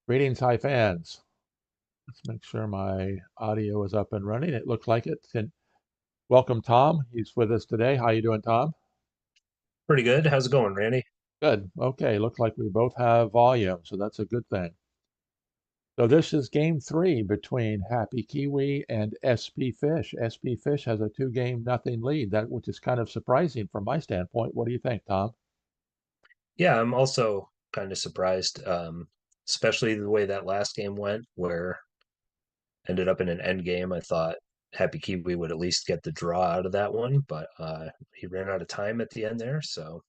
Greetings, Hive fans. Let's make sure my audio is up and running. It looks like it. Welcome, Tom. He's with us today. How you doing, Tom? Pretty good. How's it going, Randy? Good. Okay. Looks like we both have volume, so that's a good thing. So this is game three between HappyKiwi and spfish. spfish has a two-game nothing lead, which is kind of surprising from my standpoint. What do you think, Tom? Yeah, I'm also kind of surprised, especially the way that last game went, where ended up in an end game. I thought Happy Kiwi would at least get the draw out of that one, but he ran out of time at the end there. So,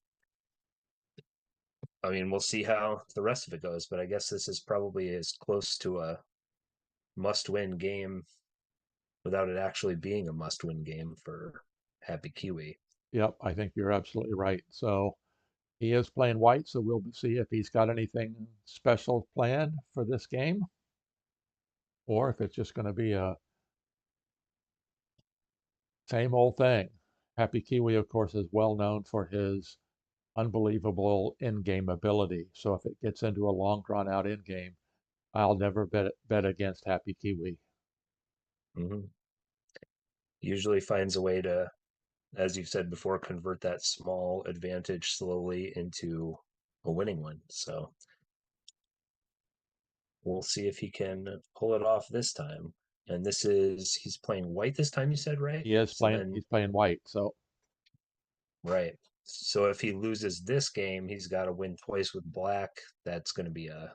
I mean, we'll see how the rest of it goes. But I guess this is probably as close to a must-win game without it actually being a must-win game for Happy Kiwi. Yep, I think you're absolutely right. So he is playing white, so we'll see if he's got anything special planned for this game, or if it's just going to be a same old thing. HappyKiwi, of course, is well known for his unbelievable in-game ability. So if it gets into a long, drawn-out in-game, I'll never bet against HappyKiwi. Hmm. Usually finds a way to, as you've said before, convert that small advantage slowly into a winning one. So we'll see if he can pull it off this time. And he's playing white this time, you said, right? He is So playing. then, He's playing white, so right. So if he loses this game, he's got to win twice with black. That's going to be a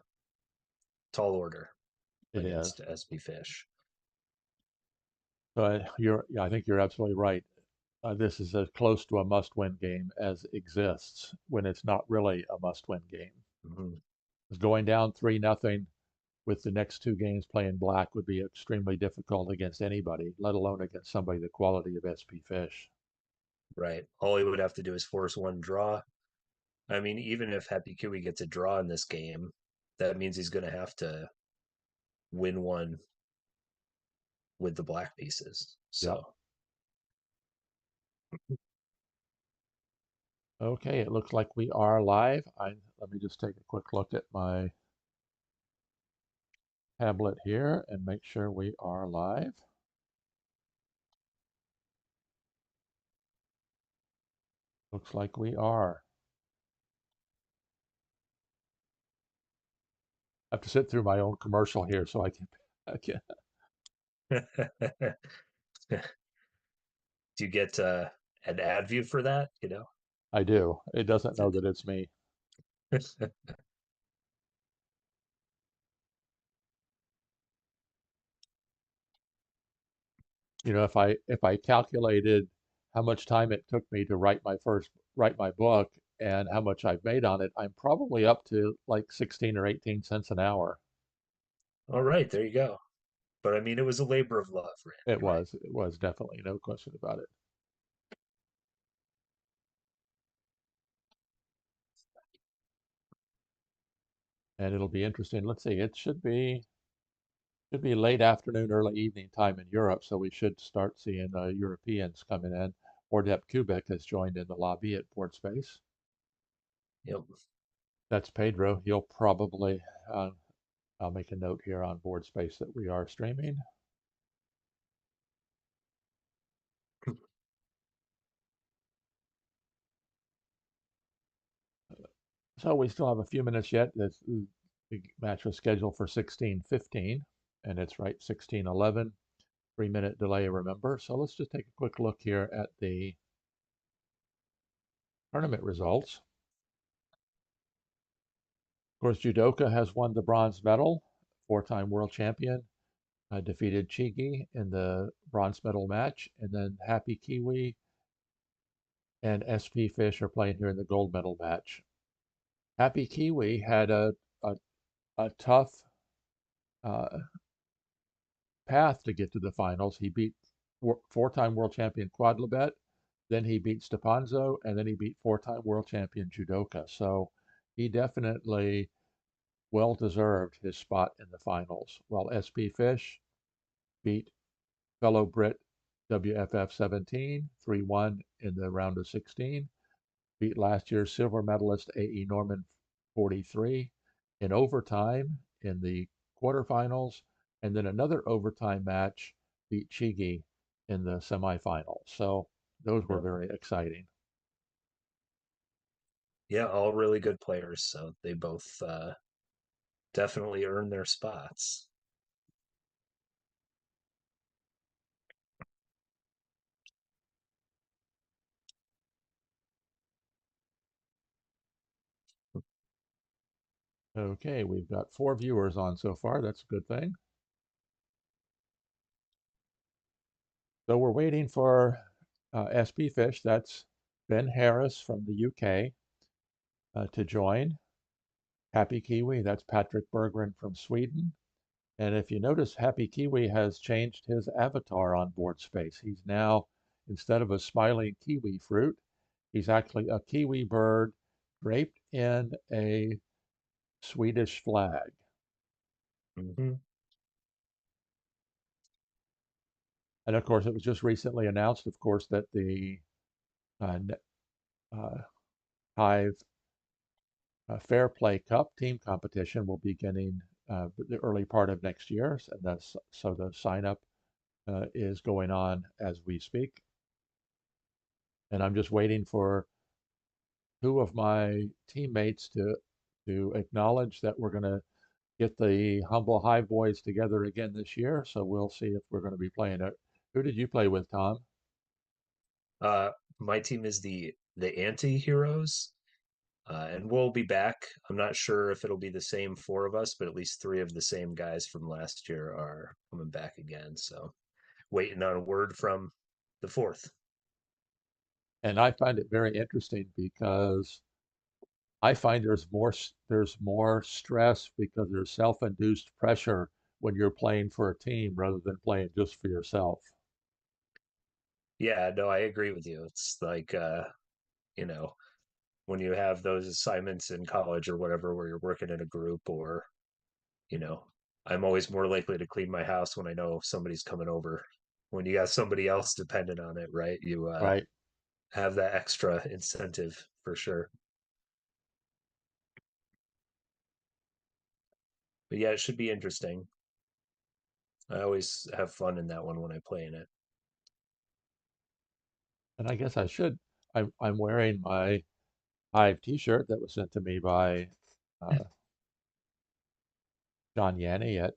tall order it is. against SB Fish. So yeah, I think you're absolutely right. This is as close to a must-win game as exists when it's not really a must-win game. Hmm. Going down 3-0 with the next two games playing black would be extremely difficult against anybody, let alone against somebody the quality of SP Fish. Right. All he would have to do is force one draw. I mean, even if Happy Kiwi gets a draw in this game, that means he's going to have to win one with the black pieces. Yep. So, Okay, it looks like we are live. Let me just take a quick look at my tablet here and make sure we are live. Looks like we are. I have to sit through my own commercial here so I can. do you get an ad view for that? I do. It doesn't know that it's me. If I calculated how much time it took me to write my book and how much I've made on it, I'm probably up to like 16 or 18 cents an hour. All right, there you go. But I mean, it was a labor of love, It Randy, right? was. It was definitely no question about it. And it'll be interesting. Let's see. It should be late afternoon, early evening time in Europe, so we should start seeing Europeans coming in. Ordep Kubik has joined in the lobby at Port Space. Yep. That's Pedro. He'll probably I'll make a note here on board space that we are streaming. So we still have a few minutes yet. The match was scheduled for 16:15, and it's right 16:11. 3-minute delay, remember. So let's just take a quick look here at the tournament results. Of course, Judoka has won the bronze medal, four-time world champion, defeated Chigi in the bronze medal match, and then Happy Kiwi and SP Fish are playing here in the gold medal match. Happy Kiwi had a, a tough uh, path to get to the finals. He beat four-time world champion Quadlibet, then he beat Stepanzo, and then he beat four-time world champion Judoka. So he definitely well deserved his spot in the finals. While SP Fish beat fellow Brit WFF 17 3-1 in the round of 16, beat last year's silver medalist AE Norman 43 in overtime in the quarterfinals, and then another overtime match beat Chigi in the semifinals. So those were Yeah, very exciting. yeah, all really good players, so they both definitely earned their spots. Okay, we've got 4 viewers on so far. That's a good thing. So we're waiting for spfish. That's Ben Harris from the UK to join. HappyKiwi, that's Patrick Berggren from Sweden. And if you notice, HappyKiwi has changed his avatar on board space. He's now, instead of a smiling kiwi fruit, he's actually a kiwi bird draped in a Swedish flag. Mm-hmm. And of course, it was just recently announced, of course, that the uh, uh, Hive Fair Play Cup team competition will be beginning the early part of next year. And that's, so the sign up is going on as we speak. And I'm just waiting for 2 of my teammates to acknowledge that we're going to get the Humble Hive Boys together again this year. So we'll see if we're going to be playing it. Who did you play with, Tom? Uh, my team is the anti-heroes, and we'll be back. I'm not sure if it'll be the same 4 of us, but at least 3 of the same guys from last year are coming back again. So waiting on a word from the fourth. And I find it very interesting because I find there's more stress because there's self-induced pressure when you're playing for a team rather than playing just for yourself. Yeah, no, I agree with you. It's like you know, when you have those assignments in college or whatever where you're working in a group or, you know, I'm always more likely to clean my house when I know somebody's coming over. When you got somebody else dependent on it, right? You Right. have that extra incentive for sure. But yeah, it should be interesting. I always have fun in that one when I play in it. And I guess I should. I'm wearing my Hive T-shirt that was sent to me by uh, John Yanni at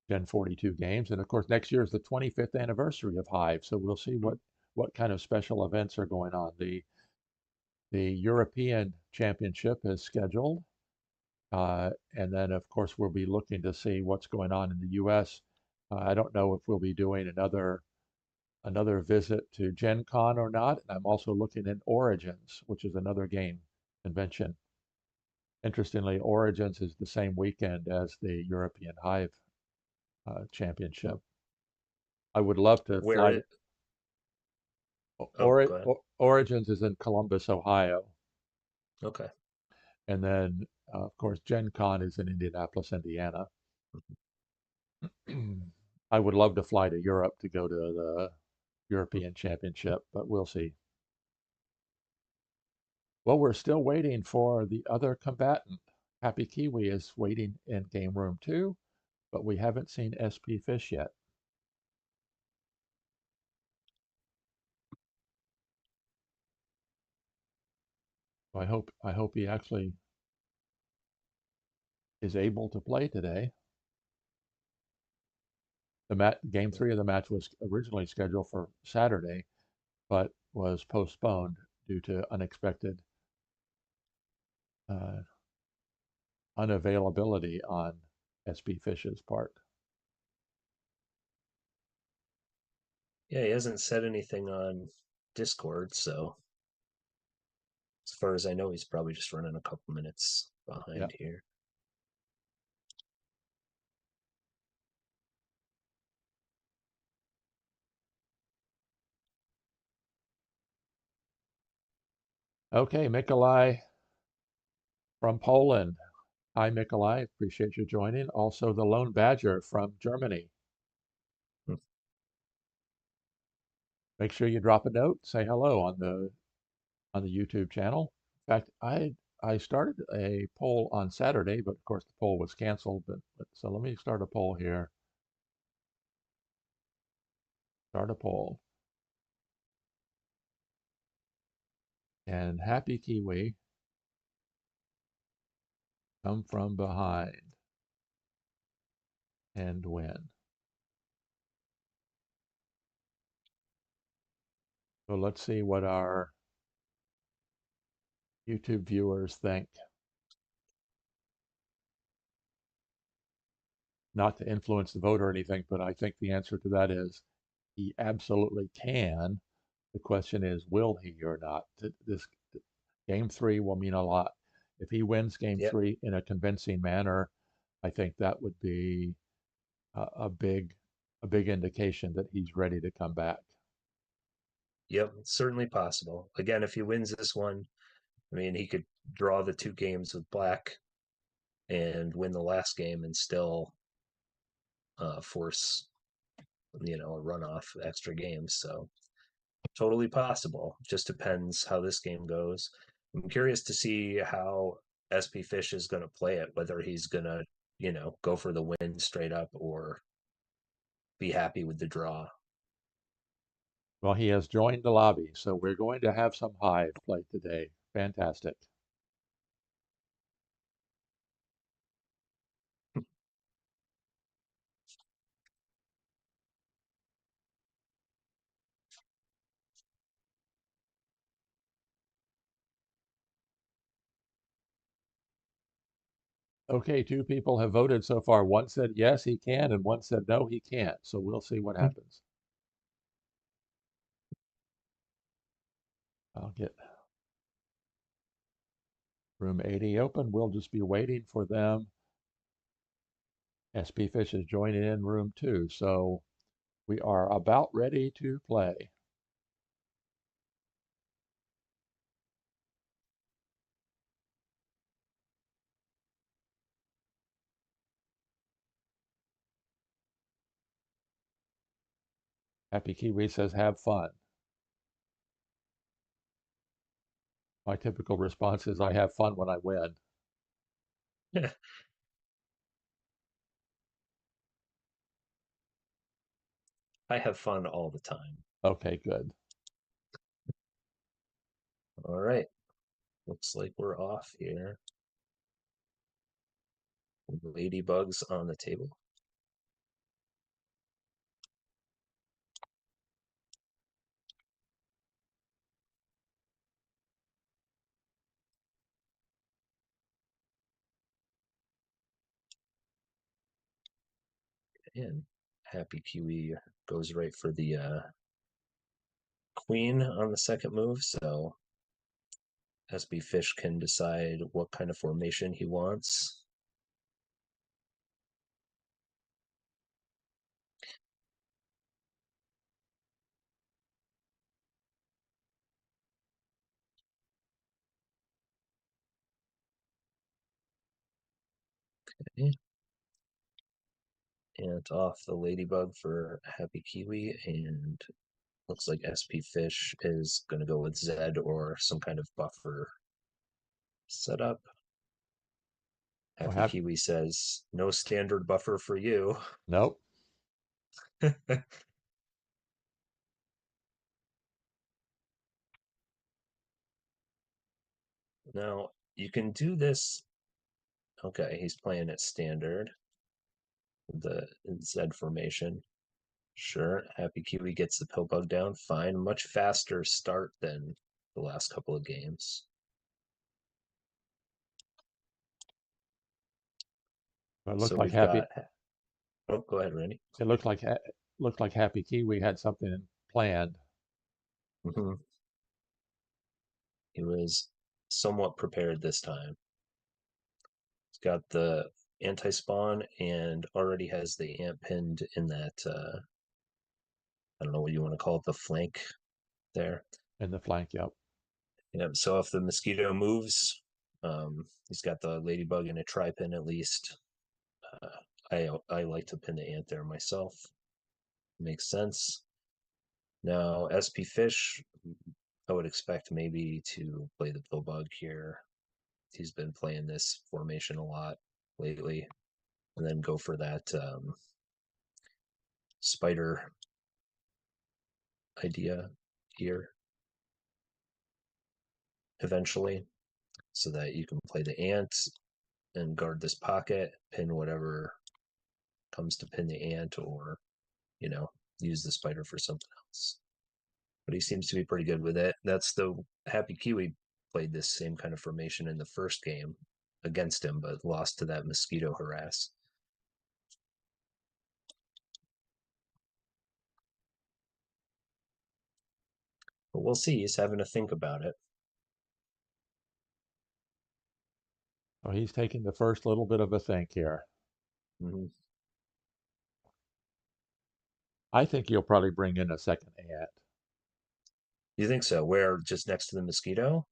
Gen 42 Games, and of course next year is the 25th anniversary of Hive, so we'll see what kind of special events are going on. The European Championship is scheduled, and then of course we'll be looking to see what's going on in the U.S. I don't know if we'll be doing another visit to Gen Con or not, and I'm also looking at Origins, which is another game convention. Interestingly, Origins is the same weekend as the European Hive Championship. I would love to Where fly to it oh, go ahead. Origins is in Columbus, Ohio, Okay. and then of course Gen Con is in Indianapolis, Indiana. I would love to fly to Europe to go to the European Championship, but we'll see. Well, we're still waiting for the other combatant. HappyKiwi is waiting in game room 2, but we haven't seen spfish yet. So I hope he actually is able to play today. Game 3 of the match was originally scheduled for Saturday, but was postponed due to unexpected uh, unavailability on spfish's part. Yeah, he hasn't said anything on Discord, so as far as I know, he's probably just running a couple minutes Yeah. behind here. Okay, Mikolai from Poland. Hi, Mikolai. Appreciate you joining. Also, the Lone Badger from Germany. Hmm. Make sure you drop a note, say hello on the YouTube channel. In fact, I started a poll on Saturday, but of course the poll was canceled. But so let me start a poll here. Start a poll. And Happy Kiwi, come from behind and win. So let's see what our YouTube viewers think. Not to influence the vote or anything, but I think the answer to that is he absolutely can. The question is, will he or not? This game three will mean a lot. If he wins game Yep. three in a convincing manner, I think that would be a big indication that he's ready to come back. Yep. It's certainly possible. Again, if he wins this one, I mean, he could draw the 2 games with black and win the last game and still force, a runoff extra games. So totally possible. Just depends how this game goes. I'm curious to see how SP Fish is going to play it, whether he's going to, go for the win straight up or be happy with the draw. Well, he has joined the lobby, so we're going to have some Hive play today. Fantastic. Okay, 2 people have voted so far. One said yes, he can, and one said no, he can't. So we'll see what happens. I'll get room 80 open. We'll just be waiting for them. SP Fish is joining in room 2. So we are about ready to play. Happy Kiwi says, have fun. My typical response is, I have fun when I win. I have fun all the time. Okay, good. All right. Looks like we're off here. Ladybugs on the table. And Happy Kiwi goes right for the queen on the second move. So SB Fish can decide what kind of formation he wants. Okay. And off the ladybug for Happy Kiwi, and looks like SP Fish is going to go with Zed or some kind of buffer setup. Well, Happy Kiwi says, no standard buffer for you. nope. Now, you can do this. Okay, he's playing it standard, the Z formation. Sure, Happy Kiwi gets the pill bug down. Fine, much faster start than the last couple of games. It looked So like we've Happy. got. Oh, go ahead, Randy. It looked like Happy Kiwi had something planned. Mm-hmm. He was somewhat prepared this time. He's got the anti-spawn and already has the ant pinned in that, I don't know what you want to call it, the flank there. In the flank, yep. Yeah, so if the mosquito moves, he's got the ladybug in a tri-pin at least. I like to pin the ant there myself. Makes sense. Now SP Fish, I would expect maybe to play the pill bug here, he's been playing this formation a lot lately, and then go for that spider idea here eventually, so that you can play the ant and guard this pocket, pin whatever comes to pin the ant, or you know, use the spider for something else. But he seems to be pretty good with it. That's the HappyKiwi played this same kind of formation in the first game against him, but lost to that mosquito harass. But we'll see. He's having to think about it. So he's taking the first little bit of a think here. Mm-hmm. I think he'll probably bring in a second ant. You think so? Where just next to the mosquito?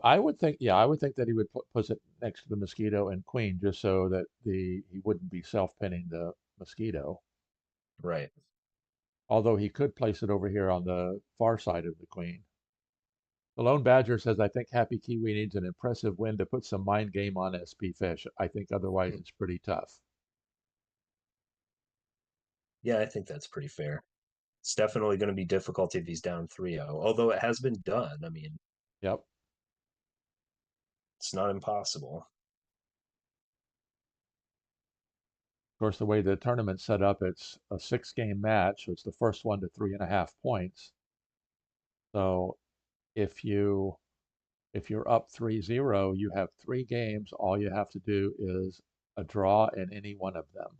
I would think, yeah, I would think that he would put it next to the mosquito and queen just so that he wouldn't be self-pinning the mosquito. Right. Although he could place it over here on the far side of the queen. The Lone Badger says, I think HappyKiwi needs an impressive win to put some mind game on spfish. I think otherwise it's pretty tough. Yeah, I think that's pretty fair. It's definitely going to be difficult if he's down 3-0, although it has been done. I mean, Yep. it's not impossible. Of course, the way the tournament's set up, it's a 6-game match, so it's the first one to 3.5 points. So if you're up 3-0, you have 3 games. All you have to do is a draw in any one of them,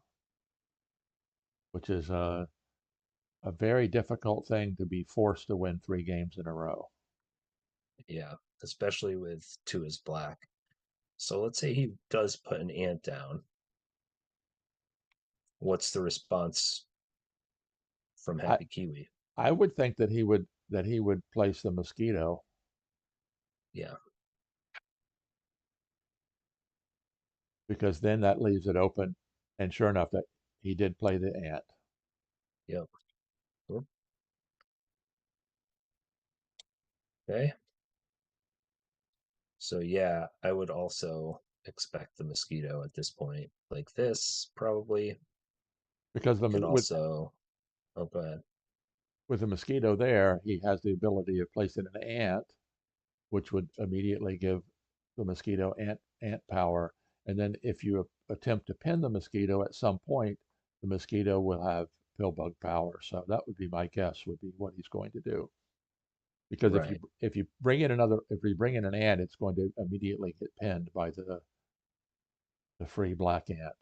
which is a very difficult thing to be forced to win 3 games in a row. Yeah, especially with two is black. So let's say he does put an ant down. What's the response from I HappyKiwi? I would think that he would place the mosquito Yeah, because then that leaves it open. And sure enough, that he did play the ant. yep. Okay. So yeah, I would also expect the mosquito at this point. Like this, probably. Because He the could with also, oh, go ahead. with the mosquito there, he has the ability of placing an ant, which would immediately give the mosquito ant power. And then if you attempt to pin the mosquito at some point, the mosquito will have pill bug power. So that would be my guess would be what he's going to do. Because Right. if you bring in an ant, it's going to immediately get pinned by the free black ant.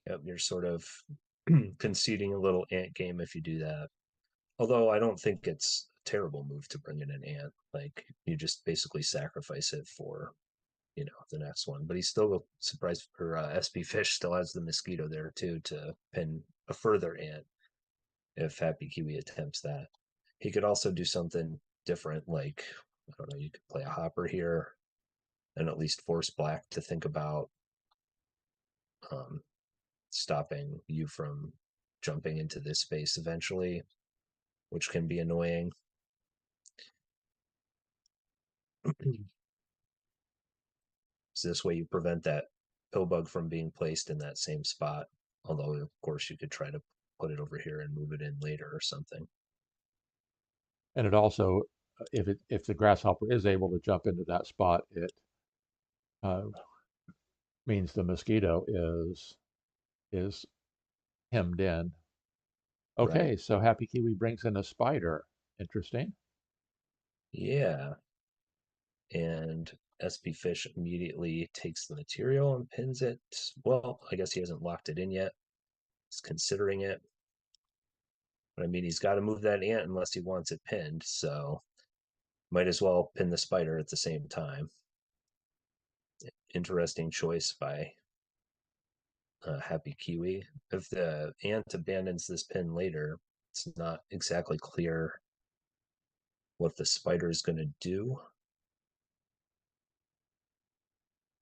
Yep, you're sort of conceding a little ant game if you do that. Although I don't think it's a terrible move to bring in an ant. Like you just basically sacrifice it for, the next one. But he's still surprised for SP Fish still has the mosquito there too to pin a further ant if HappyKiwi attempts that. He could also do something different, like I don't know, you could play a hopper here and at least force black to think about um, stopping you from jumping into this space eventually, which can be annoying. So this way you prevent that pill bug from being placed in that same spot. Although of course you could try to put it over here and move it in later or something. And it also, if the grasshopper is able to jump into that spot, it uh, means the mosquito is hemmed in. Right. Okay, so HappyKiwi brings in a spider. Interesting. Yeah. And SP Fish immediately takes the material and pins it. Well, I guess he hasn't locked it in yet. He's considering it. But I mean, he's got to move that ant unless he wants it pinned. So might as well pin the spider at the same time. Interesting choice by HappyKiwi. If the ant abandons this pin later, it's not exactly clear what the spider is going to do.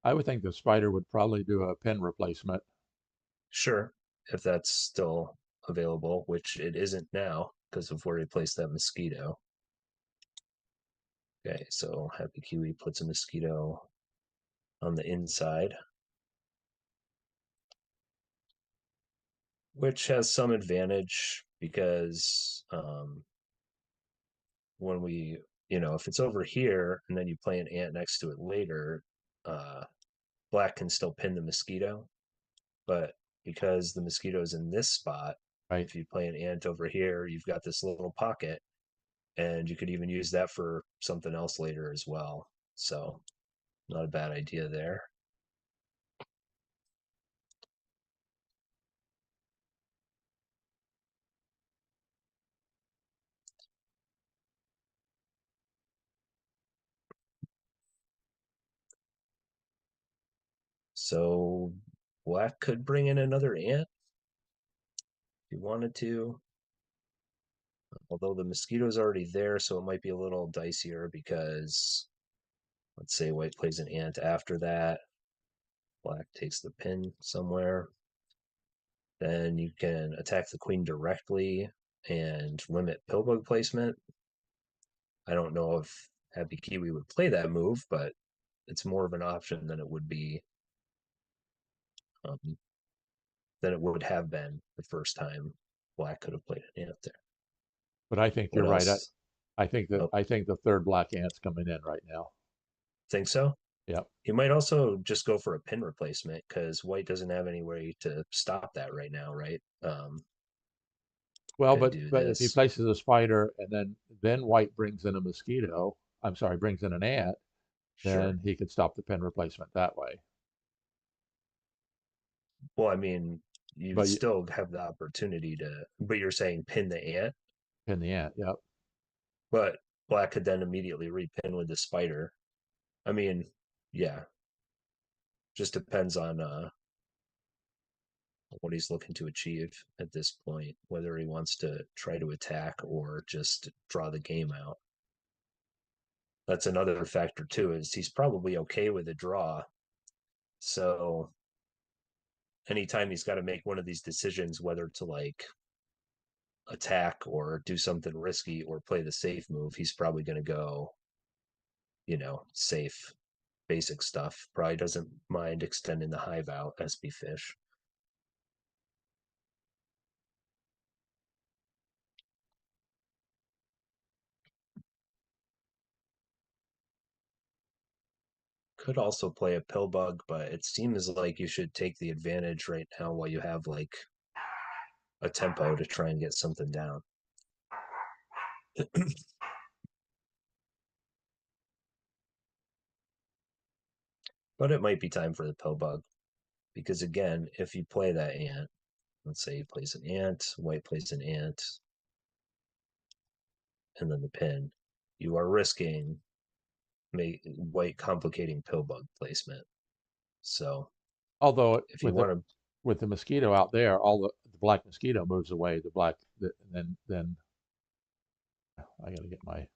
I would think the spider would probably do a pin replacement. Sure, if that's still available, which it isn't now because of where he placed that mosquito. Okay, so HappyKiwi puts a mosquito on the inside, which has some advantage because when we, if it's over here and then you play an ant next to it later, uh, black can still pin the mosquito. But because the mosquito is in this spot, right? if you play an ant over here, you've got this little pocket, and you could even use that for something else later as well. So, not a bad idea there. So, black could bring in another ant if you wanted to, although the mosquito's already there, so it might be a little dicier because let's say white plays an ant after that, black takes the pin somewhere. Then you can attack the queen directly and limit pillbug placement. I don't know if HappyKiwi would play that move, but it's more of an option um, than it would have been the first time black could have played an ant there. But I think What you're right. else? Oh, I think the third black ant's coming in right now. think so? Yep. You might also just go for a pin replacement because white doesn't have any way to stop that right now, right? Well, Could do but if he this. places a spider and then white brings in a mosquito, I'm sorry, brings in an ant, Sure. then he could stop the pin replacement that way. Well, I mean, you But you still have the opportunity to, but you're saying pin the ant, pin the ant. Yep. but black could then immediately repin with the spider. I mean, yeah, just depends on what he's looking to achieve at this point, whether he wants to try to attack or just draw the game out. That's another factor too, is he's probably okay with a draw. So anytime he's got to make one of these decisions, whether to like attack or do something risky or play the safe move, he's probably going to go, safe, basic stuff. Probably doesn't mind extending the hive out, spfish. Could also play a pill bug, but it seems like you should take the advantage right now while you have like a tempo to try and get something down. But it might be time for the pill bug because again, if you play that ant, let's say he plays an ant, white plays an ant, and then the pin, you are risking white complicating pill bug placement. So Although if you want to, with the mosquito out there, the black mosquito moves away. Then I got to get my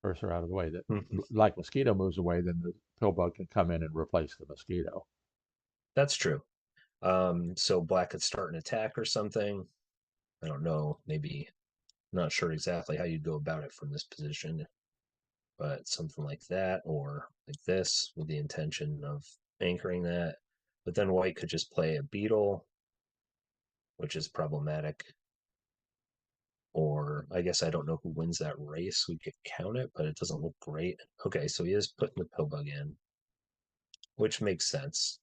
cursor out of the way. That black mosquito moves away, then the pill bug can come in and replace the mosquito. that's true. So black could start an attack or something. I don't know, maybe not sure exactly how you'd go about it from this position, but something like that or like this with the intention of anchoring that. But then white could just play a beetle, which is problematic. Or I guess I don't know who wins that race. We could count it, but it doesn't look great. Okay, so he is putting the pill bug in, which makes sense.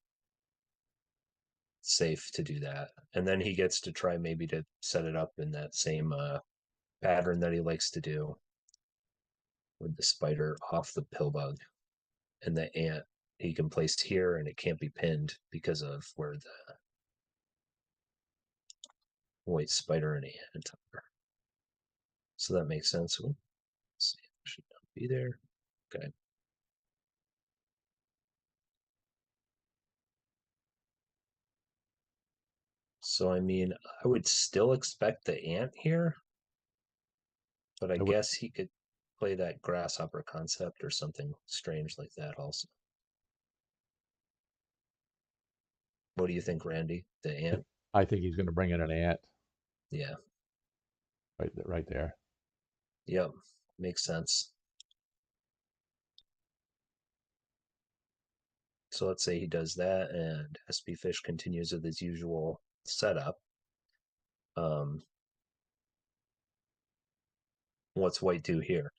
Safe to do that. And then he gets to try maybe to set it up in that same pattern that he likes to do with the spider off the pill bug and the ant he can place here and it can't be pinned because of where the white spider and ant are. So that makes sense. Ooh, see, should not be there. Okay. So I mean, I would still expect the ant here, but I I would, guess he could play that grasshopper concept or something strange like that also. What do you think, Randy? The ant? I think he's going to bring in an ant Yeah. right there. Yep. Makes sense. So let's say he does that, and spfish continues with his usual setup. Um, what's white do here?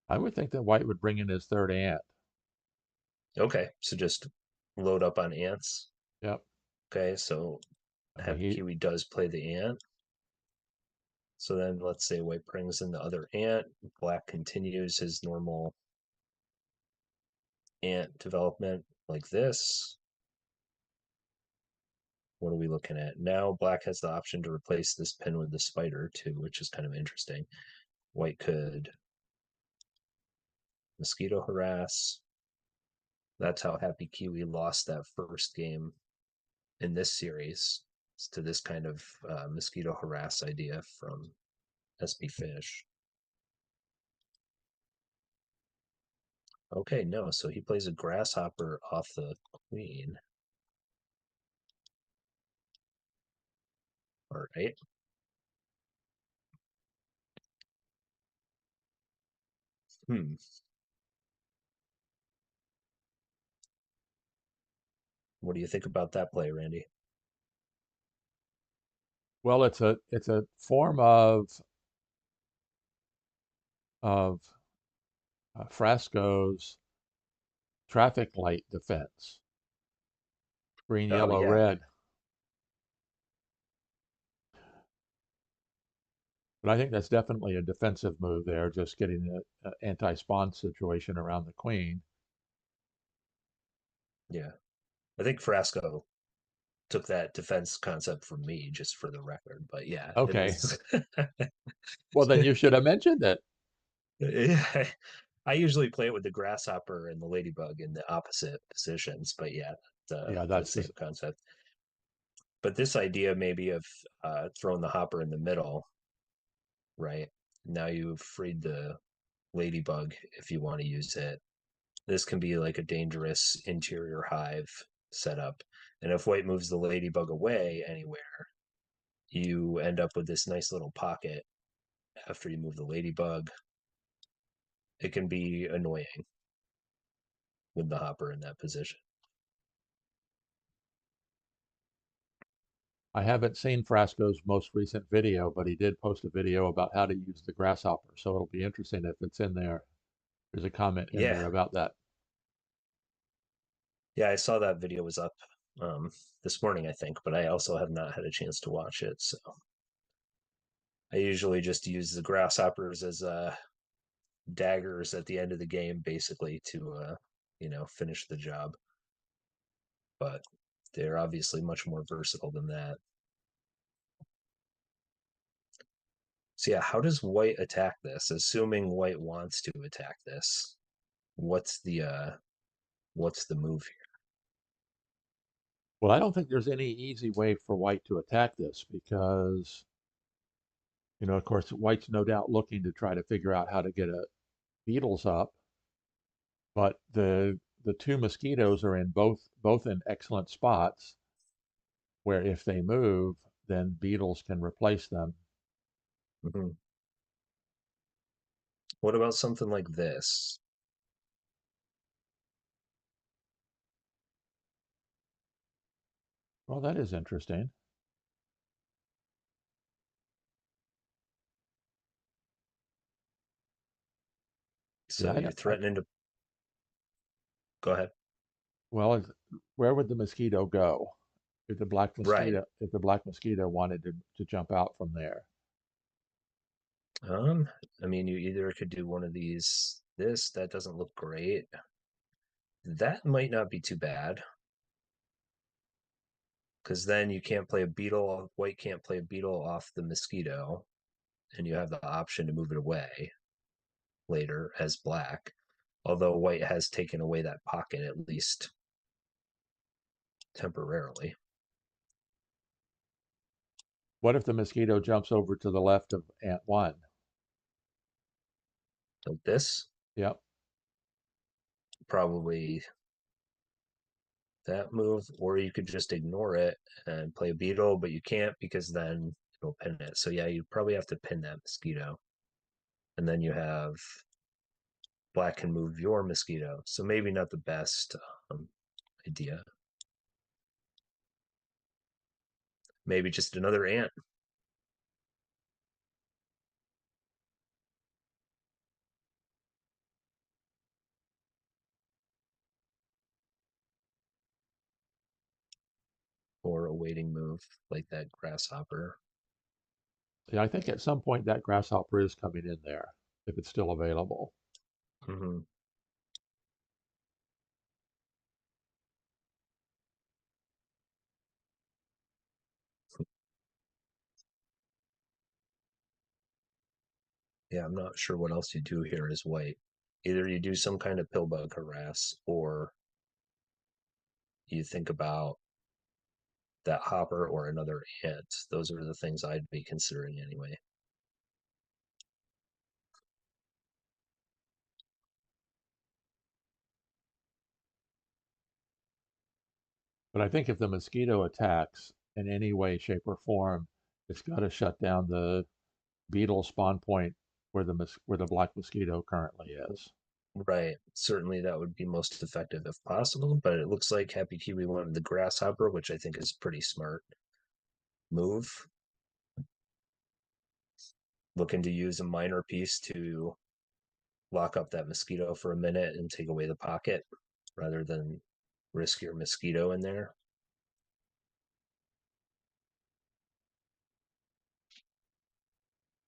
I would think that white would bring in his third ant. Okay, so just load up on ants. Yep. Okay, so I mean, Happy Kiwi does play the ant. So then let's say white brings in the other ant. Black continues his normal ant development like this. What are we looking at? Now black has the option to replace this pin with the spider too, which is kind of interesting. White could mosquito harass. That's how Happy Kiwi lost that first game in this series. It's to this kind of mosquito harass idea from spfish. Okay, no, so he plays a grasshopper off the queen. All right. Hmm. What do you think about that play, Randy? well, it's a form of Frasco's traffic light defense. Green, Oh yellow, yeah, red. But I think that's definitely a defensive move there, just getting an anti-spawn situation around the queen. yeah. I think Frasco took that defense concept from me, just for the record. But yeah, it Okay. is. Well, then you should have mentioned it. I usually play it with the grasshopper and the ladybug in the opposite positions, but yeah, Yeah, the that's the, same concept. But this idea maybe of throwing the hopper in the middle, right? Now you've freed the ladybug if you want to use it. This can be like a dangerous interior hive setup. And if white moves the ladybug away anywhere, you end up with this nice little pocket after you move the ladybug. It can be annoying with the hopper in that position. I haven't seen Frasco's most recent video, but he did post a video about how to use the grasshopper. So it'll be interesting if it's in there. There's a comment in Yeah, there about that. yeah, I saw that video was up um, this morning, I think, but I also have not had a chance to watch it. So I usually just use the grasshoppers as daggers at the end of the game, basically to finish the job. But they're obviously much more versatile than that. So yeah, how does white attack this? Assuming white wants to attack this, what's the move here? Well, I don't think there's any easy way for white to attack this because, of course, white's no doubt looking to try to figure out how to get a beetles up, but the two mosquitoes are in both in excellent spots where if they move, then beetles can replace them. Mm-hmm. What about something like this? Well, that is interesting. Yeah, So you're threatening to go ahead. well, where would the mosquito go Right. if the black mosquito wanted to jump out from there? Um, I mean, you either could do one of these. That doesn't look great. That might not be too bad because then you can't play a beetle. White can't play a beetle off the mosquito, and you have the option to move it away later as black. Although white has taken away that pocket at least temporarily. What if the mosquito jumps over to the left of ant one? Like this, Yep. probably that move, or you could just ignore it and play a beetle, but you can't because then it'll pin it. So yeah, you probably have to pin that mosquito. And then you have black can move your mosquito. So maybe not the best idea. Maybe just another ant. Or a waiting move like that grasshopper. Yeah, I think at some point that grasshopper is coming in there if it's still available. Mm-hmm. Yeah, I'm not sure what else you do here as white. Either you do some kind of pillbug harass, or you think about that hopper or another ant. Those are the things I'd be considering anyway. But I think if the mosquito attacks in any way, shape, or form, it's got to shut down the beetle spawn point where the black mosquito currently is. Right. Certainly that would be most effective if possible, but it looks like HappyKiwi wanted the grasshopper, which I think is a pretty smart move. Looking to use a minor piece to lock up that mosquito for a minute and take away the pocket rather than risk your mosquito in there.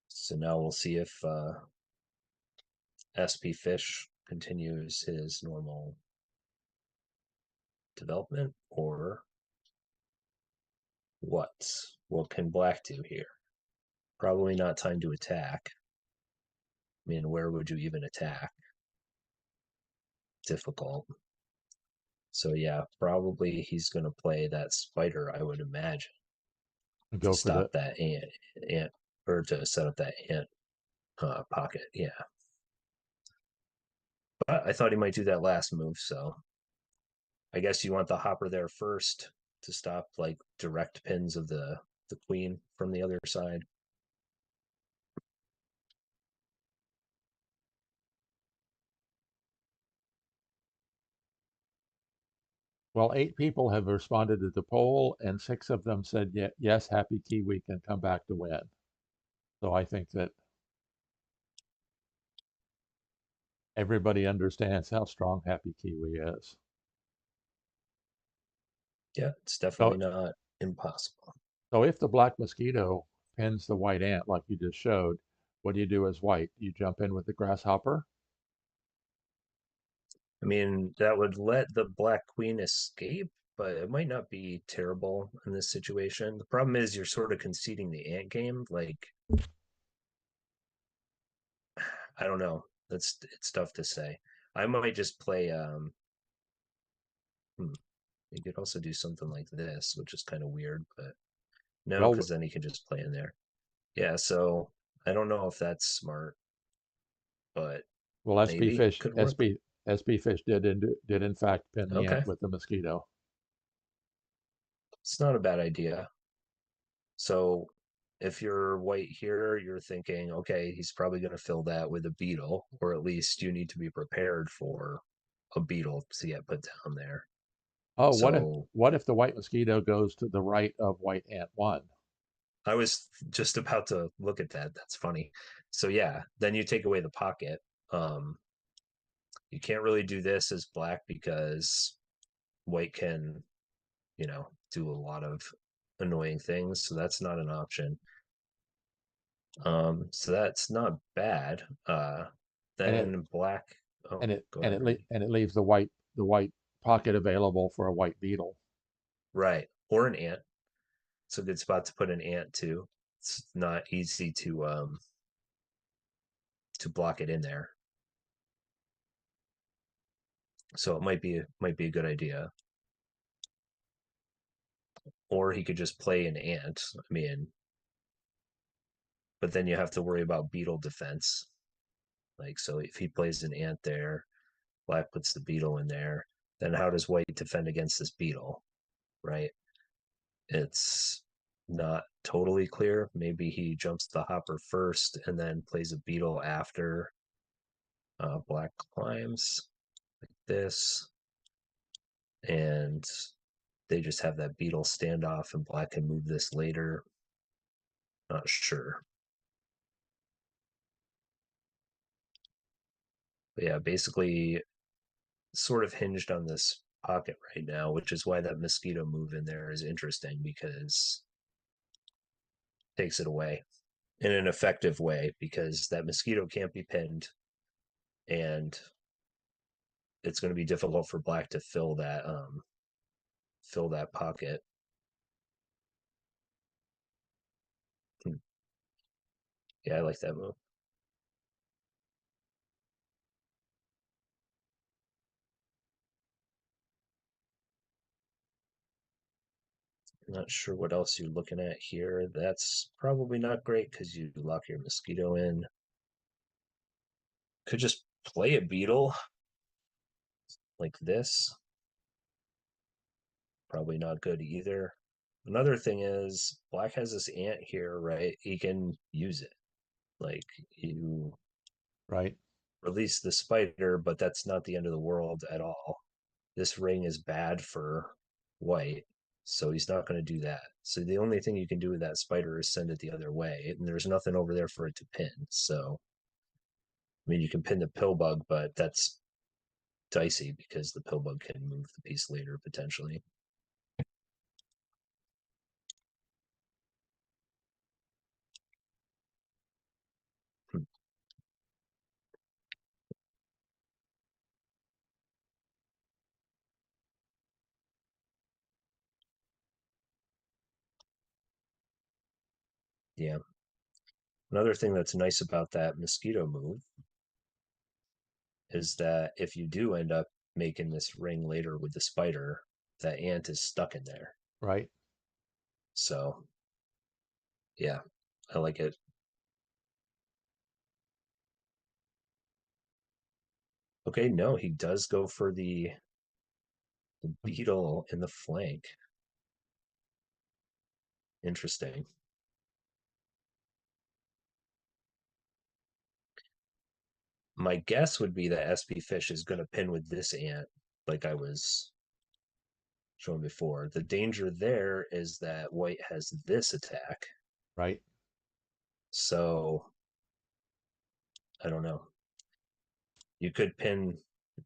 So now we'll see if spfish continues his normal development or what? What can black do here? Probably not time to attack. I mean, where would you even attack? Difficult. So yeah, probably he's going to play that spider, I would imagine, And to go for the stop that ant or to set up that ant pocket. Yeah, but I thought he might do that last move. So I guess you want the hopper there first to stop like direct pins of the queen from the other side. Well, 8 people have responded to the poll, and 6 of them said yes, HappyKiwi can come back to win. So I think that everybody understands how strong HappyKiwi is. Yeah, it's So, definitely not impossible. so if the black mosquito pins the white ant like you just showed, what do you do as white? You jump in with the grasshopper? I mean, that would let the Black Queen escape, but it might not be terrible in this situation. The problem is you're sort of conceding the ant game. Like, I don't know. It's tough to say. I might just play you could also do something like this, which is kind of weird, but no, Well, because then he can just play in there. Yeah, so I don't know if that's smart, but well, SP maybe fish, could work. SP fish did in fact pin the ant Okay. with the mosquito. It's not a bad idea. So if you're white here, you're thinking, okay, he's probably going to fill that with a beetle, or at least you need to be prepared for a beetle to get put down there. Oh, So what if the white mosquito goes to the right of white ant one? I was just about to look at that. That's funny. So yeah, then you take away the pocket. Um, you can't really do this as black because white can, do a lot of annoying things. So that's not an option. So that's not bad. And it Then black. Oh, go and ahead, Randy. it leaves the white pocket available for a white beetle. Right, or an ant. It's a good spot to put an ant too. It's not easy to block it in there, so it might be a good idea. Or he could just play an ant. I mean, but then you have to worry about beetle defense. Like, so if he plays an ant there, black puts the beetle in there. Then how does white defend against this beetle? Right? It's not totally clear. Maybe he jumps the hopper first and then plays a beetle after. Black climbs like this, and they just have that beetle standoff, and black can move this later. Not sure. But yeah, basically sort of hinged on this pocket right now, which is why that mosquito move in there is interesting because it takes it away in an effective way because that mosquito can't be pinned, and it's going to be difficult for black to fill that pocket. Yeah, I like that move. Not sure what else you're looking at here. That's probably not great because you lock your mosquito in. Could just play a beetle like this. Probably not good either. Another thing is black has this ant here, right? He can use it. Like you Right. release the spider, but that's not the end of the world at all. This ring is bad for white, so he's not going to do that. So the only thing you can do with that spider is send it the other way, and there's nothing over there for it to pin. So I mean, you can pin the pill bug, but that's dicey because the pill bug can move the piece later potentially. Yeah. Another thing that's nice about that mosquito move is that if you do end up making this ring later with the spider, that ant is stuck in there. Right. So yeah, I like it. Okay, no, he does go for the beetle in the flank. Interesting. My guess would be that spfish is going to pin with this ant, like I was showing before. The danger there is that white has this attack. Right. So I don't know. You could pin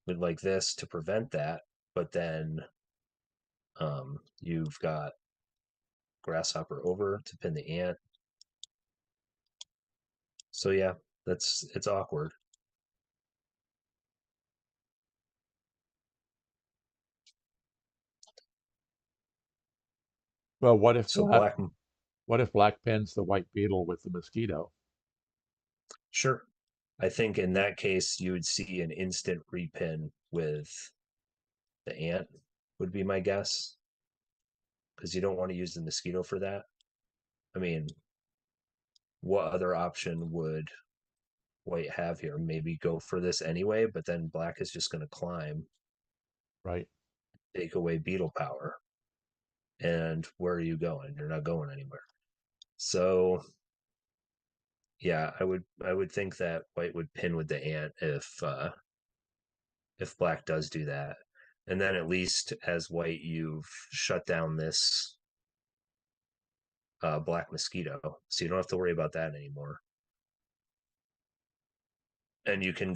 with like this to prevent that, but then you've got grasshopper over to pin the ant. So yeah, it's awkward. Well, So black, what if black pins the white beetle with the mosquito? sure. I think in that case you would see an instant repin with the ant would be my guess because you don't want to use the mosquito for that. I mean, what other option would white have here? Maybe go for this anyway, but then black is just going to climb, Right. take away beetle power. And where are you going? You're not going anywhere. So yeah, I would think that white would pin with the ant if black does do that. And then at least as white, you've shut down this black mosquito, so you don't have to worry about that anymore. And you can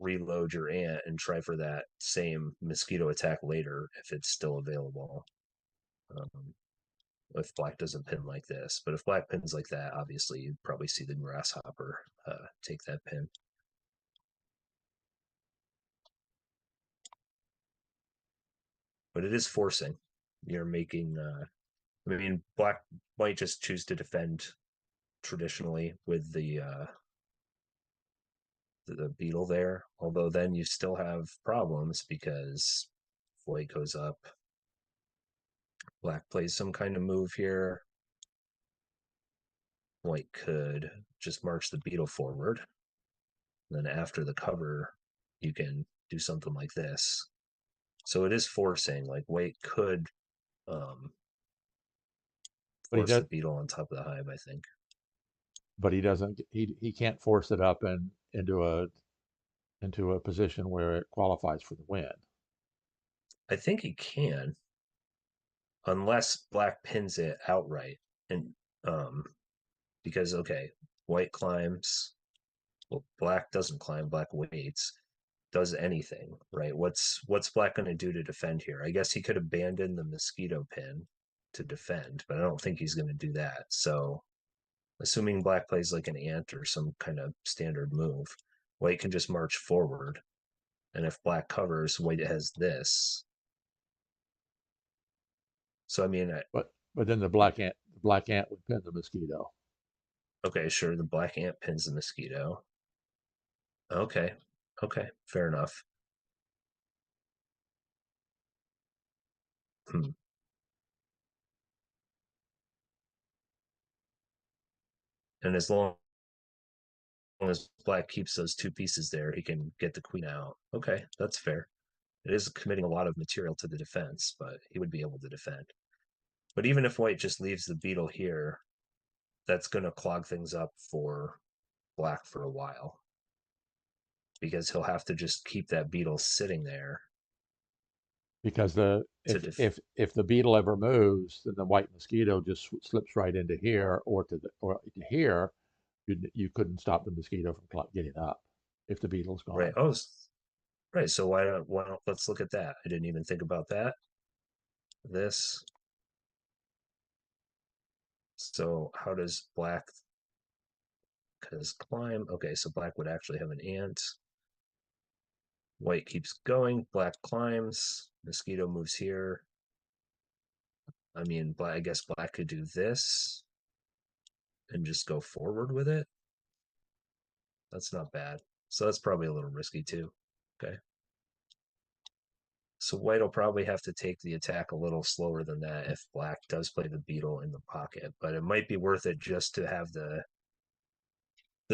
reload your ant and try for that same mosquito attack later if it's still available. Um, if black doesn't pin like this, but if black pins like that, obviously you'd probably see the grasshopper take that pin. But it is forcing. You're making. I mean, black might just choose to defend traditionally with the beetle there. Although then you still have problems because white goes up, black plays some kind of move here. White could just march the beetle forward. Then after the cover, you can do something like this. So it is forcing. Like white could um, But he force does. the beetle on top of the hive. I think. But he doesn't. He can't force it up and into a into a position where it qualifies for the win. I think he can, unless black pins it outright. And um because okay, white climbs, well, black doesn't climb, black waits, does anything, right? What's black going to do to defend here? I guess he could abandon the mosquito pin to defend, but I don't think he's going to do that. So assuming black plays like an ant or some kind of standard move, white can just march forward. And if black covers, white has this. So I mean, But then the black ant would pin the mosquito. okay, sure, the black ant pins the mosquito. Okay, okay, fair enough. Hmm. And as long as black keeps those two pieces there, he can get the queen out. Okay, that's fair. It is committing a lot of material to the defense, but he would be able to defend. But even if white just leaves the beetle here, that's going to clog things up for black for a while because he'll have to just keep that beetle sitting there Because to if the beetle ever moves, then the white mosquito just slips right into here or to here. You couldn't stop the mosquito from getting up if the beetle's right. gone. Oh, right. So why don't let's look at that. I didn't even think about that. This. So how does black? Because climb. Okay, so black would actually have an ant. White keeps going. Black climbs. Mosquito moves here. I mean, I guess black could do this and just go forward with it. That's not bad. So that's probably a little risky too. Okay. So white will probably have to take the attack a little slower than that if black does play the beetle in the pocket, but it might be worth it just to have the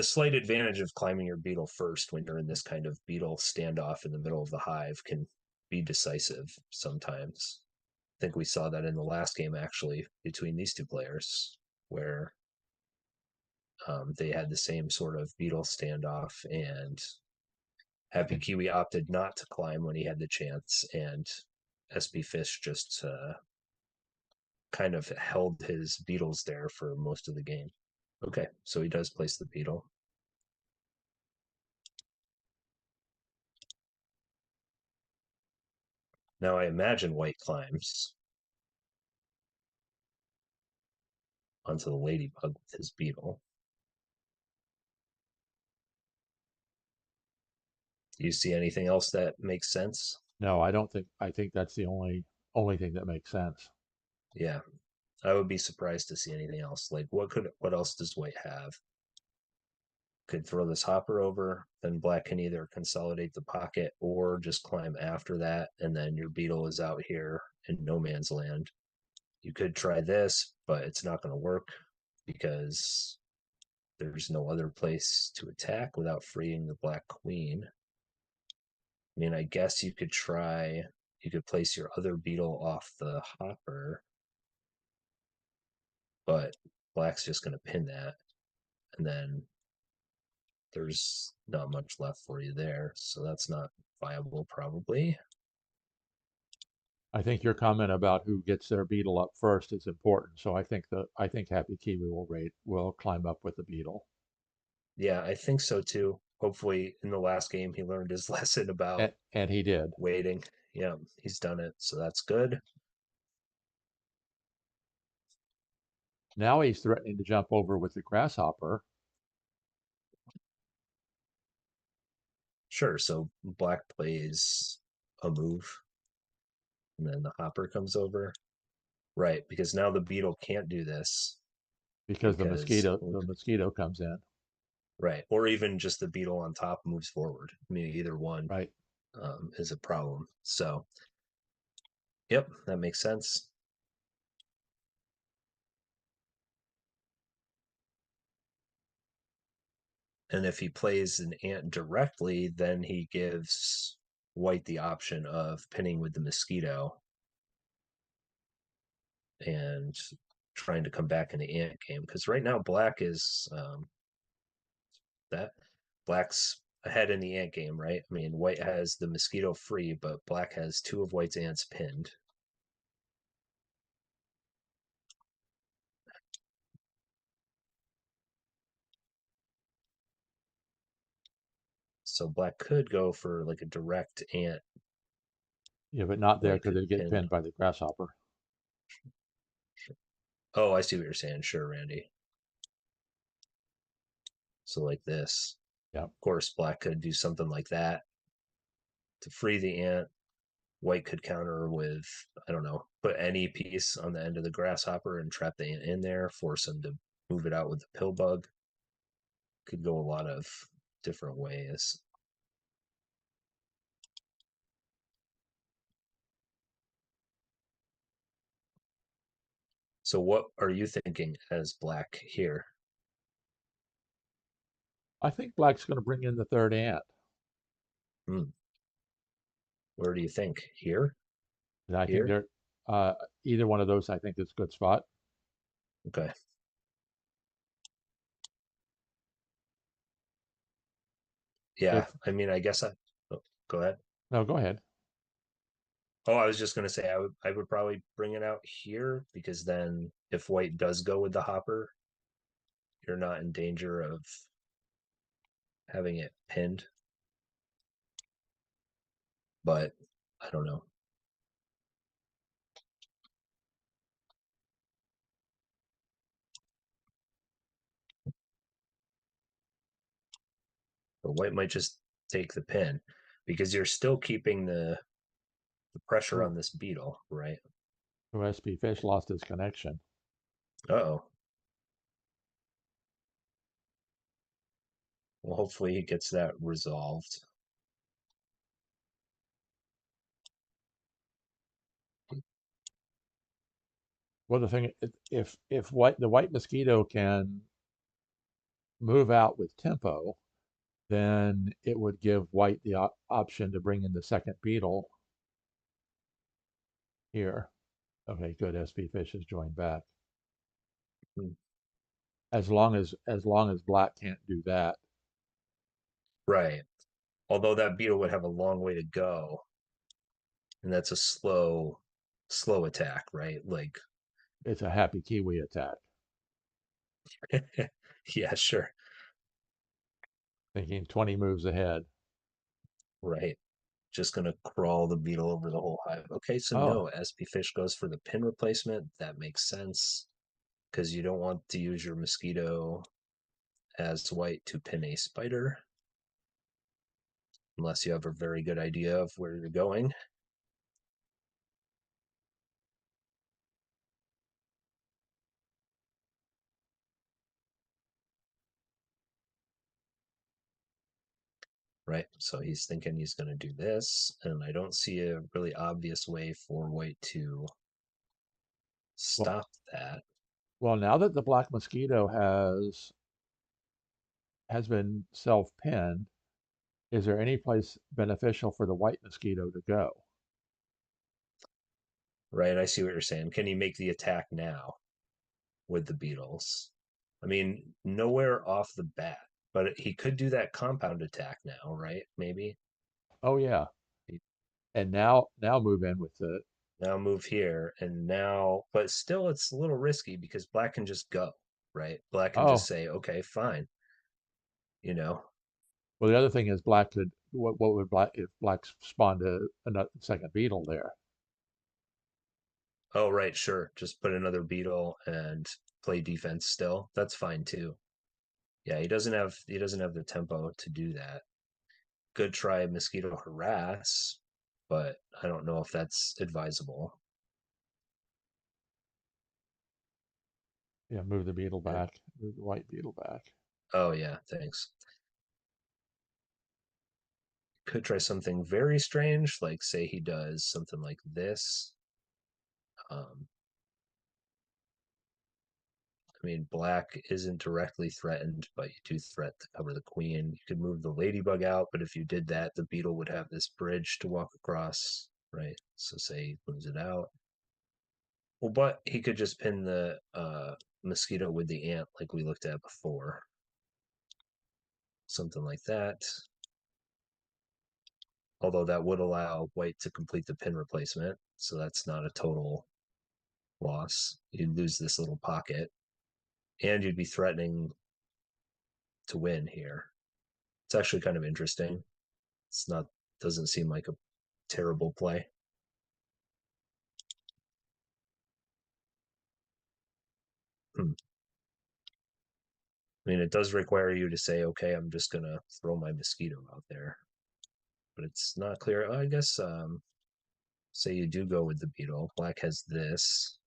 slight advantage of climbing your beetle first when you're in this kind of beetle standoff in the middle of the hive can be decisive sometimes. I think we saw that in the last game actually between these two players where they had the same sort of beetle standoff, and HappyKiwi opted not to climb when he had the chance, and spfish just kind of held his beetles there for most of the game. Okay, so he does place the beetle. Now I imagine white climbs onto the ladybug with his beetle. Do you see anything else that makes sense? No, I don't think. I think that's the only thing that makes sense. Yeah, I would be surprised to see anything else. Like what else does white have? Could throw this hopper over, then black can either consolidate the pocket or just climb after that, and then your beetle is out here in no man's land. You could try this, but it's not going to work because there's no other place to attack without freeing the black queen. I mean, I guess you could try, you could place your other beetle off the hopper, but black's just going to pin that, and then there's not much left for you there. So that's not viable, probably. I think your comment about who gets their beetle up first is important. So I think HappyKiwi will climb up with the beetle, Yeah, I think so too. Hopefully, in the last game, he learned his lesson about and he did. waiting. Yeah, he's done it. So that's good. Now he's threatening to jump over with the grasshopper Sure. So black plays a move, and then the hopper comes over. Right, because now the beetle can't do this because because the mosquito comes in. right, or even just the beetle on top moves forward. I mean, either one Right. is a problem. So, yep, that makes sense. And if he plays an ant directly, then he gives white the option of pinning with the mosquito and trying to come back in the ant game. Because right now, black is that black's ahead in the ant game, right? I mean, white has the mosquito free, but black has two of white's ants pinned. So black could go for like a direct ant. Yeah, but not there White because could they get pin. pinned by the grasshopper. Oh, I see what you're saying. Sure, Randy. So like this. Yeah. Of course, black could do something like that to free the ant. White could counter with, I don't know, put any piece on the end of the grasshopper and trap the ant in there, force him to move it out with the pill bug. Could go a lot of different ways. So what are you thinking as black here? I think black's going to bring in the third ant. Hmm. Where do you think? Here? And I think Here? they're uh, either one of those. I think is a good spot. Okay. Yeah. If I mean, I guess oh, go ahead. no, go ahead. Oh, I was just gonna say I would probably bring it out here because then if white does go with the hopper, you're not in danger of having it pinned. But I don't know. But white might just take the pin because you're still keeping the pressure Oh, on this beetle, right? spfish lost his connection. Oh. Well, hopefully he gets that resolved. Well, the thing, if the white mosquito can move out with tempo, then it would give white the option to bring in the second beetle here. Okay, good. spfish has joined back. Hmm. As long as black can't do that, Right. Although that beetle would have a long way to go, and that's a slow attack, right? Like, it's a HappyKiwi attack. yeah, sure. Thinking 20 moves ahead. Right. Just gonna crawl the beetle over the whole hive. Okay, so Oh, no, SP fish goes for the pin replacement. That makes sense because you don't want to use your mosquito as white to pin a spider unless you have a very good idea of where you're going. Right. So he's thinking he's going to do this, and I don't see a really obvious way for white to well, stop that. well, now that the black mosquito has been self-pinned, is there any place beneficial for the white mosquito to go? Right. I see what you're saying. Can he make the attack now with the beetles? I mean, nowhere off the bat, but he could do that compound attack now, right? Maybe. Oh yeah, and now move in with the. Now move here and now, but still it's a little risky because black can just go, right? Black can just Oh, say, okay, fine, you know. well, the other thing is black could. What would black if black spawned a second beetle there? Oh, right, sure. Just put another beetle and play defense still. That's fine too. Yeah, he doesn't have the tempo to do that. Could try mosquito harass, but I don't know if that's advisable. Yeah, move the beetle And back. Move the white beetle back. oh yeah, thanks. Could try something very strange, like say he does something like this. Um, I mean, black isn't directly threatened, but you do threat to cover the queen. You could move the ladybug out, but if you did that, the beetle would have this bridge to walk across, right? So say he moves it out. Well, but he could just pin the mosquito with the ant like we looked at before. Something like that. although that would allow white to complete the pin replacement, so that's not a total loss. You'd lose this little pocket, and you'd be threatening to win here. It's actually kind of interesting. It's not, doesn't seem like a terrible play. Hmm. I mean, it does require you to say, okay, I'm just going to throw my mosquito out there. But it's not clear. I guess, say you do go with the beetle. Black has this,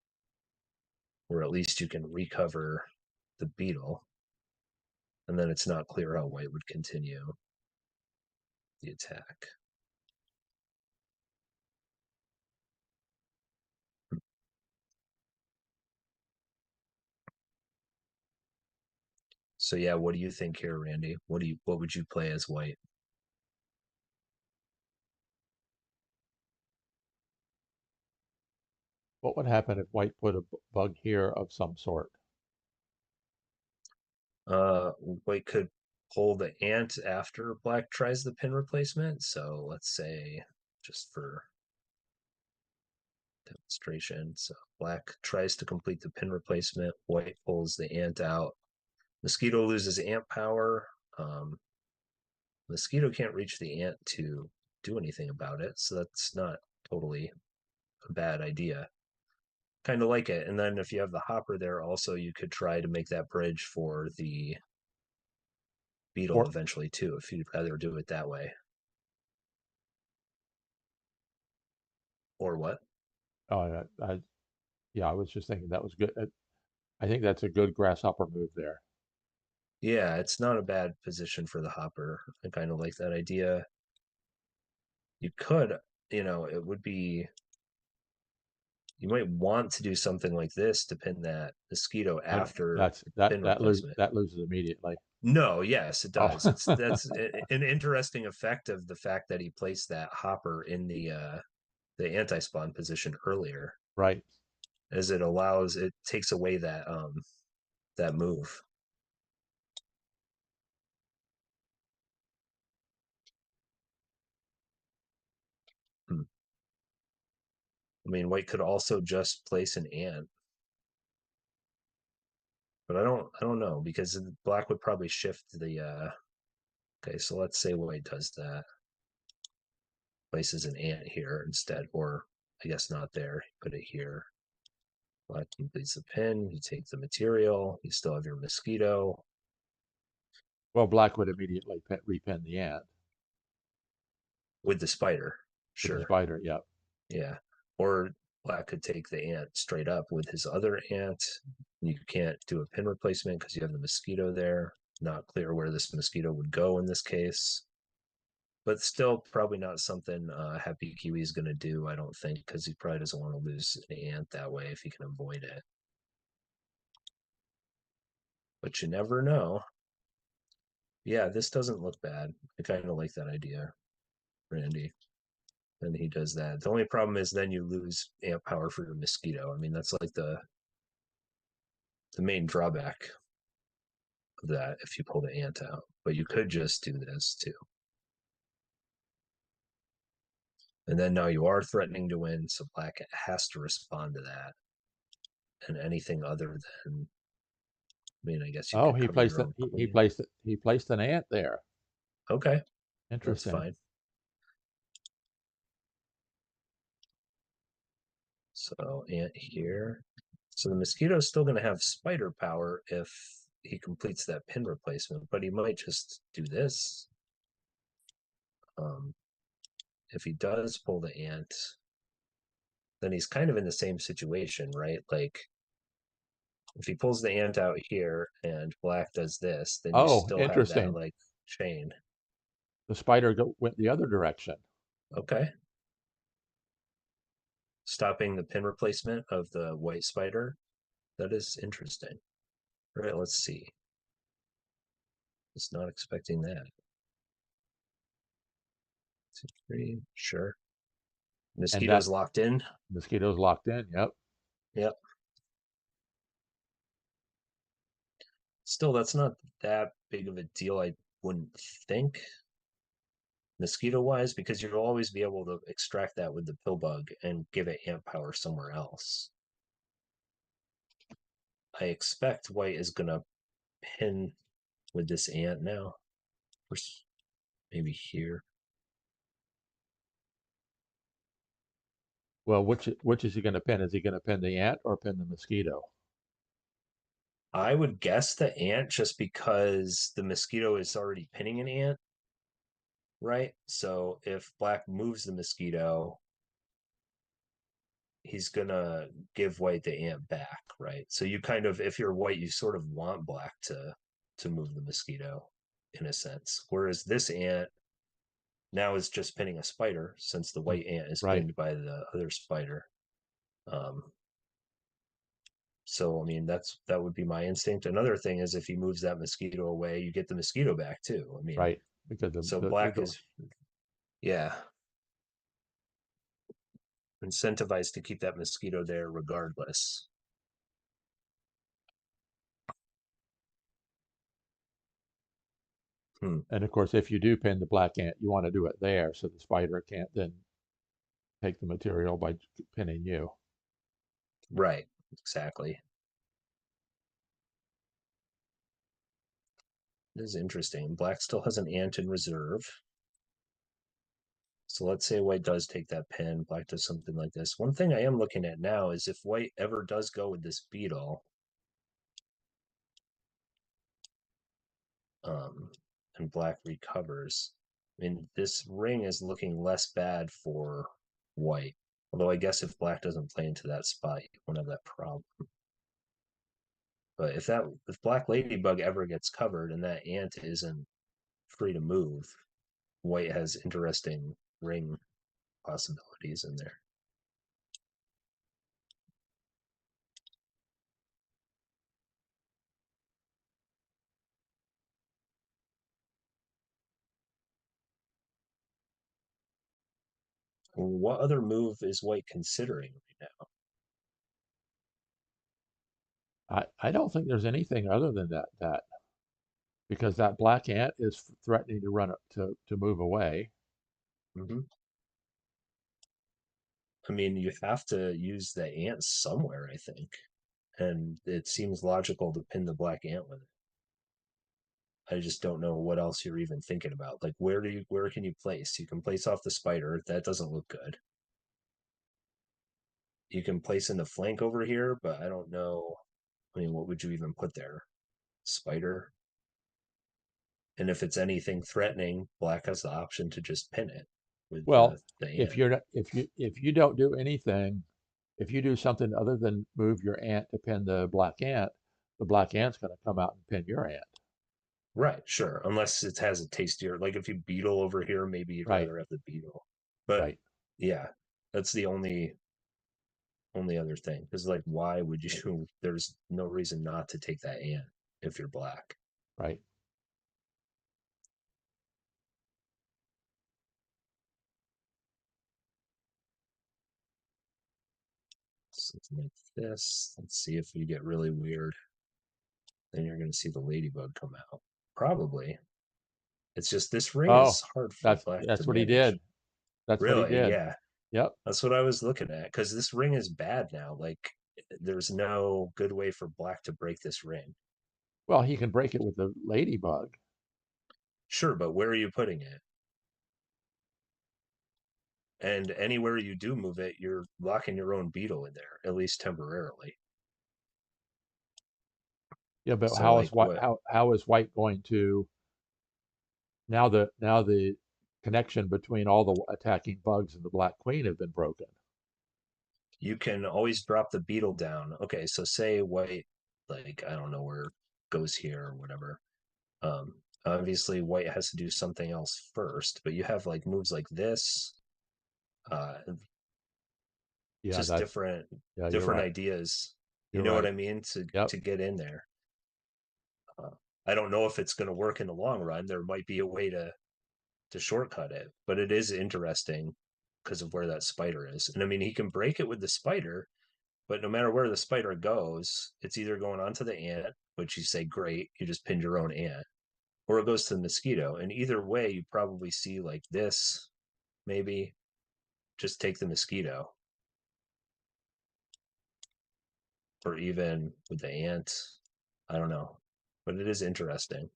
or at least you can recover the beetle. And then it's not clear how white would continue the attack. So yeah, what do you think here, Randy? What would you play as white? What would happen if white put a bug here of some sort? White could pull the ant after black tries the pin replacement. So let's say, just for demonstration, so black tries to complete the pin replacement, white pulls the ant out. Mosquito loses ant power. Mosquito can't reach the ant to do anything about it, so that's not totally a bad idea. Kind of like it. And then if you have the hopper there, also you could try to make that bridge for the beetle Or eventually too, if you'd rather do it that way. Or what? yeah, I was just thinking that was good. I think that's a good grasshopper move there. Yeah, it's not a bad position for the hopper. I kind of like that idea. You could, it would be, you might want to do something like this to pin that mosquito And after that's the that pin that lose replacement. that loses immediately. No, yes, it Oh, does. That's an interesting effect of the fact that he placed that hopper in the anti-spawn position earlier, right. as it takes away that move. Hmm. I mean, white could also just place an ant, but I don't know, because black would probably shift the okay, so let's say white does that, places an ant here instead, or I guess not there, put it here. Black completes the pin, you take the material, you still have your mosquito Well, black would immediately repin the ant with the spider. with the Sure. spider. Yeah. Yeah. Or black could take the ant straight up with his other ant. You can't do a pin replacement because you have the mosquito there. Not clear where this mosquito would go in this case. But still, probably not something HappyKiwi is going to do, I don't think, because he probably doesn't want to lose an ant that way if he can avoid it. But you never know. Yeah, this doesn't look bad. I kind of like that idea, Randy. And he does that. The only problem is then you lose ant power for your mosquito. I mean, that's like the main drawback of that if you pull the ant out. But you could just do this too. And then now you are threatening to win, so black has to respond to that. And anything other than, I mean, I guess you Oh, could he cover placed your it. own He queen. placed it. He placed an ant there. Okay, that's Interesting. fine. So ant here. So the mosquito is still going to have spider power if he completes that pin replacement, but he might just do this. Um, if he does pull the ant, then he's kind of in the same situation, right? Like if he pulls the ant out here and black does this, then you Oh, still have that interesting. like chain. The spider went the other direction. Okay. Stopping the pin replacement of the white spider. That is interesting. All right, let's see. Was not expecting that. 2, 3, sure. And Mosquitoes that locked in. mosquito's locked in. Yep. Yep. Still, that's not that big of a deal, I wouldn't think. mosquito wise, because you'll always be able to extract that with the pill bug and give it ant power somewhere else. I expect white is going to pin with this ant now. Maybe here. Well, which is he going to pin? Is he going to pin the ant or pin the mosquito? I would guess the ant just because the mosquito is already pinning an ant, right? So if black moves the mosquito, he's gonna give white the ant back, right? So you kind of, if you're white, you sort of want black to move the mosquito in a sense. Whereas this ant now is just pinning a spider since the white ant is Right, pinned by the other spider. Um, so I mean that would be my instinct. Another thing is if he moves that mosquito away, you get the mosquito back too. I mean, right. Because so black is, yeah, incentivized to keep that mosquito there regardless. Hmm. and of course, if you do pin the black ant, you want to do it there so the spider can't then take the material by pinning you. Right, exactly. This is interesting. Black still has an ant in reserve. So let's say white does take that pin, black does something like this. One thing I am looking at now is if white ever does go with this beetle, um, and black recovers, I mean, this ring is looking less bad for white. Although I guess if black doesn't play into that spot, you won't have that problem. But if Black Ladybug ever gets covered and that ant isn't free to move, white has interesting ring possibilities in there. What other move is white considering right now? I don't think there's anything other than that because that black ant is threatening to run to move away. Mm-hmm. I mean, you have to use the ant somewhere, I think, and it seems logical to pin the black ant with it. I just don't know what else you're even thinking about. Like, where can you place? You can place off the spider. That doesn't look good. You can place in the flank over here, but I don't know. I mean, what would you even put there? Spider. And if it's anything threatening, black has the option to just pin it with Well, the if ant. you're not, if you don't do anything, if you do something other than move your ant to pin the black ant's going to come out and pin your ant. Right, sure. Unless it has a tastier, like if you beetle over here, maybe you'd Right, rather have the beetle. But right. yeah, that's the only other thing. Because like, why would you? There's no reason not to take that ant if you're black. Right. Something like this. Let's see if we get really weird. Then you're going to see the ladybug come out. Probably. It's just this ring Oh, is hard for that's black to that's what he manage. did. That's what he Really? did. Yeah. Yep. That's what I was looking at because this ring is bad now. Like, there's no good way for black to break this ring. Well, he can break it with the ladybug. Sure, but where are you putting it? And anywhere you do move it, you're locking your own beetle in there, at least temporarily. Yeah, but So, like, what? how is white going to now the connection between all the attacking bugs and the black queen have been broken. You can always drop the beetle down. Okay, so say white, like, I don't know where goes here or whatever. Obviously, white has to do something else first, but you have like moves like this, uh, Yeah, just that's different yeah, you're different right. ideas. You You're know what right. I mean? Yep. To get in there. Uh, I don't know if it's going to work in the long run. There might be a way to shortcut it, but it is interesting because of where that spider is. And I mean, he can break it with the spider, but no matter where the spider goes, it's either going onto the ant, which you say, great, you just pinned your own ant, or it goes to the mosquito. And either way, you probably see like this, maybe just take the mosquito, or even with the ant. I don't know, but it is interesting.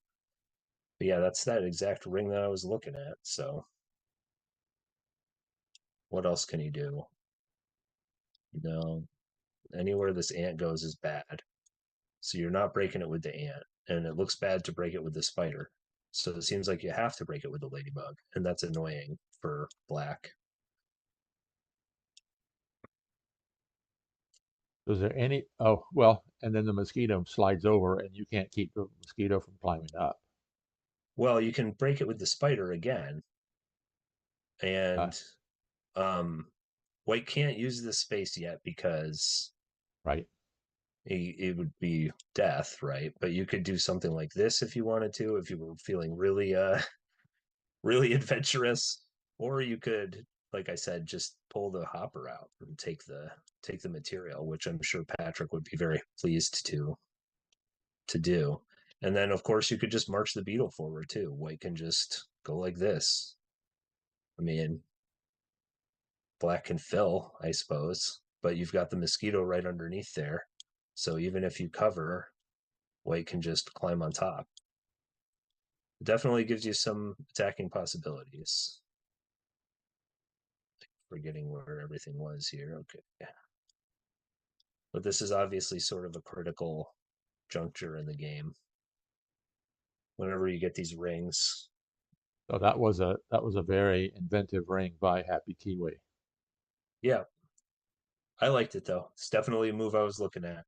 But yeah, that's that exact ring that I was looking at. So what else can you do? No, anywhere this ant goes is bad. So you're not breaking it with the ant, and it looks bad to break it with the spider. So it seems like you have to break it with the ladybug, and that's annoying for black. Is there any? Oh, well, and then the mosquito slides over, and you can't keep the mosquito from climbing up. Well, you can break it with the spider again, Uh, and um, white can't use this space yet because right. it would be death, right? But you could do something like this if you wanted to, if you were feeling really really adventurous, or you could, like I said, just pull the hopper out and take the material, which I'm sure Patrick would be very pleased to do. And then of course you could just march the beetle forward too. White can just go like this. I mean, black can fill, I suppose, but you've got the mosquito right underneath there. So even if you cover, white can just climb on top. It definitely gives you some attacking possibilities. Forgetting where everything was here. Okay. But this is obviously sort of a critical juncture in the game. Whenever you get these rings, So that was a very inventive ring by HappyKiwi. yeah, I liked it though. It's definitely a move I was looking at.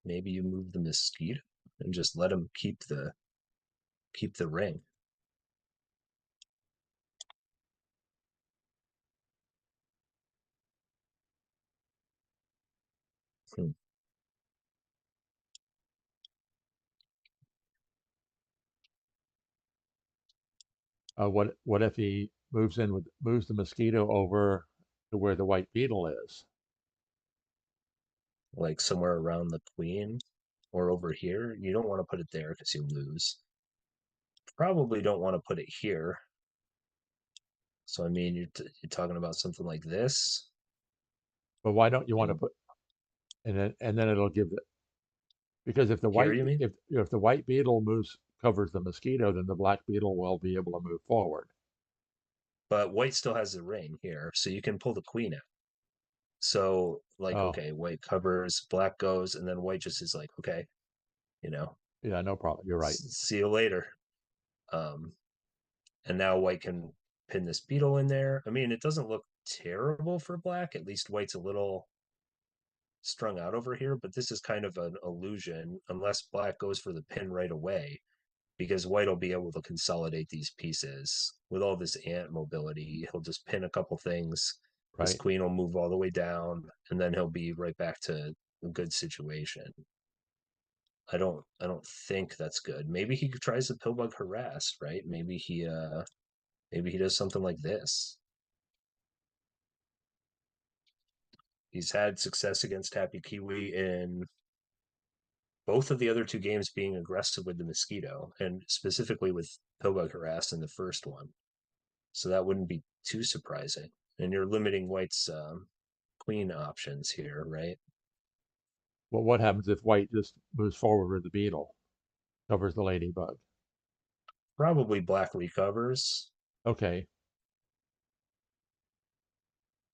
Maybe you move the mosquito and just let him keep the ring. Hmm. What if he moves the mosquito over to where the white beetle is? Like somewhere around the queen or over here. You don't want to put it there because you lose. Probably don't want to put it here. So I mean, you're talking about something like this But why don't you want to and put and then it'll give it because here. You mean? if the white beetle moves covers the mosquito, then the black beetle will be able to move forward. But white still has the ring here, so you can pull the queen out. So like, Oh, okay, white covers, black goes, and then white just is like, okay, you know, yeah, no problem. You're right. see you later. Um, and now white can pin this beetle in there. I mean, it doesn't look terrible for black. At least white's a little strung out over here, but this is kind of an illusion unless black goes for the pin right away, because white will be able to consolidate these pieces with all this ant mobility. He'll just pin a couple things. This Right. queen will move all the way down, and then he'll be right back to a good situation. I don't think that's good. Maybe he tries to pillbug harass, right? Maybe he does something like this. He's had success against HappyKiwi in both of the other two games being aggressive with the mosquito, and specifically with pillbug harass in the first one. So that wouldn't be too surprising. And you're limiting white's queen options here, right? Well, what happens if white just moves forward with the beetle, covers the ladybug? Probably black recovers. Okay,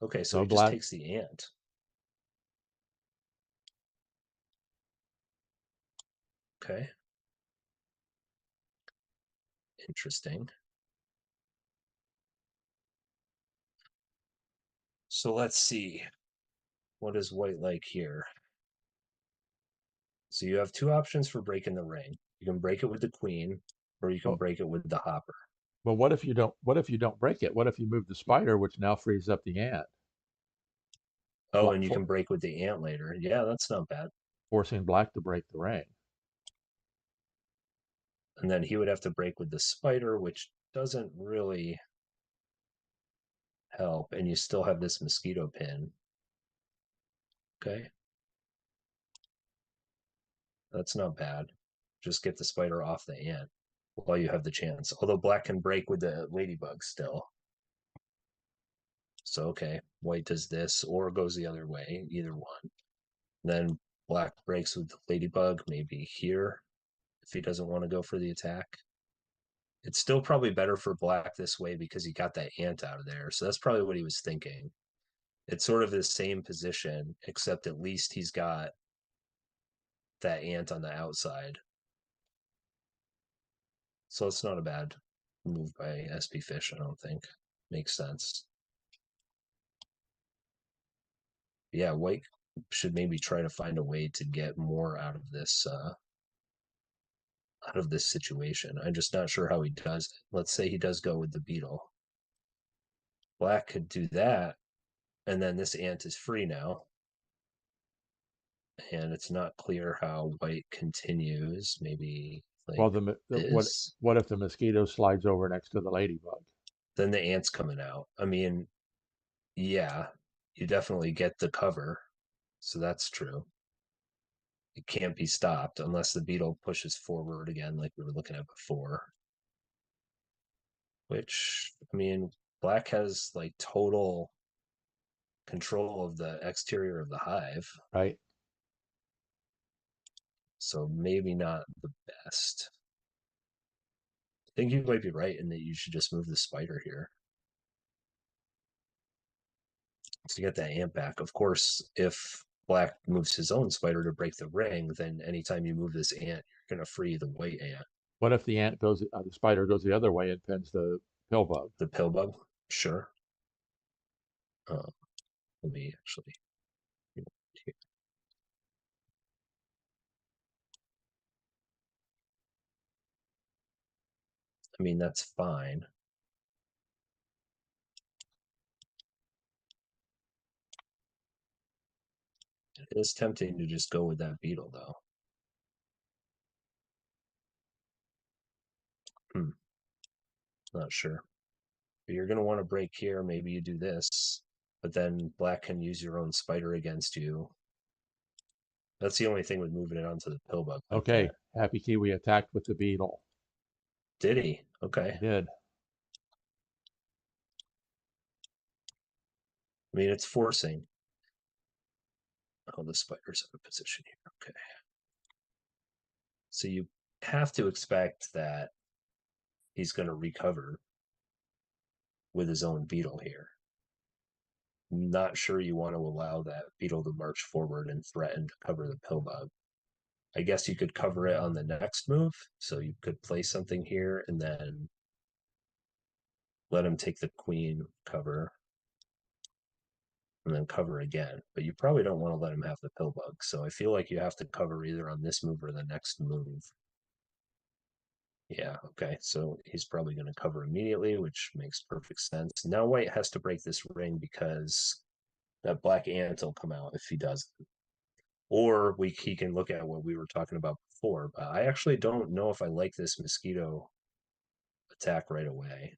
Okay, so so he just black. takes the ant. Okay, interesting. So let's see. What is white like here? So you have two options for breaking the ring. You can break it with the queen, or you can Well, break it with the hopper. well, what if you don't? What if you don't break it? What if you move the spider, which now frees up the ant, Oh, black and you can break with the ant later. Yeah, that's not bad. forcing black to break the ring? And then he would have to break with the spider, which doesn't really help, and you still have this mosquito pin. Okay, that's not bad. Just get the spider off the ant while you have the chance. Although black can break with the ladybug still. So, okay, white does this or goes the other way, either one. Then black breaks with the ladybug, maybe here, if he doesn't want to go for the attack. It's still probably better for black this way because he got that ant out of there. So that's probably what he was thinking. It's sort of the same position, except at least he's got that ant on the outside. So it's not a bad move by spfish, I don't think. Makes sense. Yeah, white should maybe try to find a way to get more out of this situation. I'm just not sure how he does it. Let's say he does go with the beetle. Black could do that, and then this ant is free now. And it's not clear how white continues. Maybe Well, like what this. if the mosquito slides over next to the ladybug? Then the ant's coming out. I mean, yeah, you definitely get the cover. So that's true. It can't be stopped unless the beetle pushes forward again, like we were looking at before. Which, I mean, black has like total control of the exterior of the hive. Right? So maybe not the best. I think you might be right in that you should just move the spider here to get that ant back. Of course, if black moves his own spider to break the ring, then anytime you move this ant, you're going to free the white ant. What if the spider goes the other way and pins the pill bug? The pill bug, sure. Let me actually. I mean, that's fine. It is tempting to just go with that beetle, though. Not sure. But you're going to want to break here. Maybe you do this, but then black can use your own spider against you. That's the only thing with moving it onto the pill bug like that. Okay, HappyKiwi attacked with the beetle. Did he? He Okay. did. I mean, it's forcing. Oh, the spider's out of position here. Okay. So you have to expect that he's going to recover with his own beetle here. Not sure you want to allow that beetle to march forward and threaten to cover the pill bug. I guess you could cover it on the next move. So you could play something here and then let him take the queen cover and then cover again. But you probably don't want to let him have the pill bug. So I feel like you have to cover either on this move or the next move. Yeah, okay. So he's probably going to cover immediately, which makes perfect sense. Now white has to break this ring because that black ant will come out if he doesn't. Or he can look at what we were talking about before. But I actually don't know if I like this mosquito attack right away.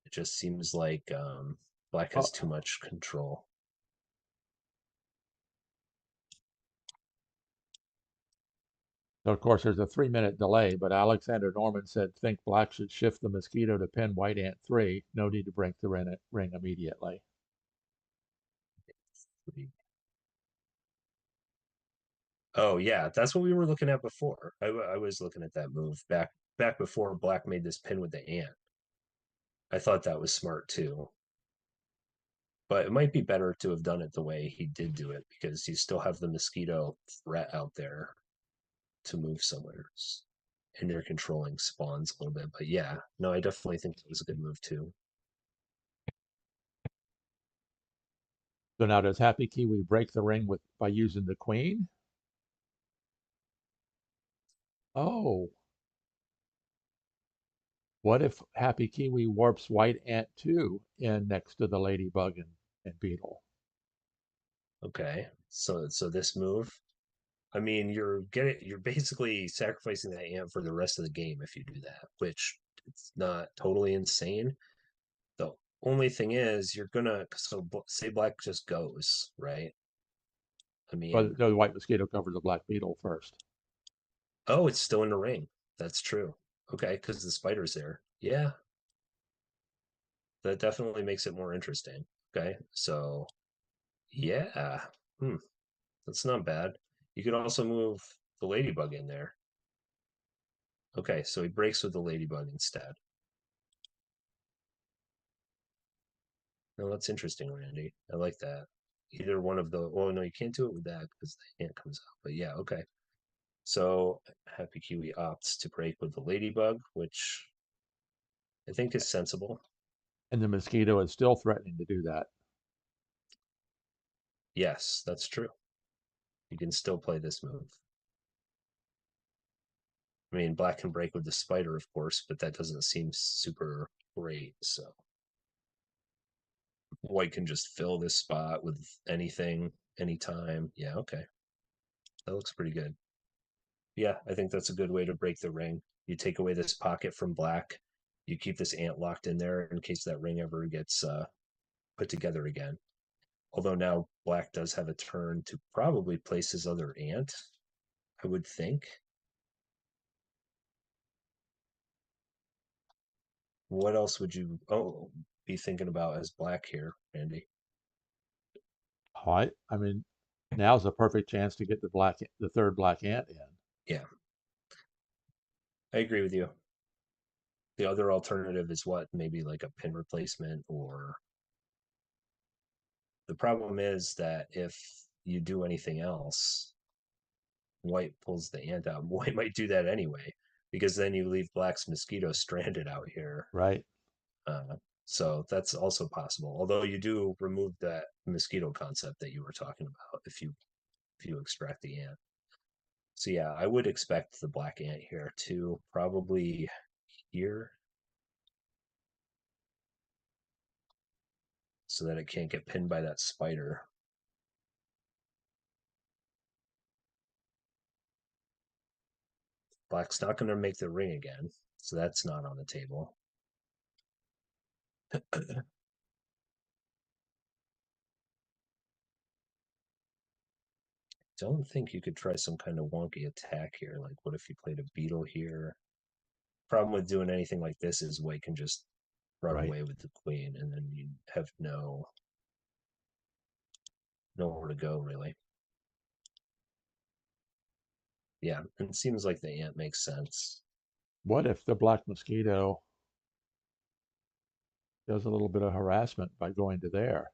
It just seems like black has too Oh, much control. so of course, there's a 3-minute delay, but Alexander Norman said, think black should shift the mosquito to pin white ant 3. No need to break the ring immediately. Oh yeah, that's what we were looking at before. I was looking at that move back before black made this pin with the ant. I thought that was smart too. But it might be better to have done it the way he did do it because you still have the mosquito threat out there to move somewhere. And you're controlling spawns a little bit. But yeah, no, I definitely think it was a good move too. So now does HappyKiwi break the ring by using the queen? Oh, what if HappyKiwi warps white ant 2 in next to the ladybug and beetle? Okay. So this move, I mean, you're basically sacrificing that ant for the rest of the game if you do that, which It's not totally insane. The only thing is, you're gonna say black just goes, right? I mean, But the white mosquito covers the black beetle first. oh, it's still in the ring. That's true. Okay, because the spider's there. Yeah, that definitely makes it more interesting. Okay, so yeah, that's not bad. You could also move the ladybug in there. Okay, so he breaks with the ladybug instead. No, that's interesting, Randy. I like that. Either one of the. Well, no, you can't do it with that because the ant comes out. But yeah, okay. So HappyKiwi opts to break with the ladybug, which I think is sensible. And the mosquito is still threatening to do that. Yes, that's true. You can still play this move. I mean, black can break with the spider, of course, but that doesn't seem super great. So white can just fill this spot with anything, anytime. Yeah, okay. That looks pretty good. Yeah, I think that's a good way to break the ring. You take away this pocket from black. You keep this ant locked in there in case that ring ever gets put together again. Although now black does have a turn to probably place his other ant, I would think. What else would you be thinking about as black here, Andy? All right. I mean, now's a perfect chance to get the third black ant in. Yeah, I agree with you. The other alternative is what? Maybe like a pin replacement, or the problem is that if you do anything else, white pulls the ant out. White might do that anyway, because then you leave black's mosquito stranded out here. Right. Uh, so that's also possible. Although you do remove that mosquito concept that you were talking about if you extract the ant. So yeah, I would expect the black ant here to probably here so that it can't get pinned by that spider. Black's not going to make the ring again, so that's not on the table. Don't think you could try some kind of wonky attack here. Like, what if you played a beetle here? Problem with doing anything like this is white can just run Right. away with the queen, and then you have nowhere to go really. Yeah, it seems like the ant makes sense. What if the black mosquito does a little bit of harassment by going to there?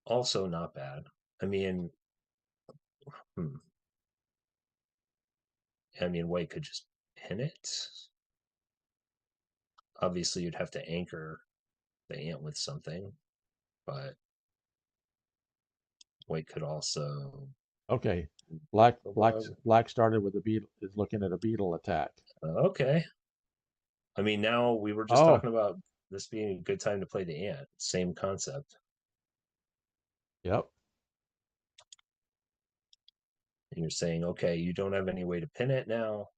Also, not bad. I mean, hmm, white could just pin it. Obviously, you'd have to anchor the ant with something, but white could also Okay. the bug. Black started with a beetle, is looking at a beetle attack. Okay. I mean, now we were just Oh, talking about this being a good time to play the ant. Same concept. yep. And you're saying, okay, you don't have any way to pin it now.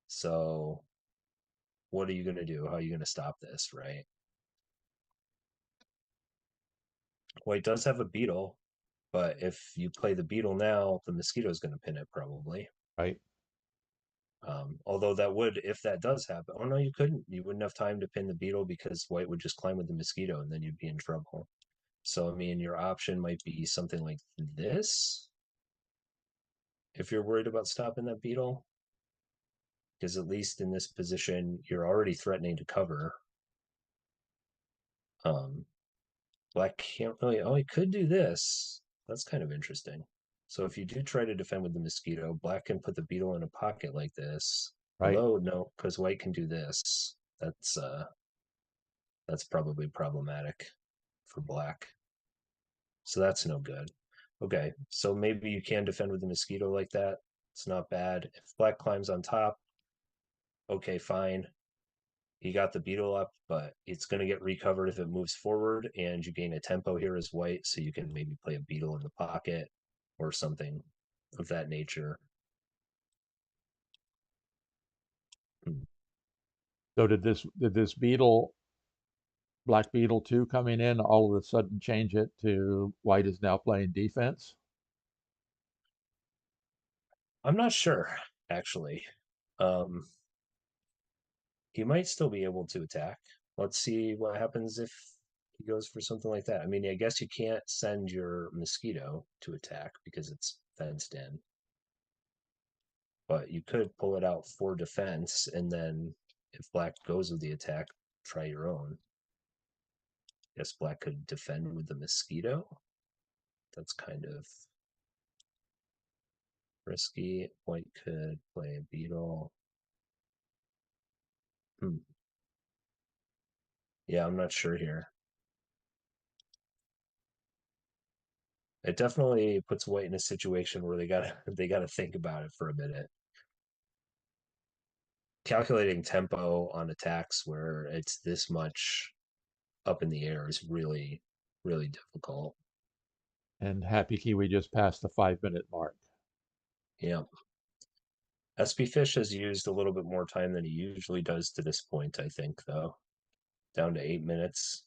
So what are you going to do? How are you going to stop this? Right. White does have a beetle, but if you play the beetle now, the mosquito is going to pin it probably. Right. Although that would, if that does happen, oh no, you couldn't. You wouldn't have time to pin the beetle because white would just climb with the mosquito and then you'd be in trouble. So, I mean, your option might be something like this if you're worried about stopping that beetle, because at least in this position, you're already threatening to cover. Um, Black can't really. Oh, he could do this. That's kind of interesting. So if you do try to defend with the mosquito, black can put the beetle in a pocket like this. Right. Although no, because white can do this. That's probably problematic for black. So that's no good. Okay, so maybe you can defend with the mosquito like that. It's not bad. If black climbs on top, okay, fine. He got the beetle up, but it's going to get recovered if it moves forward, and you gain a tempo here as white, so you can maybe play a beetle in the pocket or something of that nature. Hmm. So did this beetle, black beetle 2 coming in, all of a sudden change it to white is now playing defense? I'm not sure, actually. Um, he might still be able to attack. Let's see what happens if he goes for something like that. I mean, I guess you can't send your mosquito to attack because it's fenced in, but you could pull it out for defense, and then if black goes with the attack, try your own. Guess black could defend with the mosquito. That's kind of risky. White could play a beetle. Hmm. Yeah, I'm not sure here. It definitely puts white in a situation where they gotta think about it for a minute. Calculating tempo on attacks where it's this much up in the air is really, really difficult. And HappyKiwi just passed the 5-minute mark. Yeah. spfish has used a little bit more time than he usually does to this point, I think, though. Down to 8 minutes.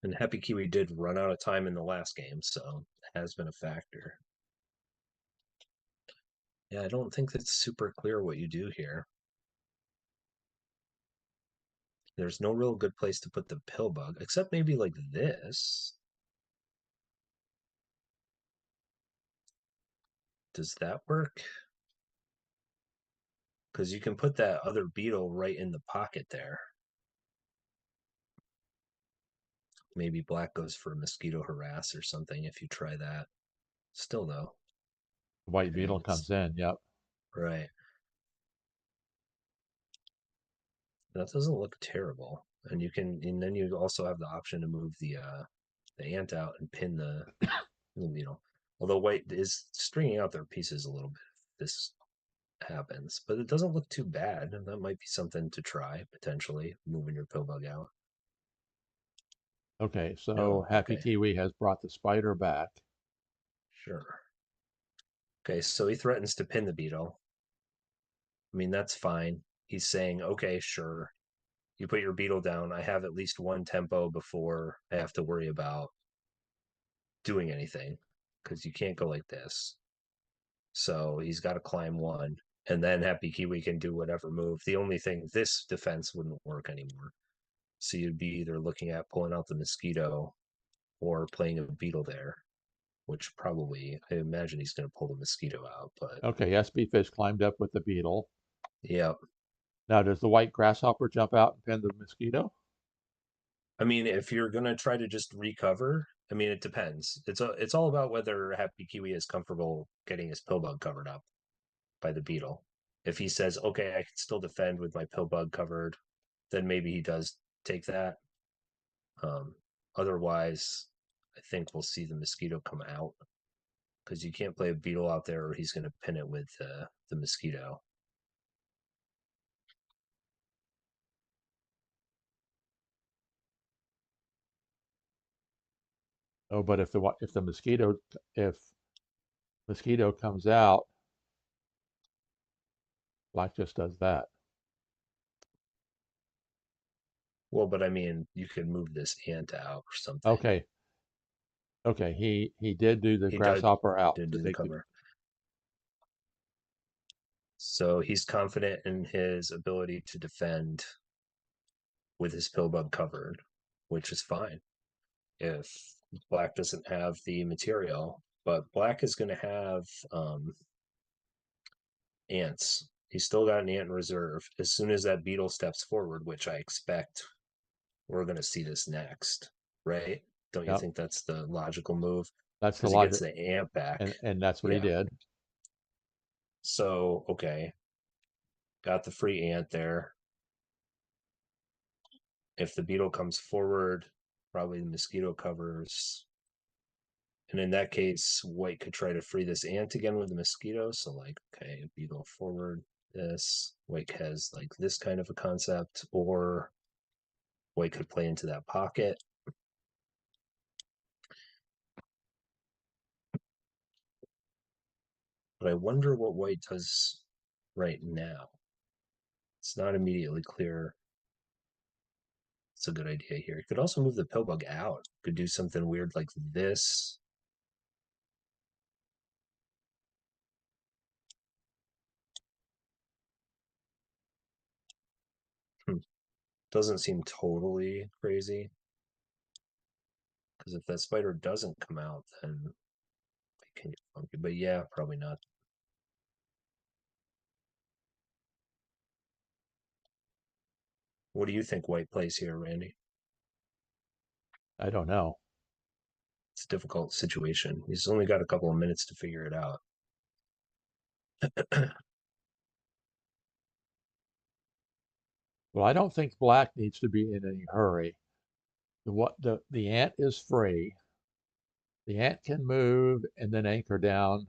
And HappyKiwi did run out of time in the last game, so it has been a factor. Yeah, I don't think it's super clear what you do here. There's no real good place to put the pill bug, except maybe like this. Does that work? Because you can put that other beetle right in the pocket there. Maybe black goes for a mosquito harass or something if you try that. Still though. White Okay, beetle comes in. Yep. right. That doesn't look terrible. And then you also have the option to move the ant out and pin the beetle. Although white is stringing out their pieces a little bit if this happens, but it doesn't look too bad. And that might be something to try potentially, moving your pill bug out. Okay, so No, okay, HappyKiwi has brought the spider back. sure. Okay, so he threatens to pin the beetle. I mean, that's fine. He's saying, okay, sure. You put your beetle down. I have at least one tempo before I have to worry about doing anything because you can't go like this. So he's got to climb one, and then HappyKiwi can do whatever move. The only thing, this defense wouldn't work anymore. So you'd be either looking at pulling out the mosquito or playing a beetle there, which probably, I imagine he's going to pull the mosquito out. But Okay, SB climbed up with the beetle. yeah, Now, does the white grasshopper jump out and pin the mosquito? I mean, if you're gonna try to just recover, I mean, it depends. It's all about whether HappyKiwi is comfortable getting his pill bug covered up by the beetle. If he says, "Okay, I can still defend with my pill bug covered," then maybe he does take that. Um, Otherwise, I think we'll see the mosquito come out because you can't play a beetle out there, or he's going to pin it with the mosquito. Oh, but if mosquito comes out, black just does that. Well, but I mean, you could move this ant out or something. Okay, okay, he did do the He does grasshopper out did to do the take the. cover. So he's confident in his ability to defend with his pill bug covered, which is fine if black doesn't have the material. But black is going to have ants. He's still got an ant in reserve. As soon as that beetle steps forward, which I expect we're going to see this next, right? Don't you Yep, think that's the logical move? that's the Because he gets logic, the ant back. and that's what he Yeah. did. So, okay. Got the free ant there. If the beetle comes forward, probably the mosquito covers. And in that case, white could try to free this ant again with the mosquito. So, like, okay, beetle forward, this. White has like this kind of a concept, or white could play into that pocket. but I wonder what white does right now. It's not immediately clear. It's a good idea here. You could also move the pill bug out. Could do something weird like this. Doesn't seem totally crazy. Because if that spider doesn't come out, then it can get funky. But yeah, probably not. What do you think white plays here, Randy? I don't know. It's a difficult situation. He's only got a couple of minutes to figure it out. Well, I don't think black needs to be in any hurry. The ant is free. The ant can move and then anchor down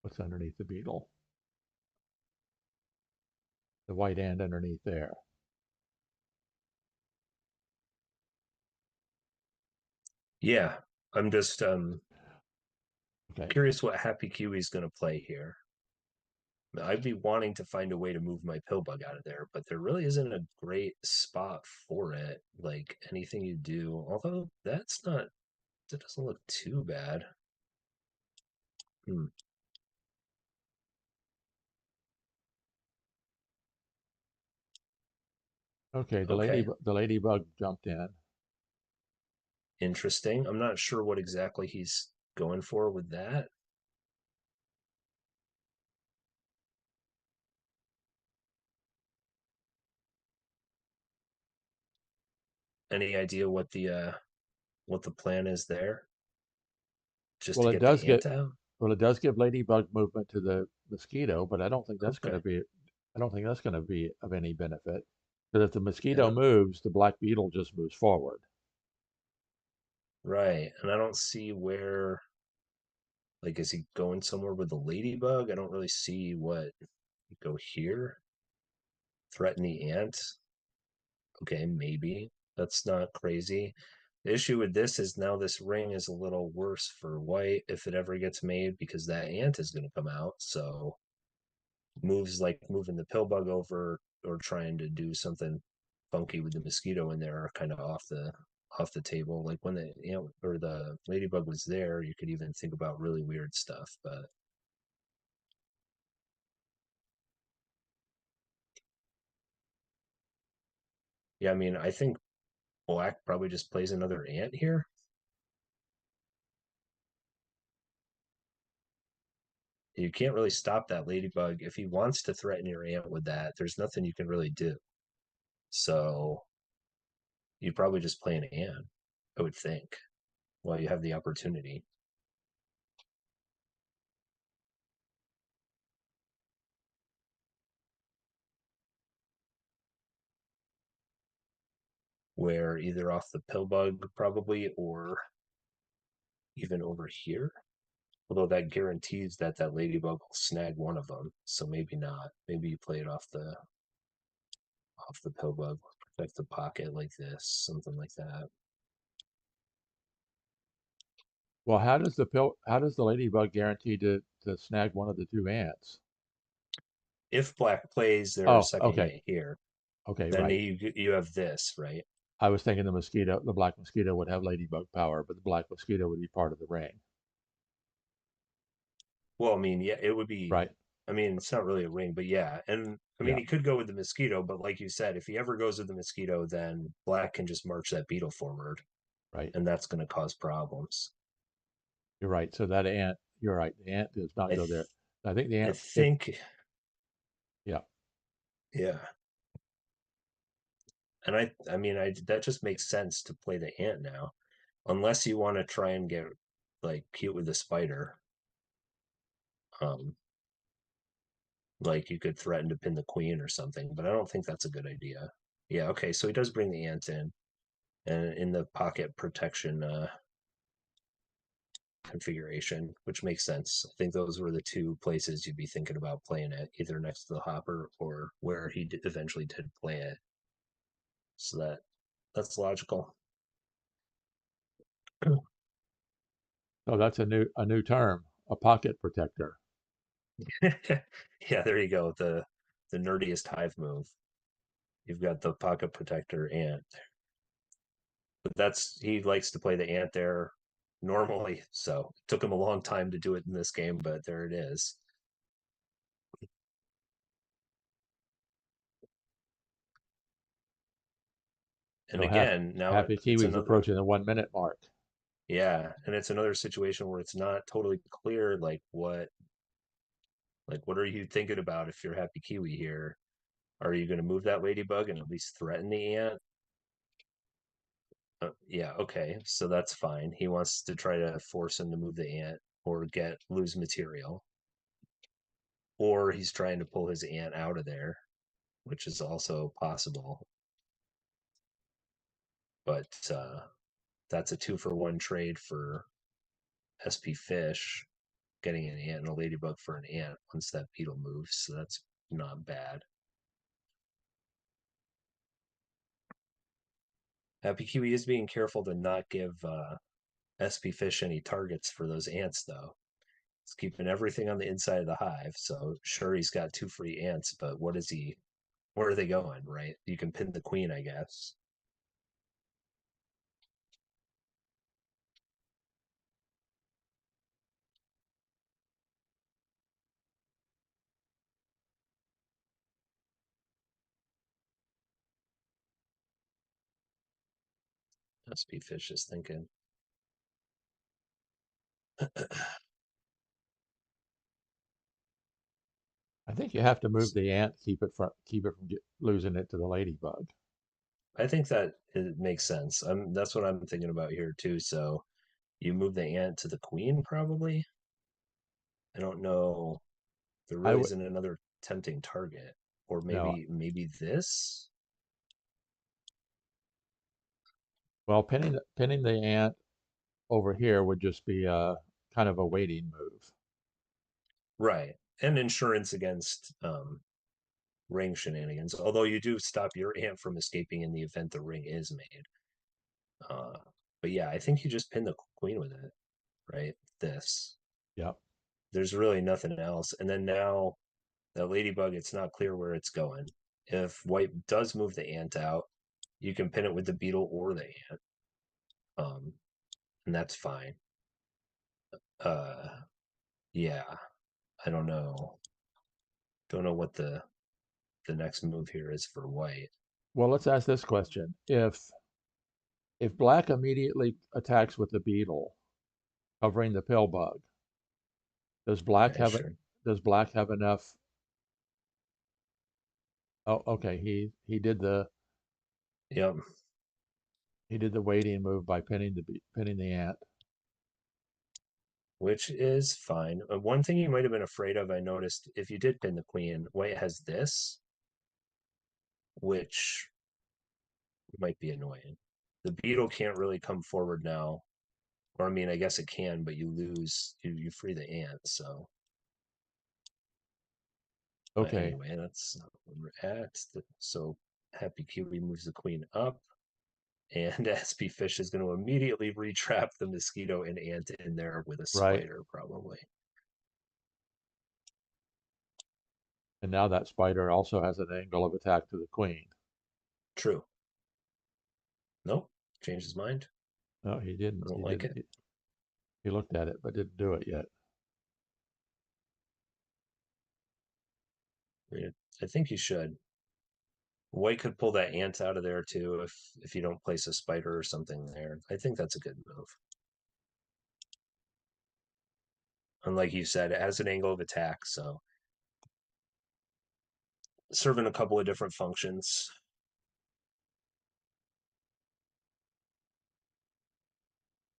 what's underneath the beetle. The white ant underneath there. Yeah, I'm just Okay. curious what HappyKiwi is going to play here. I'd be wanting to find a way to move my pill bug out of there, but there really isn't a great spot for it. Like anything you do, although that doesn't look too bad. Hmm. Okay, Okay, the ladybug jumped in. interesting. I'm not sure what exactly he's going for with that. Any idea what the plan is there? Just Well, to it get the does ant get out? well, it does give ladybug movement to the mosquito, but Okay. I don't think that's going to be of any benefit. Because if the mosquito Yeah, moves, the black beetle just moves forward. right. And I don't see where, like, is he going somewhere with the ladybug? I don't really see what go here. Threaten the ant. Okay, maybe. That's not crazy. The issue with this is now this ring is a little worse for white if it ever gets made because that ant is going to come out. So moves like moving the pill bug over or trying to do something funky with the mosquito in there are kind of off the table. Like when the ant or the ladybug was there, you could even think about really weird stuff. But yeah, I mean, I think black probably just plays another ant here. You can't really stop that ladybug. If he wants to threaten your ant with that, there's nothing you can really do. So you probably just play an ant, I would think, while you have the opportunity. Where either off the pill bug probably or even over here. Although that guarantees that that ladybug will snag one of them, so maybe not. Maybe you play it off the pill bug, protect the pocket like this, something like that. Well, how does the ladybug guarantee to snag one of the two ants? If black plays their Oh, second okay. ant here, Okay, then right. you have this, right? I was thinking the black mosquito would have ladybug power, but the black mosquito would be part of the ring. Well, I mean, yeah, it would be. Right. I mean, it's not really a ring, but yeah. And I mean, Yeah, he could go with the mosquito, but like you said, if he ever goes with the mosquito, then black can just march that beetle forward, right. and that's going to cause problems. You're right. So that ant, you're right. The ant does not I go there. I think the I ant, if think, yeah. yeah. And I mean, I that just makes sense to play the ant now, unless you want to try and get like cute with the spider. Um, like you could threaten to pin the queen or something, but I don't think that's a good idea. Yeah, okay, so he does bring the ant in, and in the pocket protection configuration, which makes sense. I think those were the two places you'd be thinking about playing it, either next to the hopper or where he eventually did play it. So that's logical. Oh, that's a new term. a pocket protector. Yeah, there you go. The nerdiest Hive move. You've got the pocket protector ant. But that's he likes to play the ant there normally, so it took him a long time to do it in this game, but there it is. And So again, now Happy it's Kiwi's another, approaching the 1 minute mark. yeah, and it's another situation where it's not totally clear like what are you thinking about if you're Happy Kiwi here? Are you going to move that ladybug and at least threaten the ant? Yeah, okay, so that's fine. He wants to try to force him to move the ant or get lose material, or he's trying to pull his ant out of there, which is also possible. But that's a 2-for-1 trade for spfish, getting an ant and a ladybug for an ant once that beetle moves. So that's not bad. Happy Kiwi is being careful to not give spfish any targets for those ants, though. He's keeping everything on the inside of the hive. So sure, he's got 2 free ants, but what is he? Where are they going? Right? You can pin the queen, I guess. spfish is thinking. I think you have to move the ant, keep it from losing it to the ladybug. I think that it makes sense. That's what I'm thinking about here too. So you move the ant to the queen, probably. I don't know. There I really would isn't another tempting target, or no. maybe this. Well, pinning the ant over here would just be a kind of a waiting move. Right, and insurance against ring shenanigans. Although you do stop your ant from escaping in the event the ring is made. Uh, but yeah, I think you just pin the queen with it, right? This. Yep. There's really nothing else. And then now that ladybug, it's not clear where it's going. If white does move the ant out, you can pin it with the beetle or the ant, um, and that's fine. Uh, yeah, I don't know. Don't know what the next move here is for white. Well, let's ask this question: if black immediately attacks with the beetle, covering the pill bug, does black Okay, have it? sure. Does black have enough? Oh, okay. Yep. He did the waiting move by pinning the ant. Which is fine. One thing you might have been afraid of, I noticed, if you did pin the queen, white has this, which might be annoying. The beetle can't really come forward now. Or I mean, I guess it can, but you free the ant, so Okay. anyway, that's where we're at. So Happy Kiwi moves the queen up, and SP Fish is going to immediately retrap the mosquito and ant in there with a Right. spider, probably. And now that spider also has an angle of attack to the queen. True. Nope. Changed his mind. No, he I didn't. don't He like didn't. it. He looked at it, but didn't do it yet. I think you should. White could pull that ant out of there too if you don't place a spider or something there. I think that's a good move. And like you said, it has an angle of attack, so serving a couple of different functions.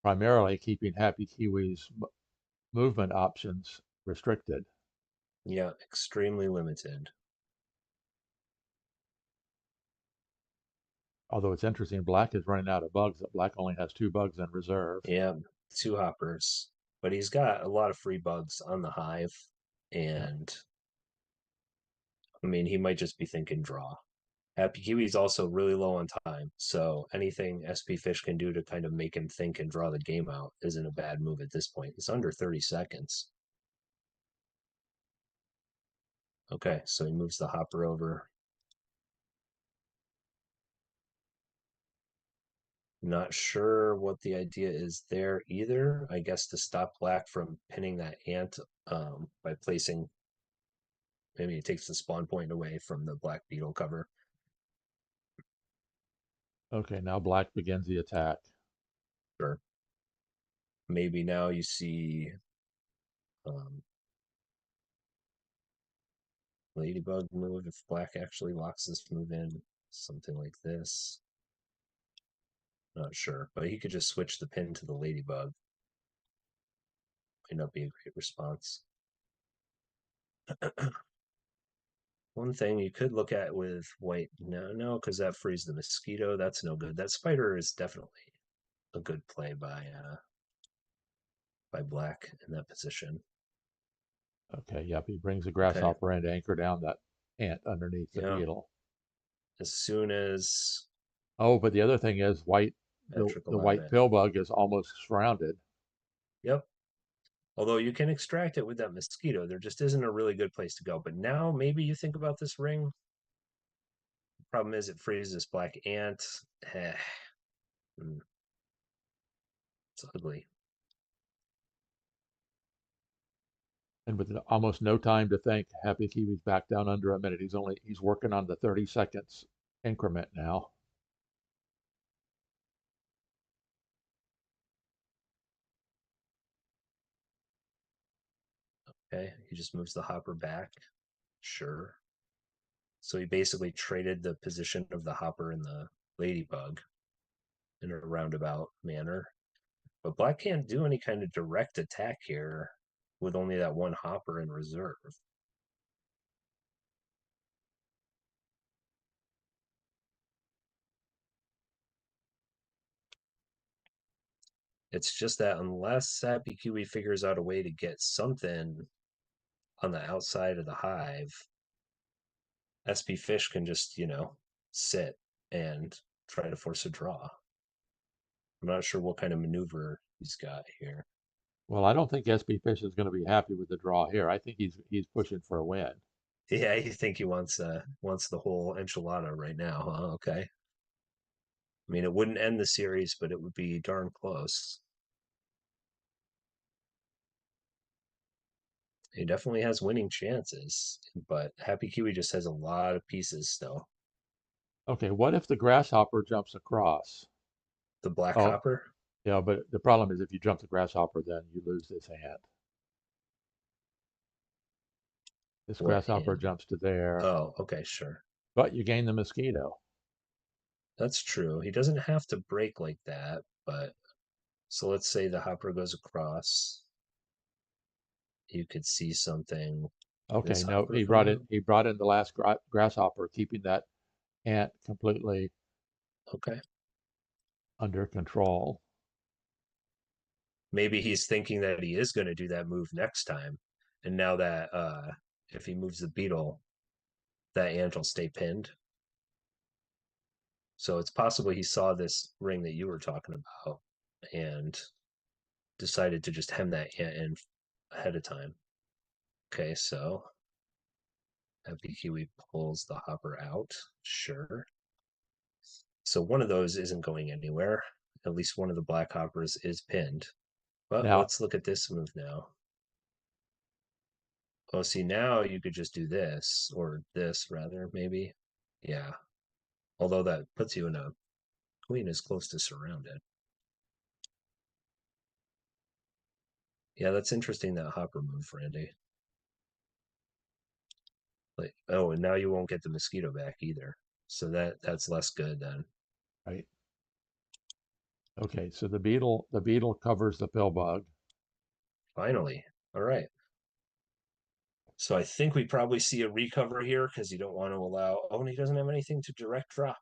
Primarily keeping Happy Kiwi's movement options restricted. Yeah, extremely limited. Although it's interesting, black is running out of bugs. Black only has 2 bugs in reserve. Yeah, 2 hoppers. But he's got a lot of free bugs on the hive. Yeah. And I mean, he might just be thinking draw. Happy Kiwi's also really low on time. So anything SP Fish can do to kind of make him think and draw the game out isn't a bad move at this point. It's under 30 seconds. Okay, so he moves the hopper over. Not sure what the idea is there either. I guess to stop black from pinning that ant by placing, maybe it takes the spawn point away from the black beetle cover. Okay, now black begins the attack. Sure. Maybe now you see um, ladybug move if black actually locks this move in, something like this. Not sure, but he could just switch the pin to the ladybug. Might not be a great response. One thing you could look at with white, no, because that frees the mosquito. That's no good. That spider is definitely a good play by black in that position. Okay, yep, he brings a Okay, grasshopper in to anchor down that ant underneath the yeah. beetle. As soon as Oh, but the other thing is that the trickle out white it. pill bug is almost surrounded. Yep. Although you can extract it with that mosquito, there just isn't a really good place to go. But now maybe you think about this ring. Problem is it frees this black ant. Eh, it's ugly. And with almost no time to think, Happy Kiwi's back down under a minute. He's working on the 30 seconds increment now. Okay, he just moves the hopper back. Sure. So he basically traded the position of the hopper and the ladybug in a roundabout manner. But black can't do any kind of direct attack here with only that one hopper in reserve. It's just that unless HappyKiwi figures out a way to get something on the outside of the hive, spfish can just, sit and try to force a draw. I'm not sure what kind of maneuver he's got here. Well, I don't think SB Fish is going to be happy with the draw here. I think he's pushing for a win. Yeah, you think he wants the whole enchilada right now, huh? Okay. I mean, it wouldn't end the series, but it would be darn close. He definitely has winning chances, but HappyKiwi just has a lot of pieces still. Okay, what if the grasshopper jumps across? The black Oh, hopper? yeah, but the problem is if you jump the grasshopper, then you lose this ant. This What grasshopper hand? jumps to there, Oh, okay, sure. but you gain the mosquito. That's true. He doesn't have to break like that, but so let's say the hopper goes across. You could see something. Okay, This no, hopper come out? he brought in the last grasshopper, keeping that ant completely Okay. under control. Maybe he's thinking that he is going to do that move next time. And now that if he moves the beetle, that ant will stay pinned. So it's possible he saw this ring that you were talking about and decided to just hem that ant in ahead of time. Okay, so HappyKiwi pulls the hopper out. Sure. So one of those isn't going anywhere. At least one of the black hoppers is pinned. But Now, let's look at this move now. Oh, see, now you could just do this, or this rather, maybe. Yeah. Although that puts you in a queen is close to surrounded. Yeah, that's interesting, that hopper move, Randy. Like, oh, and now you won't get the mosquito back either. So that's less good then. right? Okay, so the beetle covers the pill bug. Finally. All right. So I think we probably see a recover here because you don't want to allow. Oh, and he doesn't have anything to direct drop.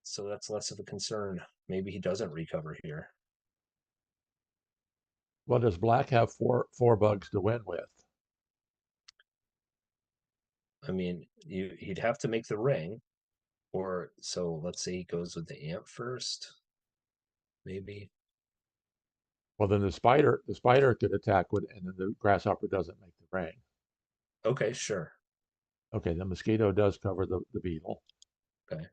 So that's less of a concern. Maybe he doesn't recover here. Well, does black have four bugs to win with? I mean, he'd have to make the ring, or so let's say he goes with the ant first, maybe. Well, then the spider could attack with, and then the grasshopper doesn't make the ring. Okay, sure. Okay, the mosquito does cover the beetle. Okay. Oh,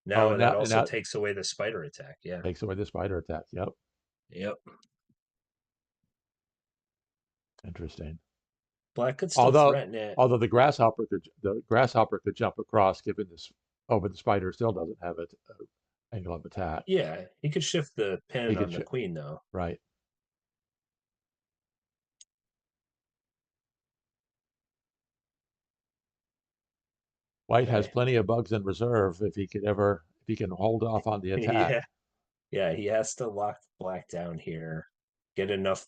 Now and that now and also that takes away the spider attack. Yeah. takes away the spider attack. Yep, Yep. interesting. Black could still Although threaten it. although the grasshopper could jump across, given this. Oh, but the spider still doesn't have an angle of attack. Yeah, he could shift the He pin could on the queen though. right. White has Okay. plenty of bugs in reserve if he can hold off on the attack. Yeah. Yeah, he has to lock black down here, get enough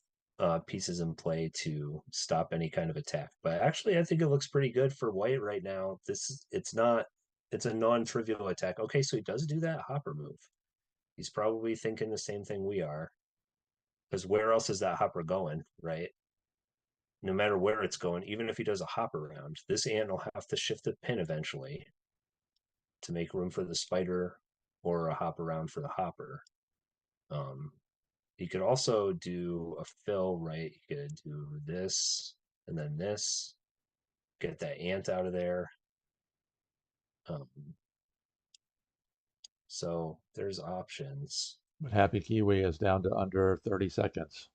pieces in play to stop any kind of attack. But actually, I think it looks pretty good for white right now. It's not it's a non-trivial attack. Okay, so he does do that hopper move. He's probably thinking the same thing we are. Because where else is that hopper going, right? No matter where it's going, even if he does a hop around, this ant will have to shift the pin eventually to make room for the spider or a hop around for the hopper. Um, You could also do a fill, right? You could do this and then this, get that ant out of there. Um, so there's options. But Happy Kiwi is down to under 30 seconds.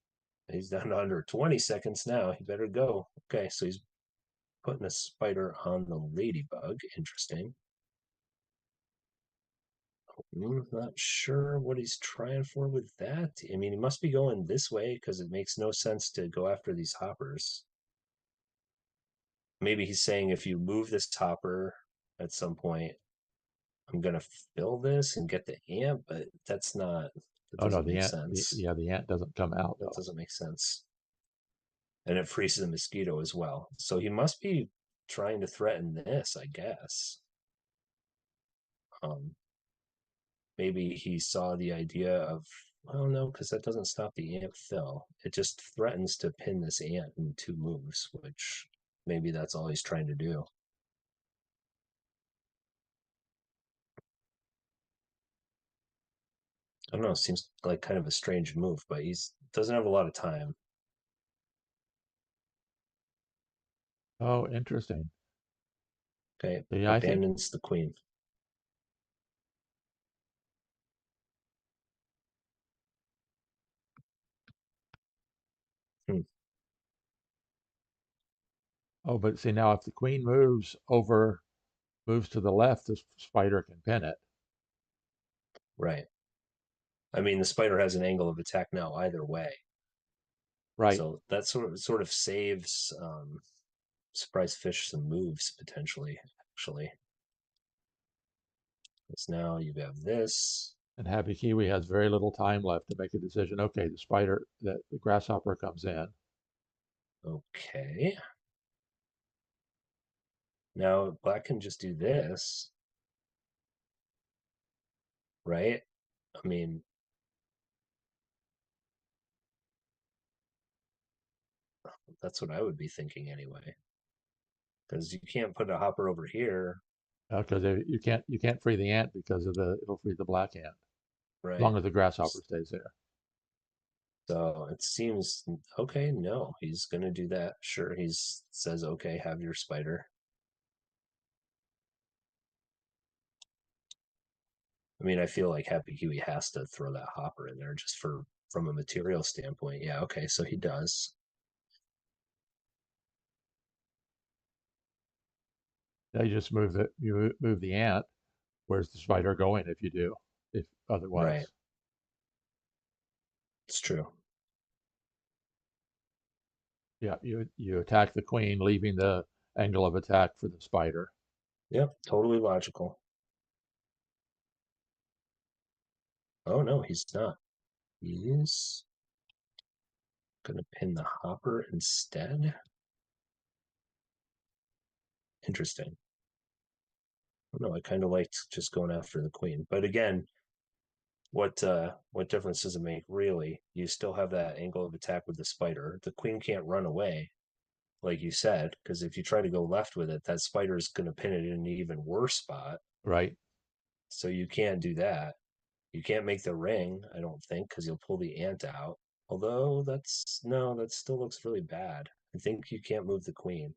He's down to under 20 seconds now. He better go. Okay, so he's putting a spider on the ladybug. Interesting. I'm not sure what he's trying for with that. I mean, he must be going this way because it makes no sense to go after these hoppers. Maybe he's saying if you move this hopper at some point, I'm gonna fill this and get the amp, but that Oh no, doesn't the make ant the sense. yeah, the ant doesn't come out That though. doesn't make sense. And it freezes the mosquito as well. So he must be trying to threaten this, I guess. Um, maybe he saw the idea of, well, no, because that doesn't stop the ant fill. It just threatens to pin this ant in 2 moves, which maybe that's all he's trying to do. I don't know. It seems like kind of a strange move, but he's doesn't have a lot of time. Oh, interesting. Okay, So, yeah, I think. abandons the queen. Hmm, Oh, but see now if the queen moves to the left, the spider can pin it. right. I mean, the spider has an angle of attack now either way, Right. so that sort of saves surprise fish some moves potentially. Actually, because now you have this. And Happy Kiwi has very little time left to make a decision. Okay, the grasshopper comes in. Okay, now black can just do this, right? I mean, that's what I would be thinking anyway. Because you can't put a hopper over here, Because you can't free the ant because it'll free the black ant as right? long as the grasshopper stays there. So it seems okay. No, he's gonna do that. Sure, he's says okay. Have your spider. I mean, I feel like Happy Kiwi has to throw that hopper in there just for from a material standpoint. Yeah, okay, so he does. Now you just move the ant. Where's the spider going if you do? If Right. otherwise, It's true. yeah, you attack the queen, leaving the angle of attack for the spider. Yep, totally logical. Oh no, he's not. He's gonna pin the hopper instead. Interesting. I don't know, I kind of liked just going after the queen. But again, what difference does it make really? You still have that angle of attack with the spider. The queen can't run away, like you said, because if you try to go left with it, that spider is going to pin it in an even worse spot. Right. So you can't do that. You can't make the ring, I don't think, because you'll pull the ant out. Although that's no, that still looks really bad. I think you can't move the queen.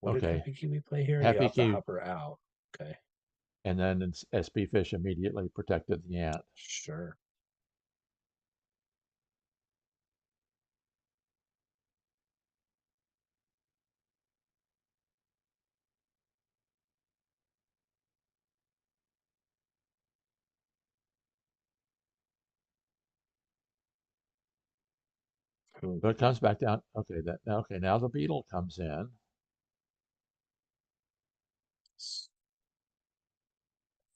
What did Okay, Happy Kiwi play here? He Happy opted the Kiwi, hopper out. Okay, and then SB Fish immediately protected the ant. sure. Hmm. So it comes back down. Okay, now the beetle comes in.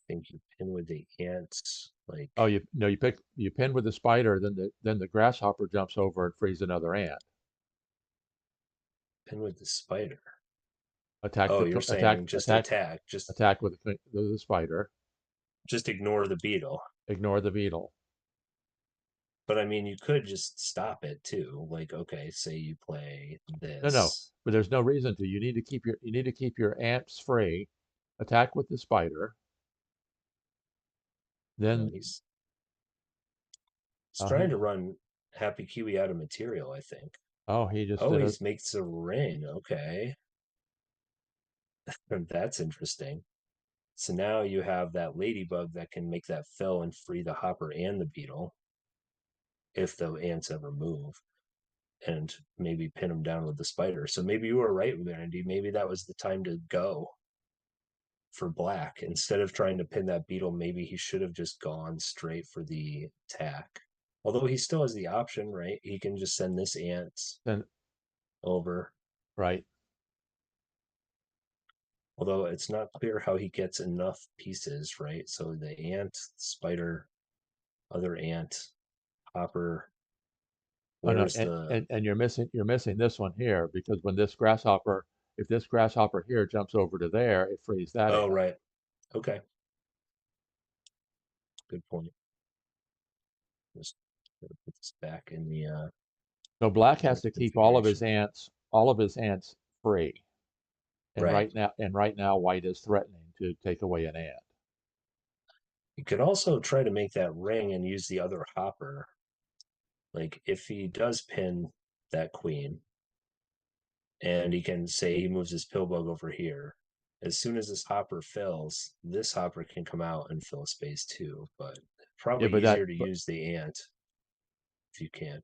Think you pin with the ants, Oh, like you pin with the spider, then the grasshopper jumps over and frees another ant. pin with the spider. Attack Oh, the you're attack saying just attack attack, attack with the spider. just ignore the beetle. Ignore the beetle. But I mean, you could just stop it too. Like, okay, say you play No, this. but there's no reason to. You need to keep your ants free. Attack with the spider. No, Then he's oh trying to run Happy Kiwi out of material, I think. he just Oh, did it. he's makes a ring. Okay. That's interesting. So now you have that ladybug that can make that fill and free the hopper and the beetle if the ants ever move, and maybe pin them down with the spider. So maybe you were right, Andy. Maybe that was the time to go for black. Instead of trying to pin that beetle, maybe he should have just gone straight for the attack. Although he still has the option, right? He can just send this ant Then over. right. Although it's not clear how he gets enough pieces, right? So the ant, spider, other ant, hopper. Oh no, Where's the? and you're missing this one here because when this grasshopper if this grasshopper here jumps over to there, it frees that Oh, ant. right. Okay. Good point. Just put this back in the So black in the has to keep configuration. all of his ants free. Right. And right now white is threatening to take away an ant. You could also try to make that ring and use the other hopper. Like if he does pin that queen, and he can say he moves his pillbug over here. As soon as this hopper fills, this hopper can come out and fill a space too. But Yeah, probably easier to use the ant if you can.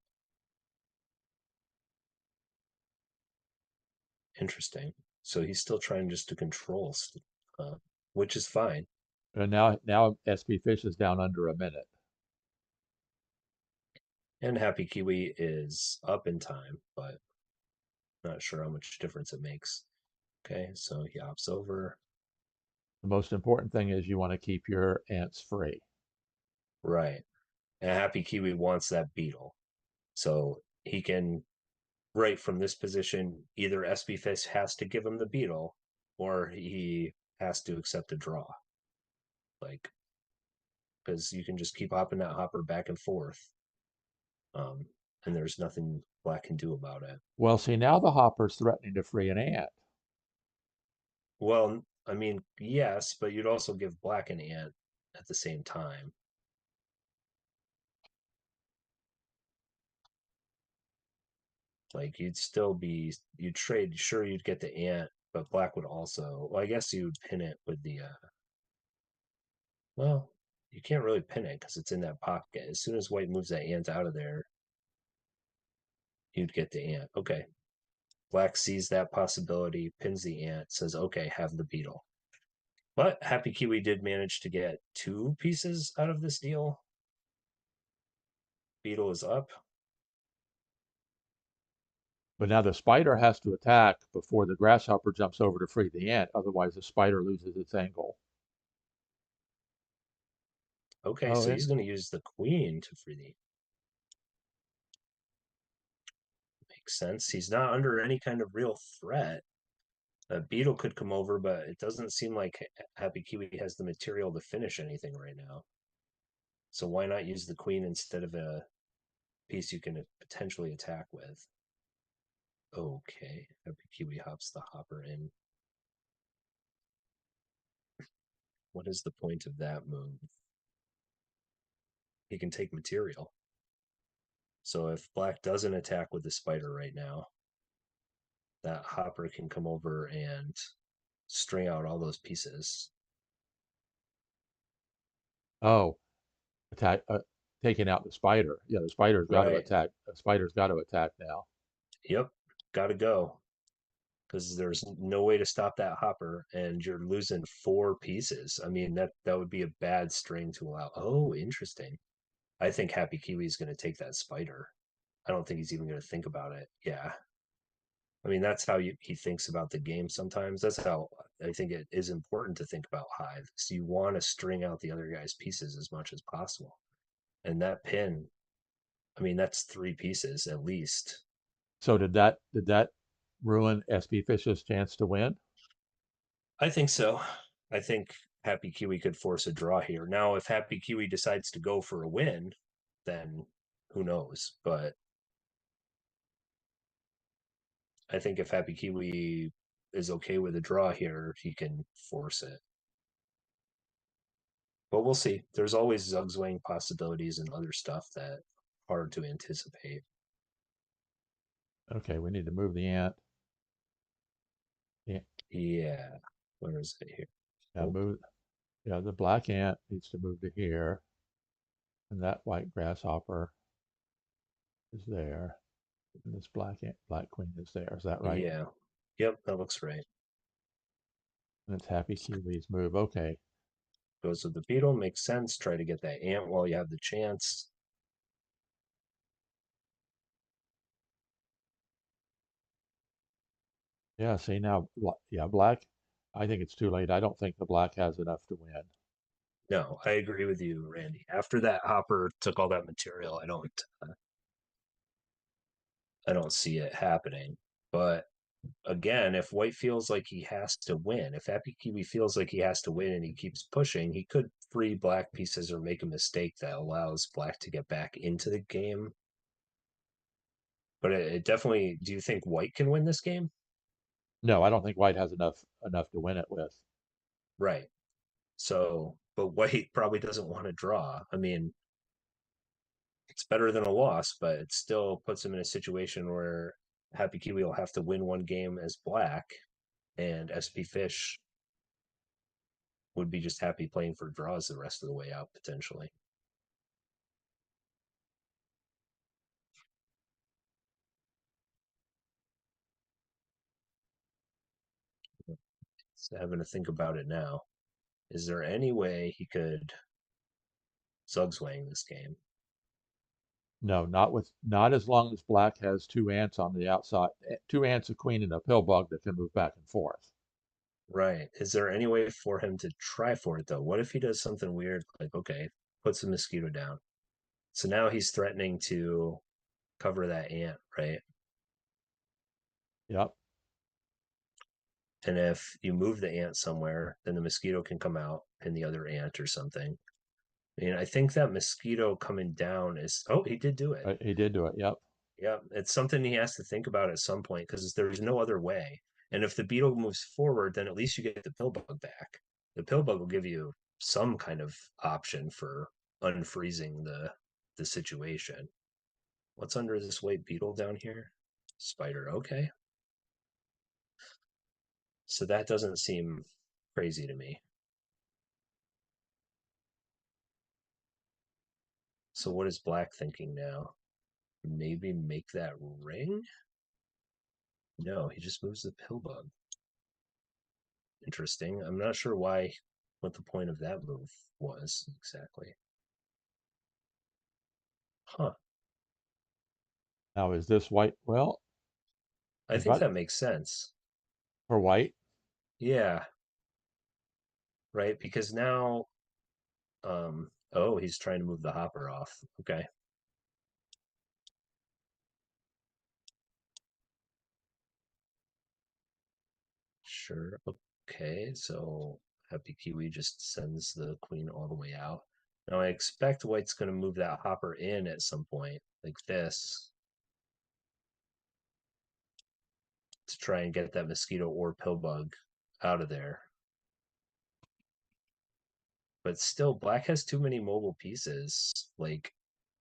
Interesting. So he's still trying just to control, uh, which is fine. now SB Fish is down under a minute. And Happy Kiwi is up in time, but not sure how much difference it makes. Okay, so he hops over. The most important thing is you want to keep your ants free. Right. And Happy Kiwi wants that beetle. So he can, right from this position, either SB Fish has to give him the beetle or he has to accept a draw. Like, because you can just keep hopping that hopper back and forth. Um, and there's nothing black can do about it. Well, see, now the hopper's threatening to free an ant. Well, I mean, yes, but you'd also give black an ant at the same time. Like you'd trade, sure, you'd get the ant, but black would also, well, I guess you'd pin it with the, well, you can't really pin it because it's in that pocket. As soon as white moves that ant out of there, you'd get the ant. Okay. Black sees that possibility, pins the ant, says, okay, have the beetle. But Happy Kiwi did manage to get 2 pieces out of this deal. Beetle is up. But now the spider has to attack before the grasshopper jumps over to free the ant. Otherwise, the spider loses its angle. Okay, Oh, so and he's going to use the queen to free the. Makes sense. He's not under any kind of real threat. A beetle could come over, but it doesn't seem like Happy Kiwi has the material to finish anything right now. So why not use the queen instead of a piece you can potentially attack with? Okay, Happy Kiwi hops the hopper in. What is the point of that move? He can take material. So if black doesn't attack with the spider right now, that hopper can come over and string out all those pieces. Oh, attack, taking out the spider. Yeah, the spider's got to Right. attack. The spider's got to attack now. Yep. Got to go because there's no way to stop that hopper, and you're losing four pieces. I mean, that would be a bad string to allow. Oh, interesting. I think Happy Kiwi is going to take that spider. I don't think he's even going to think about it. Yeah. I mean, that's how he thinks about the game sometimes. That's how I think it is important to think about Hive. So you want to string out the other guy's pieces as much as possible. And that pin, I mean, that's three pieces at least. So did that ruin spfish's chance to win? I think so. I think Happy Kiwi could force a draw here. Now, if Happy Kiwi decides to go for a win, then who knows? But I think if Happy Kiwi is okay with a draw here, he can force it. But we'll see. There's always zugzwang possibilities and other stuff that hard to anticipate. Okay, we need to move the ant. Yeah, Yeah. Where is it here? yeah, Oh, move. Yeah, the black ant needs to move to here, and that white grasshopper is there, and this black queen is there. Is that right? yeah. Yep, that looks right. And it's Happy Kiwi's move. Okay. Goes with the beetle, makes sense. Try to get that ant while you have the chance. Yeah. See now, yeah, black. I think it's too late. I don't think the black has enough to win. No, I agree with you, Randy. After that Hopper took all that material, I don't see it happening. But again, if White feels like he has to win, if Happy Kiwi feels like he has to win and he keeps pushing, he could free black pieces or make a mistake that allows black to get back into the game. But it definitely, do you think White can win this game? No, I don't think white has enough to win it with. Right. So, but White probably doesn't want to draw. I mean, it's better than a loss, but it still puts him in a situation where Happy Kiwi will have to win one game as black, and SP Fish would be just happy playing for draws the rest of the way out potentially. So having to think about it now. Is there any way he could Zugswang this game? No, not as long as black has two ants on the outside, two ants, a queen, and a pill bug that can move back and forth. Right. Is there any way for him to try for it though? What if he does something weird like okay, puts a mosquito down? So now he's threatening to cover that ant, right? Yep. And if you move the ant somewhere, then the mosquito can come out and the other ant or something. I mean, I think that mosquito coming down is. Oh, he did do it. He did do it. Yep. Yeah, it's something he has to think about at some point because there's no other way. And if the beetle moves forward, then at least you get the pill bug back. The pill bug will give you some kind of option for unfreezing the situation. What's under this white beetle down here? Spider. Okay. So that doesn't seem crazy to me. So what is Black thinking now? Maybe make that ring? No, he just moves the pill bug. Interesting. I'm not sure what the point of that move was exactly. Huh. Now is this white? Well, I we've think got that makes sense. for white. Yeah, right. Because now, oh, he's trying to move the hopper off. Okay, sure. Okay, so Happy Kiwi just sends the queen all the way out. Now I expect White's going to move that hopper in at some point, like this, to try and get that mosquito or pill bug out of there. But still, Black has too many mobile pieces. Like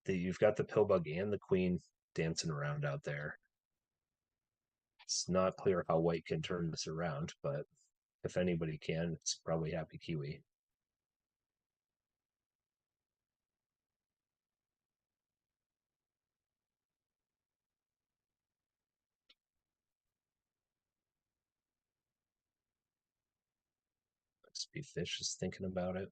you've got the pill bug and the queen dancing around out there. It's not clear how white can turn this around, but if anybody can, it's probably HappyKiwi. spfish is thinking about it.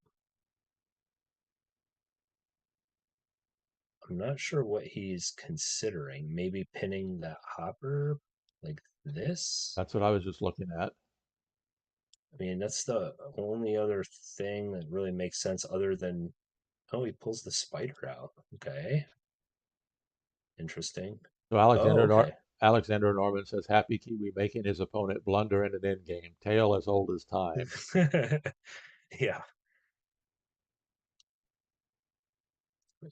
I'm not sure what he's considering. Maybe pinning that hopper like this. That's what I was just looking at. I mean, that's the only other thing that really makes sense other than, oh, he pulls the spider out. Okay. Interesting. So Oh, okay. Alexander Norman says HappyKiwi making his opponent blunder in an endgame. Tale as old as time. Yeah.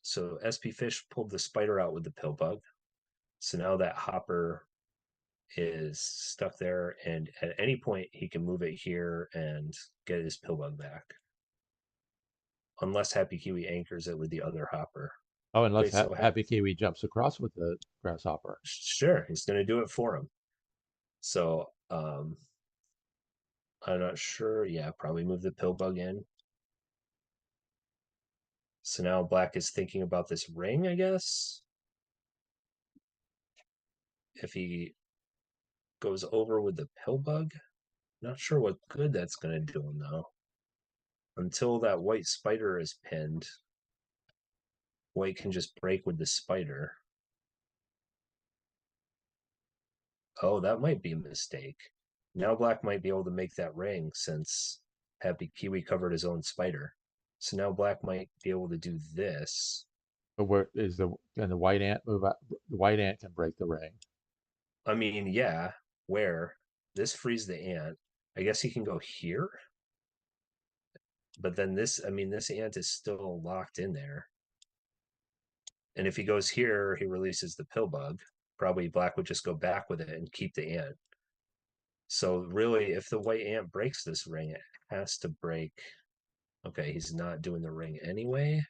So spfish pulled the spider out with the pill bug. So now that hopper is stuck there, and at any point he can move it here and get his pill bug back. Unless HappyKiwi anchors it with the other hopper. Oh, unless Wait, so HappyKiwi jumps across with the grasshopper. sure, he's going to do it for him. So I'm not sure. Yeah, probably move the pill bug in. So now black is thinking about this ring, I guess. If he goes over with the pill bug, not sure what good that's going to do him though. Until that white spider is pinned, white can just break with the spider. Oh, that might be a mistake. Now black might be able to make that ring since HappyKiwi covered his own spider. So now black might be able to do this. But where is can the white ant move out? The white ant can break the ring. I mean, yeah, where this frees the ant. I guess he can go here. But then this, I mean, this ant is still locked in there. And if he goes here, he releases the pill bug. Probably black would just go back with it and keep the ant. So really, if the white ant breaks this ring, it has to break. Okay, he's not doing the ring anyway.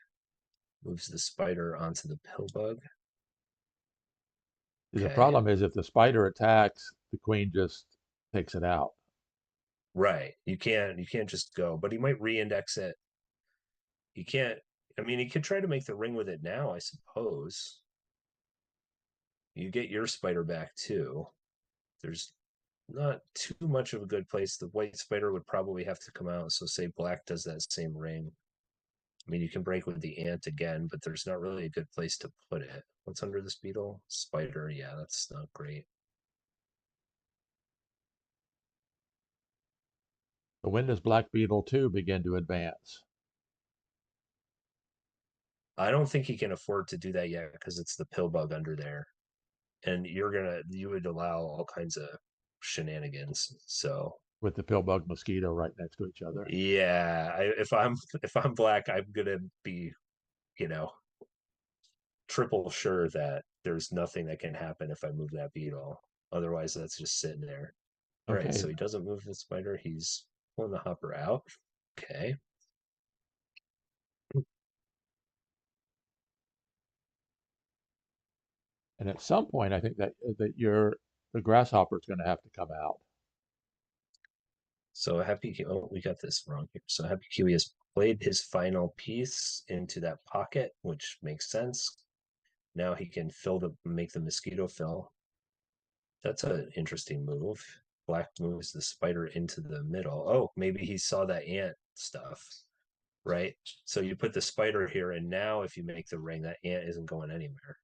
Moves the spider onto the pill bug. The Okay, problem is if the spider attacks, the queen just takes it out. right. You can't just go, but he might re-index it. You can't. I mean, he could try to make the ring with it now, I suppose. You get your spider back too. There's not too much of a good place. The white spider would probably have to come out. So say black does that same ring. I mean, you can break with the ant again, but there's not really a good place to put it. What's under this beetle? Spider. Yeah, that's not great. So when does Black Beetle 2 begin to advance? I don't think he can afford to do that yet because it's the pill bug under there. And you would allow all kinds of shenanigans. So With the pillbug mosquito right next to each other. yeah, if I'm black, I'm gonna be, you know, triple sure that there's nothing that can happen if I move that beetle. Otherwise, that's just sitting there. All right, Okay, so he doesn't move the spider. He's pulling the hopper out. Okay. and at some point, I think that the grasshopper is going to have to come out. So oh, we got this wrong here. So HappyKiwi has played his final piece into that pocket, which makes sense. Now he can make the mosquito fill. That's an interesting move. Black moves the spider into the middle. Oh, maybe he saw that ant stuff, right? So you put the spider here, and now if you make the ring, that ant isn't going anywhere.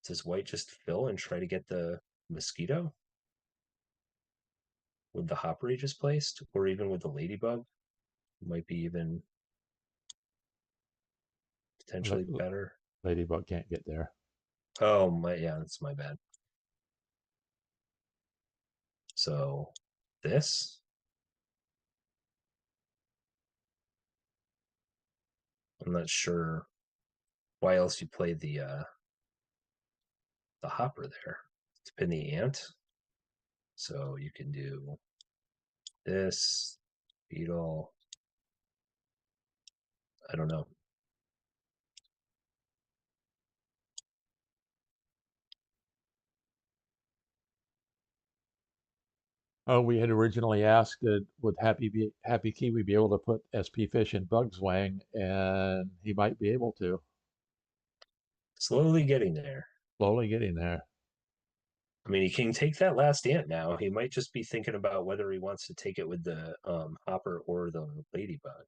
Does white just fill and try to get the mosquito with the hopper he just placed, or even with the ladybug? Might be even potentially better. Ladybug can't get there. Oh my, yeah, that's my bad. So this, I'm not sure why else you play the hopper there to pin the ant. So you can do this beetle. I don't know. Oh, we had originally asked, would Happy Kiwi be able to put SP Fish in Bug's Wang, and he might be able to. Slowly getting there. Slowly getting there. I mean, he can take that last ant now. He might just be thinking about whether he wants to take it with the hopper or the ladybug.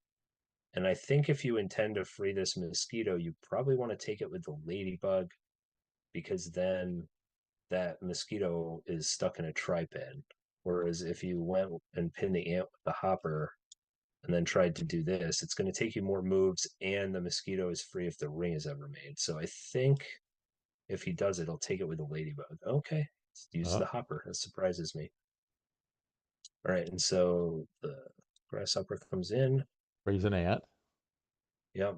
And I think if you intend to free this mosquito, you probably want to take it with the ladybug because then that mosquito is stuck in a tripod. Whereas if you went and pinned the ant with the hopper and then tried to do this, it's going to take you more moves and the mosquito is free if the ring is ever made. So I think if he does it, he'll take it with the ladybug. Okay, use Uh, the hopper. That surprises me. All right, and so the grasshopper comes in. Freeze an ant. Yep.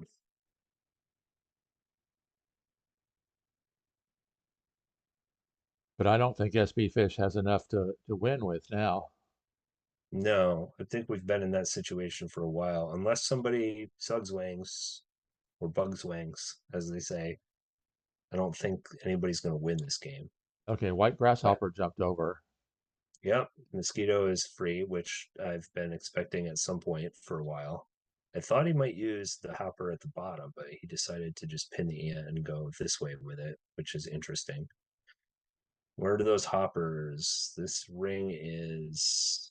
But I don't think SP Fish has enough to win with now. No, I think we've been in that situation for a while. Unless somebody suds wings or bugs wings, as they say, I don't think anybody's going to win this game. Okay, White But Grasshopper jumped over. yep, mosquito is free, which I've been expecting at some point for a while. I thought he might use the hopper at the bottom, but he decided to just pin the ant and go this way with it, which is interesting. Where are those hoppers? This ring is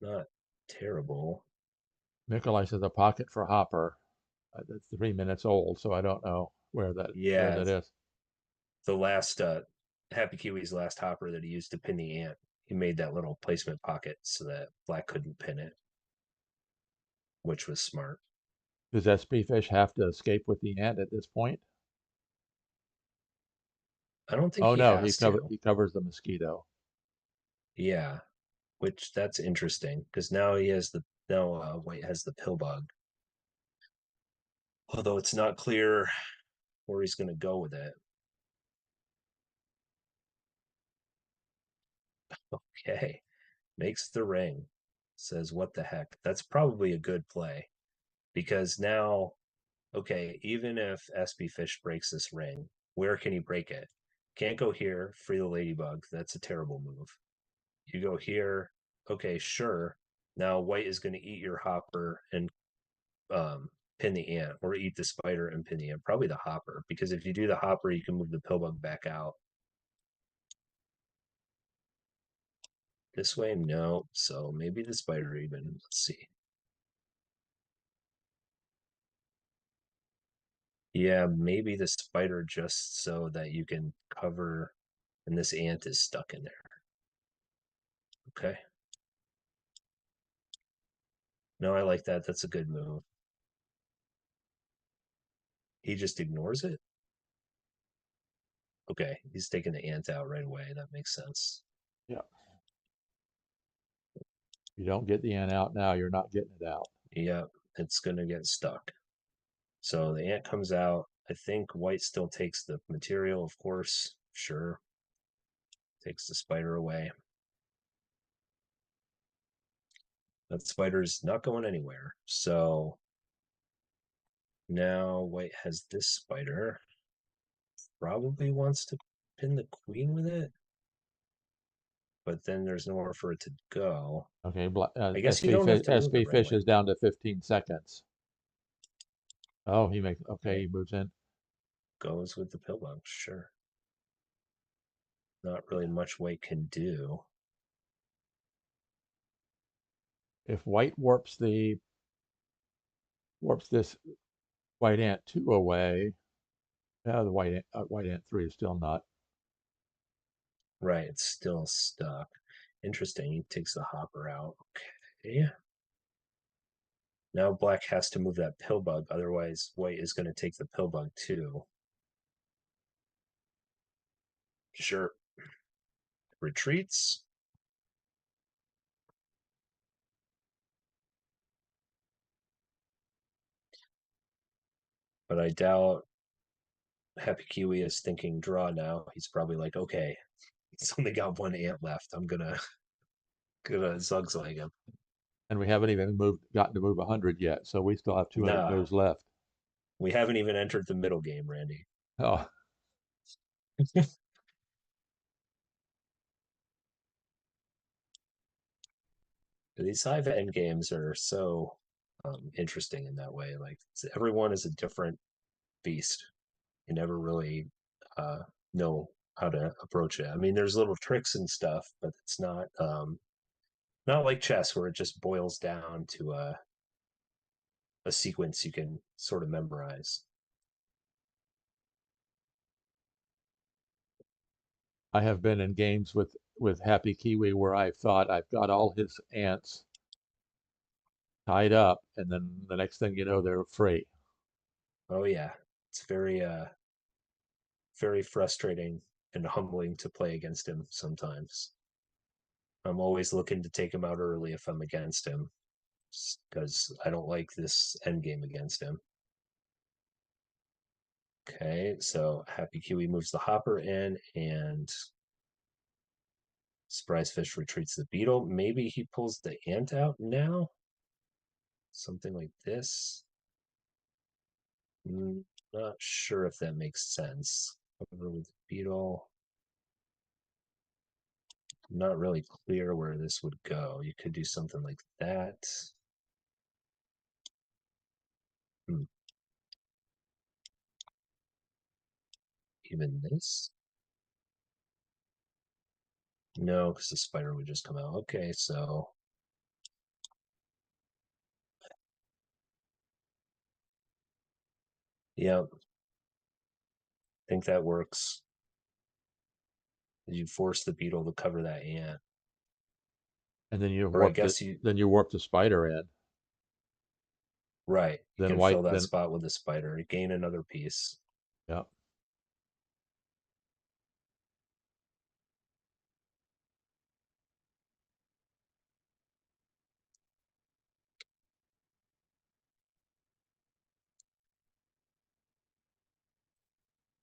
not terrible. Nikolai says a pocket for Hopper. It's 3 minutes old, so I don't know where Yeah, that is. the last Happy Kiwi's last hopper that he used to pin the ant, he made that little placement pocket so that Black couldn't pin it, which was smart. Does SP Fish have to escape with the ant at this point? I don't think Oh he no, has to. he covers the mosquito. Yeah, which that's interesting because now he has the now White has the pill bug. Although it's not clear where he's going to go with it. Okay, makes the ring. Says what the heck? That's probably a good play because now, okay, even if SP Fish breaks this ring, where can he break it? Can't go here. Free the ladybug. That's a terrible move. You go here. Okay, sure. Now White is going to eat your hopper and um, pin the ant, or eat the spider and pin the ant. Probably the hopper, because if you do the hopper, you can move the pillbug back out. This way, no. So maybe the spider even. Let's see. Yeah, maybe the spider just so that you can cover, and this ant is stuck in there. Okay. No, I like that. That's a good move. He just ignores it. Okay, he's taking the ant out right away. That makes sense. Yeah. If you don't get the ant out now, you're not getting it out. Yep, it's gonna get stuck. So the ant comes out. I think White still takes the material, of course. Sure. Takes the spider away. That spider's not going anywhere. So now White has this spider. Probably wants to pin the queen with it, but then there's nowhere for it to go. Okay, I guess you don't have to move it SP right Fish away. is down to 15 seconds. Oh, okay, Okay, he moves in. goes with the pillbox. Sure. Not really much White can do. If White warps this White Ant 2 away, the White Ant 3 is still not. Right, it's still stuck. Interesting. He takes the hopper out. Okay. Now Black has to move that pillbug, otherwise White is going to take the pillbug too. Sure. Retreats. But I doubt Happy Kiwi is thinking draw now. He's probably like, okay, he's only got one ant left. I'm gonna zugzag him. And we haven't even gotten to move 100 yet, so we still have 200 Nah, moves left. we haven't even entered the middle game, Randy. Oh, These Hive end games are so interesting in that way. Like everyone is a different beast. You never really uh, know how to approach it. I mean, there's little tricks and stuff, but it's not like chess where it just boils down to a sequence you can sort of memorize. I have been in games with HappyKiwi where I thought I've got all his ants tied up, and then the next thing you know, they're free. Oh yeah, it's very frustrating and humbling to play against him sometimes. I'm always looking to take him out early if I'm against him because I don't like this end game against him. Okay, so HappyKiwi moves the hopper in and Surprise Fish retreats the beetle. Maybe he pulls the ant out now? Something like this. Not sure if that makes sense. Over with the beetle. Not really clear where this would go. You could do something like that. Hmm. Even this? No, because the spider would just come out. Okay, so yeah, I think that works. You force the beetle to cover that ant. And then you Or I warp the guess you then you warp the spider in. right. You Then can fill white that then spot with a spider. Gain another piece. yeah.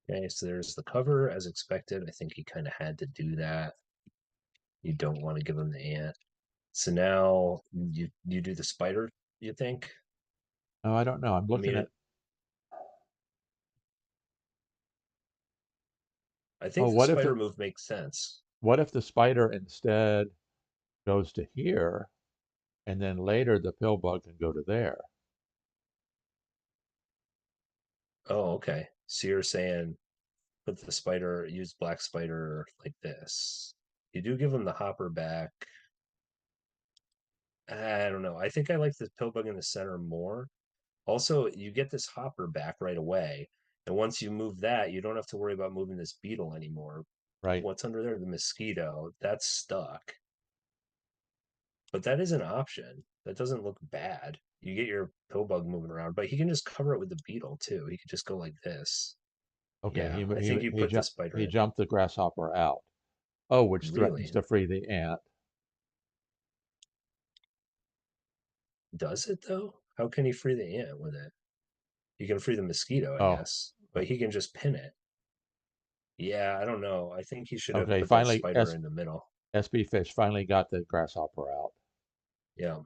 Okay, so there's the cover as expected. I think he kind of had to do that. You don't want to give him the ant. So now you do the spider, you think? Oh, I don't know. I'm I looking mean, at. I Oh, think the spider move makes sense. what if the spider instead goes to here, and then later the pill bug can go to there? Oh, okay. So you're saying put the spider, use black spider like this. You do give him the hopper back. I don't know. I think I like the pill bug in the center more. Also, you get this hopper back right away. And once you move that, you don't have to worry about moving this beetle anymore. Right. What's under there? The mosquito. That's stuck. But that is an option. That doesn't look bad. You get your pill bug moving around, but he can just cover it with the beetle too. He could just go like this. Okay. Yeah, I think you put the spider He in. jumped the grasshopper out. Oh, which threatens Really? to free the ant. Does it though? How can he free the ant with it? You can free the mosquito, I Oh, guess, but he can just pin it. Yeah, I don't know. I think he should have okay. put that Finally, spider in the middle. SB Fish finally got the grasshopper out. Yeah.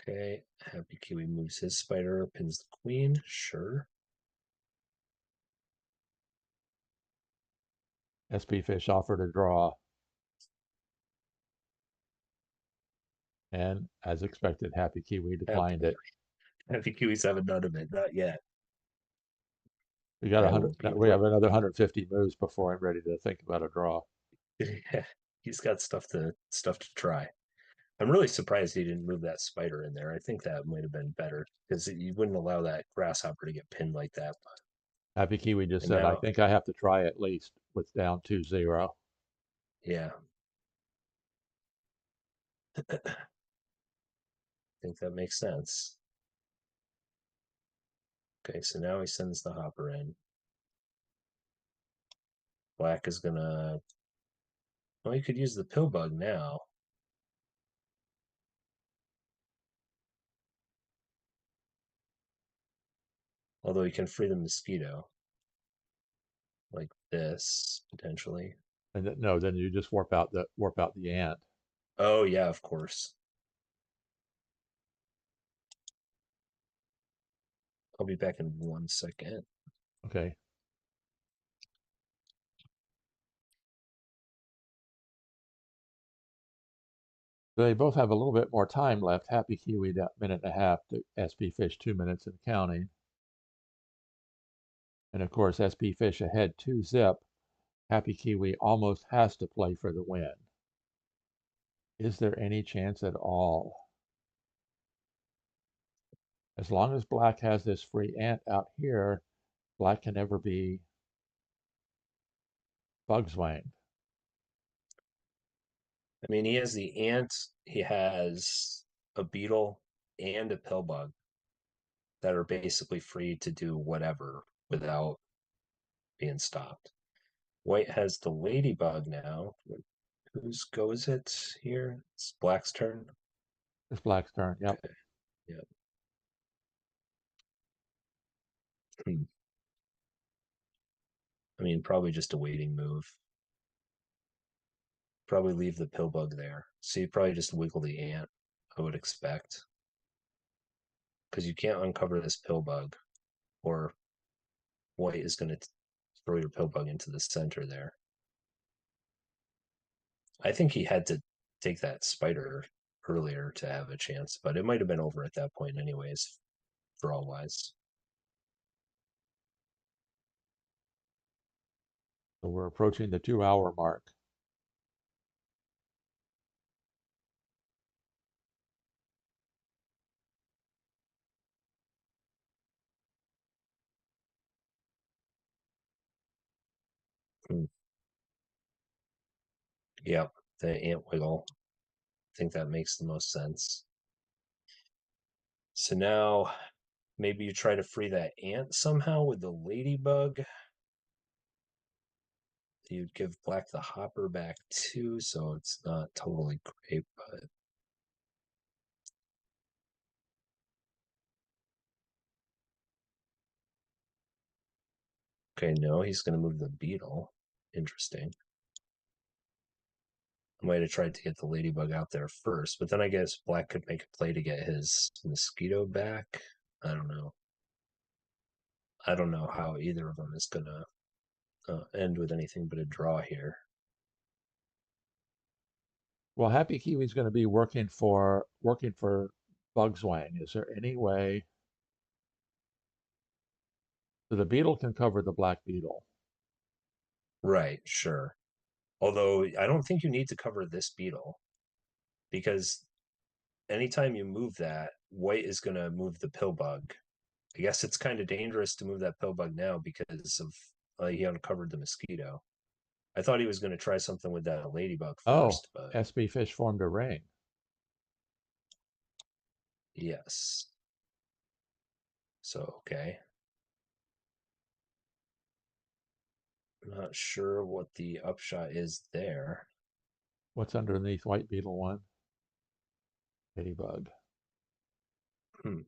Okay. HappyKiwi moves his spider, pins the queen. Sure. SB Fish offered a draw, and as expected, HappyKiwi Happy, declined it. HappyKiwi's haven't none of it. Not yet. We got a I hundred. won't be We put. have another 150 moves before I'm ready to think about a draw. He's got stuff to try. I'm really surprised he didn't move that spider in there. I think that might have been better because you wouldn't allow that grasshopper to get pinned like that. HappyKiwi just And said, "I now, think I have to try at least with down 2-0." yeah, I think that makes sense. Okay, so now he sends the hopper in. Black is gonna. Well, you could use the pill bug now. Although he can free the mosquito like this potentially. And no, then you just warp out the ant. Oh yeah, of course. I'll be back in 1 second. Okay. They both have a little bit more time left. HappyKiwi that minute and a half to spfish 2 minutes and counting. And of course, spfish ahead 2-zip. HappyKiwi almost has to play for the win. Is there any chance at all? As long as black has this free ant out here, black can never be bugswanged. I mean, he has the ant, he has a beetle and a pill bug that are basically free to do whatever without being stopped. White has the ladybug now. Whose go is it here? It's black's turn. It's black's turn. Yep. Okay. Yeah. Hmm. I mean, probably just a waiting move. Probably leave the pill bug there. So you probably just wiggle the ant, I would expect. Because you can't uncover this pill bug, or white is going to throw your pill bug into the center there. I think he had to take that spider earlier to have a chance, but it might have been over at that point, anyways, draw wise. So we're approaching the 2-hour mark. Hmm. Yep, the ant wiggle. I think that makes the most sense. So now maybe you try to free that ant somehow with the ladybug. You'd give black the hopper back too, so it's not totally great, but okay, no, he's gonna move the beetle. Interesting. I might have tried to get the ladybug out there first, but then I guess black could make a play to get his mosquito back. I don't know. I don't know how either of them is gonna end with anything but a draw here. Well, HappyKiwi's going to be working for bugswang. Is there any way so the beetle can cover the black beetle? Right, sure. Although I don't think you need to cover this beetle because anytime you move that, white is going to move the pill bug. I guess it's kind of dangerous to move that pill bug now because of he uncovered the mosquito. I thought he was going to try something with that ladybug Oh, first, but spfish formed a ring. yes. So, okay. I'm not sure what the upshot is there. What's underneath white beetle one? Ladybug. Hmm.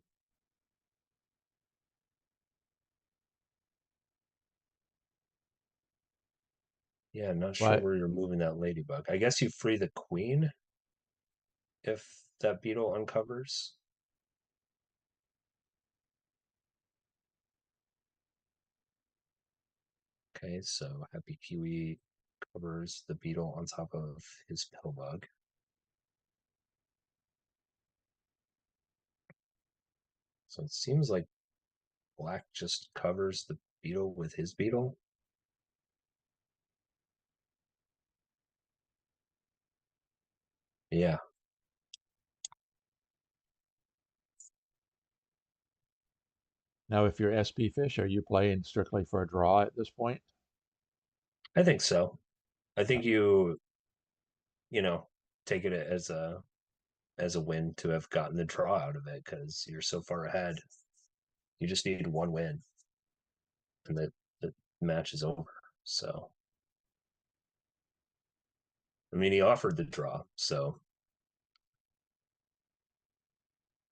Yeah, I'm not sure Why? where you're moving that ladybug. I guess you free the queen if that beetle uncovers. Okay, so HappyKiwi covers the beetle on top of his pill bug. So it seems like black just covers the beetle with his beetle. Yeah, Now, if you're spfish, are you playing strictly for a draw at this point? I think so. I Uh, think you know, take it as a win to have gotten the draw out of it because you're so far ahead. You just need one win, and the match is over. So, I mean, he offered the draw. So,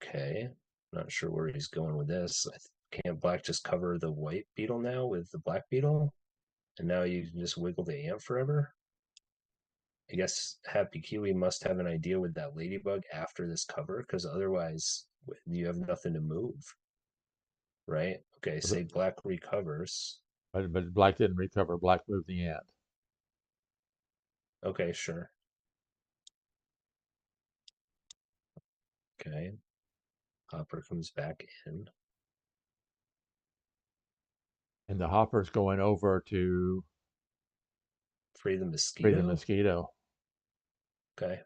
okay, not sure where he's going with this. Can't black just cover the white beetle now with the black beetle, and now you can just wiggle the ant forever? I guess HappyKiwi must have an idea with that ladybug after this cover, because otherwise you have nothing to move, right? Okay, but, say black recovers. but black didn't recover. Black moved the ant. Okay, sure. Okay. Hopper comes back in. And the hopper's going over to Free the free the mosquito? mosquito. Okay.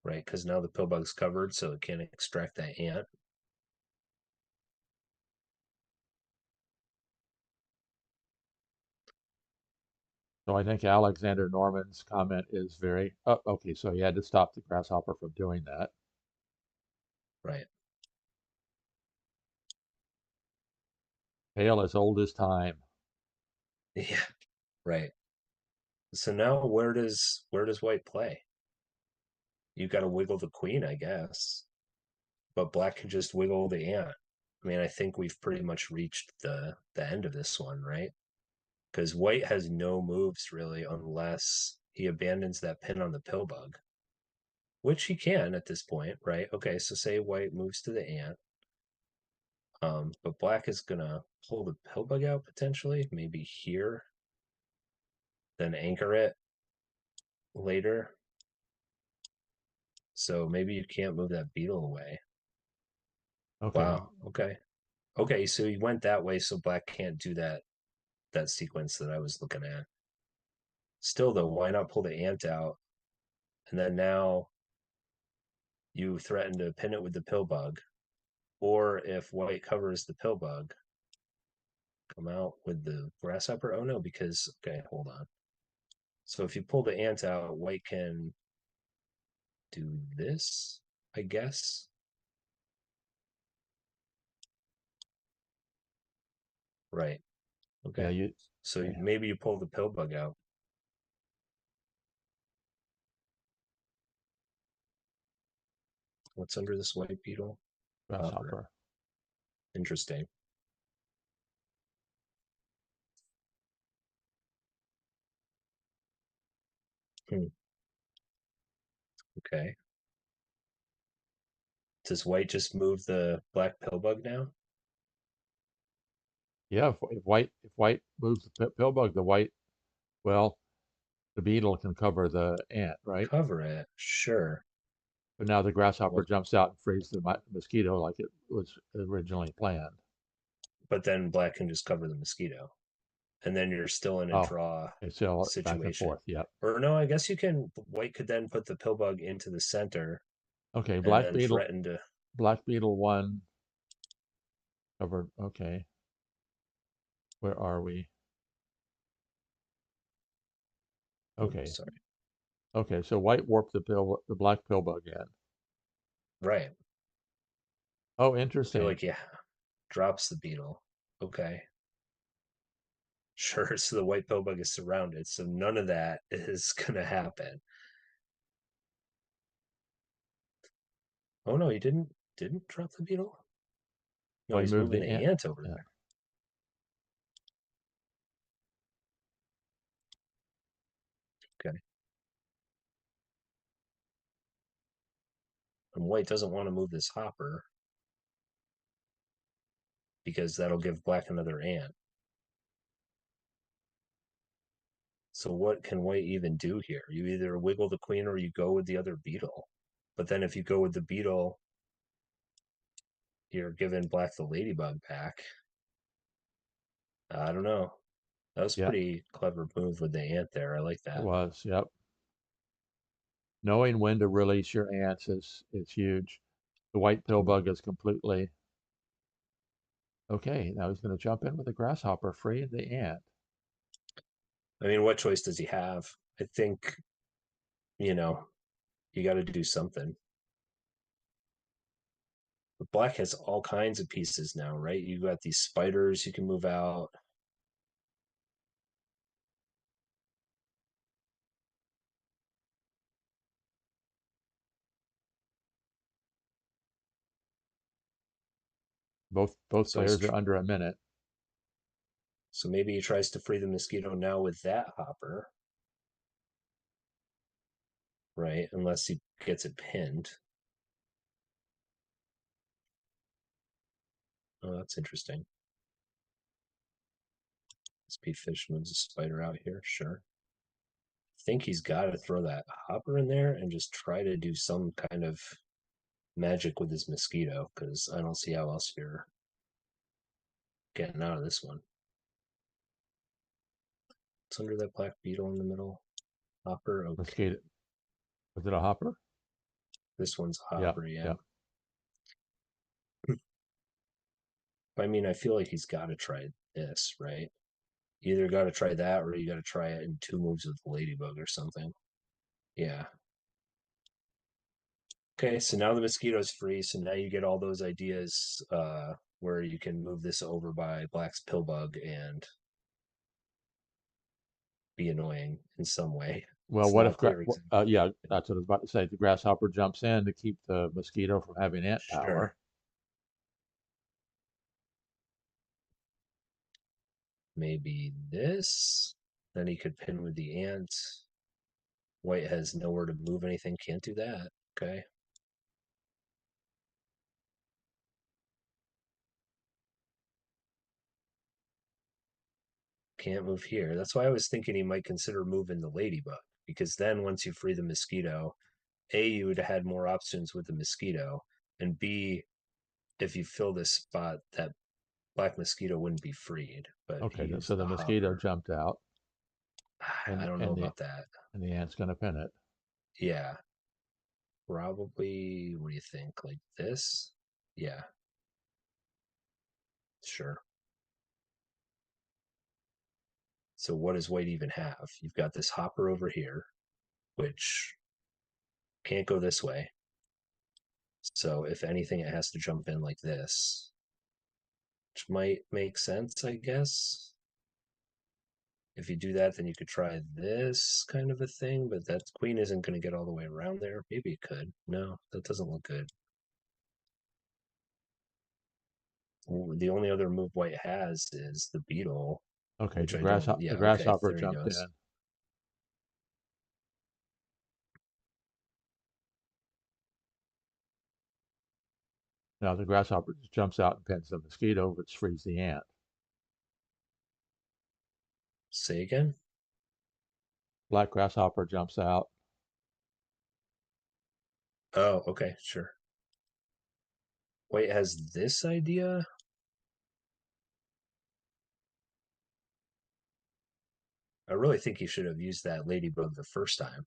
Right, because now the pill bug's covered, so it can't extract that ant. So I think Alexander Norman's comment is very, oh, okay, so he had to stop the grasshopper from doing that. Right. Tale as old as time. Yeah. Right. So now where does white play? You got to wiggle the queen, I guess. But black can just wiggle the ant. I mean, I think we've pretty much reached the end of this one, right? Because white has no moves really unless he abandons that pin on the pill bug, which he can at this point, right? Okay, so say white moves to the ant, but black is gonna pull the pill bug out potentially, maybe here, then anchor it later. So maybe you can't move that beetle away. Okay, Wow. Okay. Okay. So he went that way, so black can't do that sequence that I was looking at. Still though, why not pull the ant out? And then now you threaten to pin it with the pill bug. Or if white covers the pill bug, come out with the grasshopper. Oh no, because okay, hold on. So if you pull the ant out, white can do this, I guess. Right. yeah, Okay. you, So okay, maybe you pull the pill bug out. What's under this white beetle? Hopper. grasshopper. Interesting. Hmm. Okay. Does white just move the black pill bug now? Yeah, if white moves the pill bug, the white, well, the beetle can cover the ant, right? Cover it. Sure. But now the grasshopper Well, jumps out and frees the mosquito like it was originally planned. but then black can just cover the mosquito. And then you're still in a Oh, draw it's still back and situation. forth. Yep. Or no, I guess you can. White could then put the pill bug into the center Okay, and then threaten to. Black Beetle one covered. Okay, where are we? Oh, Okay, sorry. okay. So white warped the black pill bug in. Right. Oh, I feel interesting. like yeah, drops the beetle. Okay. Sure. So the white pill bug is surrounded. So none of that is gonna happen. Oh no, he didn't drop the beetle. No, Oh, he he's moved moving the the ant. ant over Yeah. there. Okay. And white doesn't want to move this hopper because that'll give black another ant. So what can white even do here? You either wiggle the queen or you go with the other beetle. But then if you go with the beetle, you're giving black the ladybug back. I don't know. That was Yeah, pretty clever move with the ant there. I like it that. was. Yep. Knowing when to release your ants is huge. The white pill Hmm. bug is completely okay. Now he's going to jump in with the grasshopper, free the ant. I mean, what choice does he have? I think, you know, you got to do something. But black has all kinds of pieces now, right? You got these spiders you can move out. Both So he's players are under a minute. so maybe he tries to free the mosquito now with that hopper, right? Unless he gets it pinned. Oh, that's interesting. Speedfish moves a spider out here, sure. think he's got to throw that hopper in there and just try to do some kind of magic with his mosquito, because I don't see how else you're getting out of this one. It's under that black beetle in the middle. Hopper, okay. Mosquito. Was it a hopper? This one's a Yeah, hopper, yeah. yeah. I mean, I feel like he's got to try this, right? You either got to try that or you got to try it in 2 moves with the ladybug or something. Yeah. Okay, so now the mosquito's free. So now you get all those ideas where you can move this over by Black's pillbug and be annoying in some way. Well, It's what not if, clear exactly. yeah, that's what I was about to say. The grasshopper jumps in to keep the mosquito from having ant Sure. power. Maybe this. Then he could pin with the ant. White has nowhere to move anything, can't do that. Okay. Can't move here. That's why I was thinking he might consider moving the ladybug, because then once you free the mosquito, A, you would have had more options with the mosquito, and B, if you fill this spot, that black mosquito wouldn't be freed, but he Okay, used so the the mosquito hopper. jumped out, I and don't know and the about that. and the ant's going to pin it. Yeah, probably. What do you think? Like this? Yeah, sure. So what does white even have? You've got this hopper over here, which can't go this way. So if anything, it has to jump in like this, which might make sense, I guess. If you do that, then you could try this kind of a thing, but that queen isn't going to get all the way around there. Maybe it could. No, that doesn't look good. The only other move white has is the beetle, Okay, which I don't. the Yeah, okay, grasshopper there he jumped goes. in. Now the grasshopper just jumps out and pins the mosquito, which frees the ant. Say again? Black grasshopper jumps out. Oh, okay, sure. White has this idea. I really think he should have used that ladybug the first time.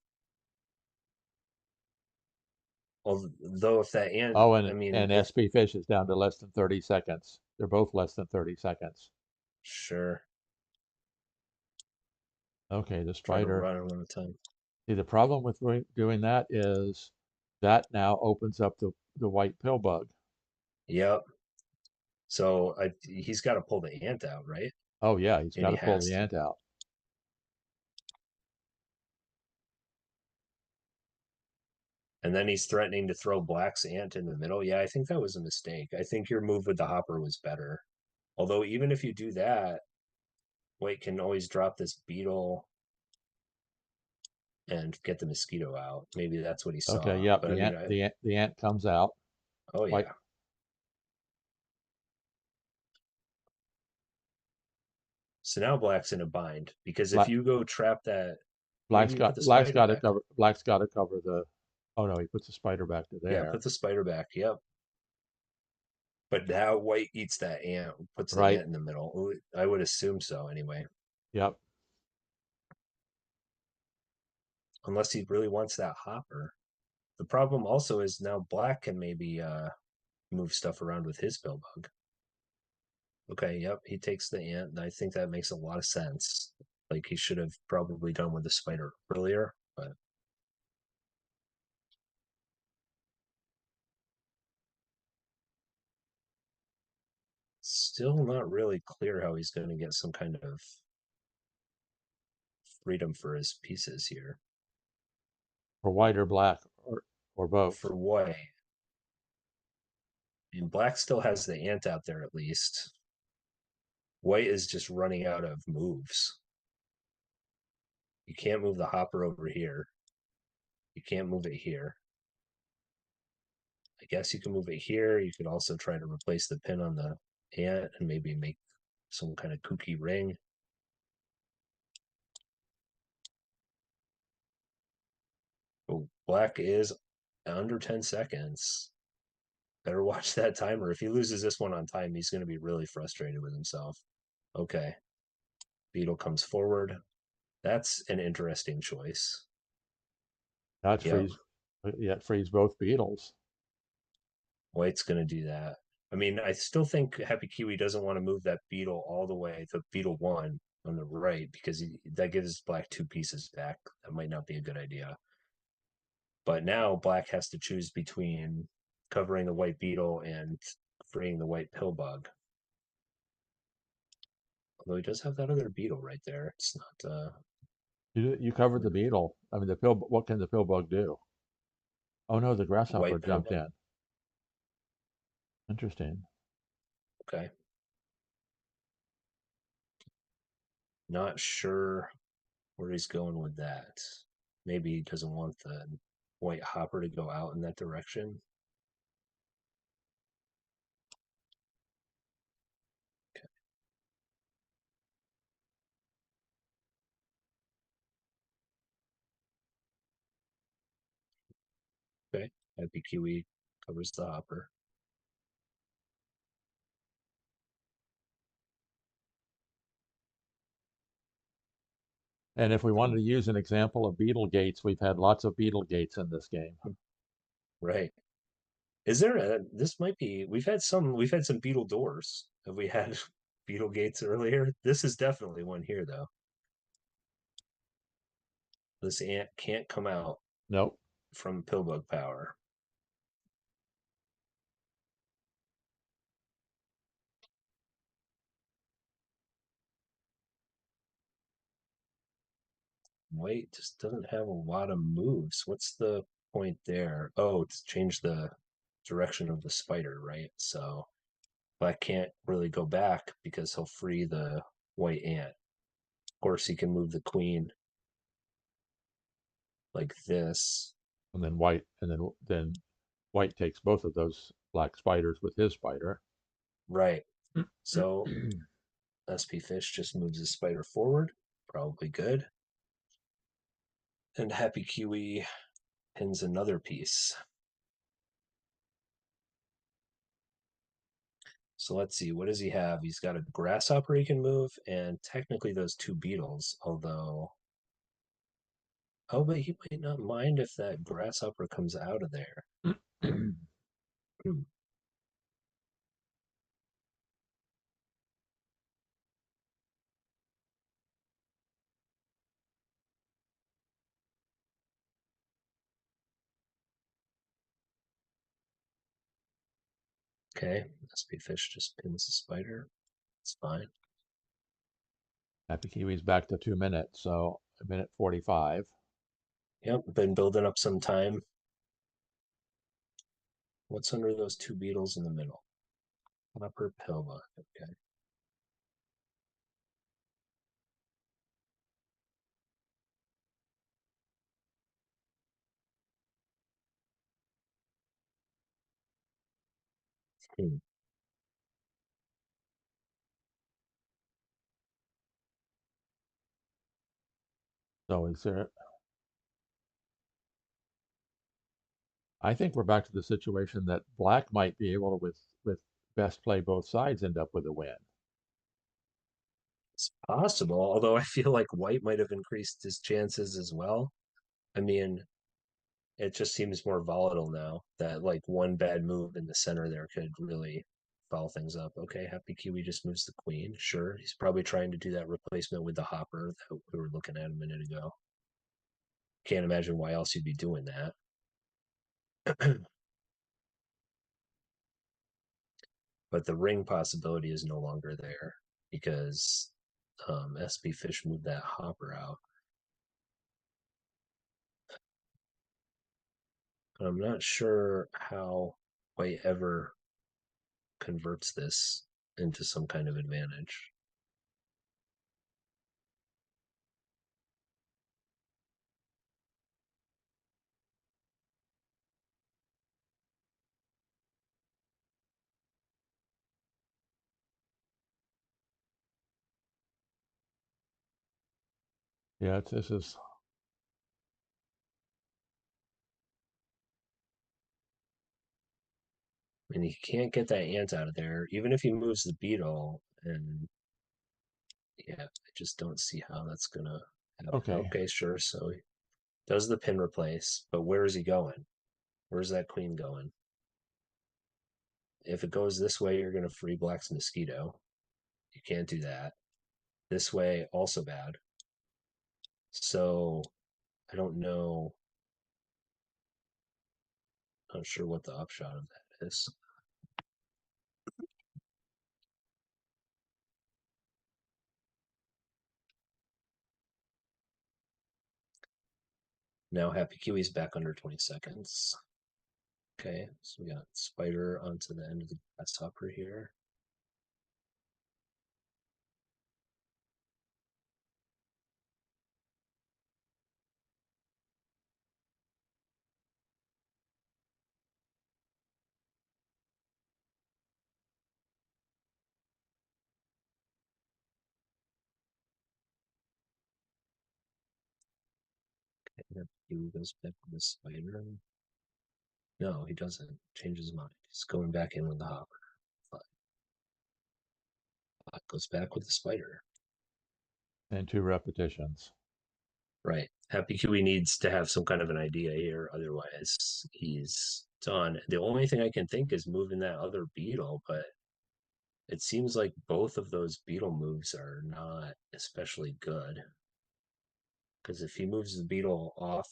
Although if that ant, Oh, I mean, and if spfish is down to less than 30 seconds. They're both less than 30 seconds. sure, Okay, the try to spider. run one at a time. See, the problem with doing that is that now opens up the white pill bug. Yep. So he's got to pull the ant out, right? Oh yeah, he's And got he to pull has the to. ant out. And then he's threatening to throw Black's ant in the middle. Yeah, I think that was a mistake. I think your move with the hopper was better. Although even if you do that, White can always drop this beetle and get the mosquito out. Maybe that's what he Okay, saw. yep, But I mean, the ant comes out. oh White yeah. So now Black's in a bind because if black you go trap that, maybe you put the spider back. Black's got to cover the. Oh no, he puts the spider back to Yeah, there. put the spider back. Yep. But now White eats that ant, puts the Right. ant in the middle. I would assume so anyway. Yep. Unless he really wants that hopper. The problem also is now Black can maybe move stuff around with his pillbug. Okay, yep, he takes the ant, and I think that makes a lot of sense. Like he should have probably done with the spider earlier, but still not really clear how he's going to get some kind of freedom for his pieces here. Or white or black or both. For White, and Black still has the ant out there at least. White is just running out of moves. You can't move the hopper over here. You can't move it here. I guess you can move it here. You could also try to replace the pin on the ant and maybe make some kind of kooky ring. Black is under 10 seconds. Better watch that timer. If he loses this one on time, he's going to be really frustrated with himself. Okay. Beetle comes forward. That's an interesting choice. That's Yep. freeze. Yeah, freeze both beetles. White's going to do that. I mean, I still think HappyKiwi doesn't want to move that beetle all the way to beetle one on the right because that gives black two pieces back. That might not be a good idea. But now black has to choose between covering the white beetle and freeing the white pill bug. Although he does have that other beetle right there. It's not You covered the beetle. I mean, the pill. What can the pill bug do? Oh no, the grasshopper white pill jumped bug. in. Interesting. Okay. Not sure where he's going with that. Maybe he doesn't want the white hopper to go out in that direction. Okay. HappyKiwi covers the hopper. And if we wanted to use an example of beetle gates, we've had lots of beetle gates in this game. Right. Is there a this might be we've had some beetle doors. Have we had beetle gates earlier? This is definitely one here though. This ant can't come out Nope. from pillbug power. White just doesn't have a lot of moves. What's the point there? Oh, to change the direction of the spider, right? So black can't really go back because he'll free the white ant. Of course, he can move the queen like this. And then then white takes both of those black spiders with his spider. Right. So spfish just moves his spider forward. Probably good. And HappyKiwi pins another piece. So let's see, what does he have? He's got a grasshopper he can move, and technically those two beetles, although. Oh, but he might not mind if that grasshopper comes out of there. Hmm. Okay, spfish just pins the spider. It's fine. HappyKiwi's back to 2 minutes, so a minute 45. Yep, been building up some time. What's under those two beetles in the middle? Upper Pilma. Okay. Hmm. So is there? I think we're back to the situation that black might be able to, with best play both sides, end up with a win. It's possible, although I feel like white might have increased his chances as well. I mean, it just seems more volatile now that like one bad move in the center there could really foul things up. Okay, HappyKiwi just moves the queen. Sure, he's probably trying to do that replacement with the hopper that we were looking at a minute ago. Can't imagine why else you'd be doing that. But the ring possibility is no longer there because spfish moved that hopper out. But I'm not sure how white ever converts this into some kind of advantage. Yeah, this is And he can't get that ant out of there, even if he moves the beetle. And yeah, I just don't see how that's gonna happen. Okay. Okay, sure. So he does the pin replace, but where is he going? Where's that queen going? If it goes this way, you're gonna free black's mosquito. You can't do that. This way, also bad. So I don't know. Not sure what the upshot of that is. Now HappyKiwi's back under 20 seconds. Okay, so we got spider onto the end of the grasshopper here. Okay, HappyKiwi goes back with the spider. No, he doesn't change his mind. He's going back in with the hopper. Goes back with the spider. And 2 repetitions. Right. HappyKiwi needs to have some kind of an idea here. Otherwise, he's done. The only thing I can think is moving that other beetle, but it seems like both of those beetle moves are not especially good. Because if he moves the beetle off,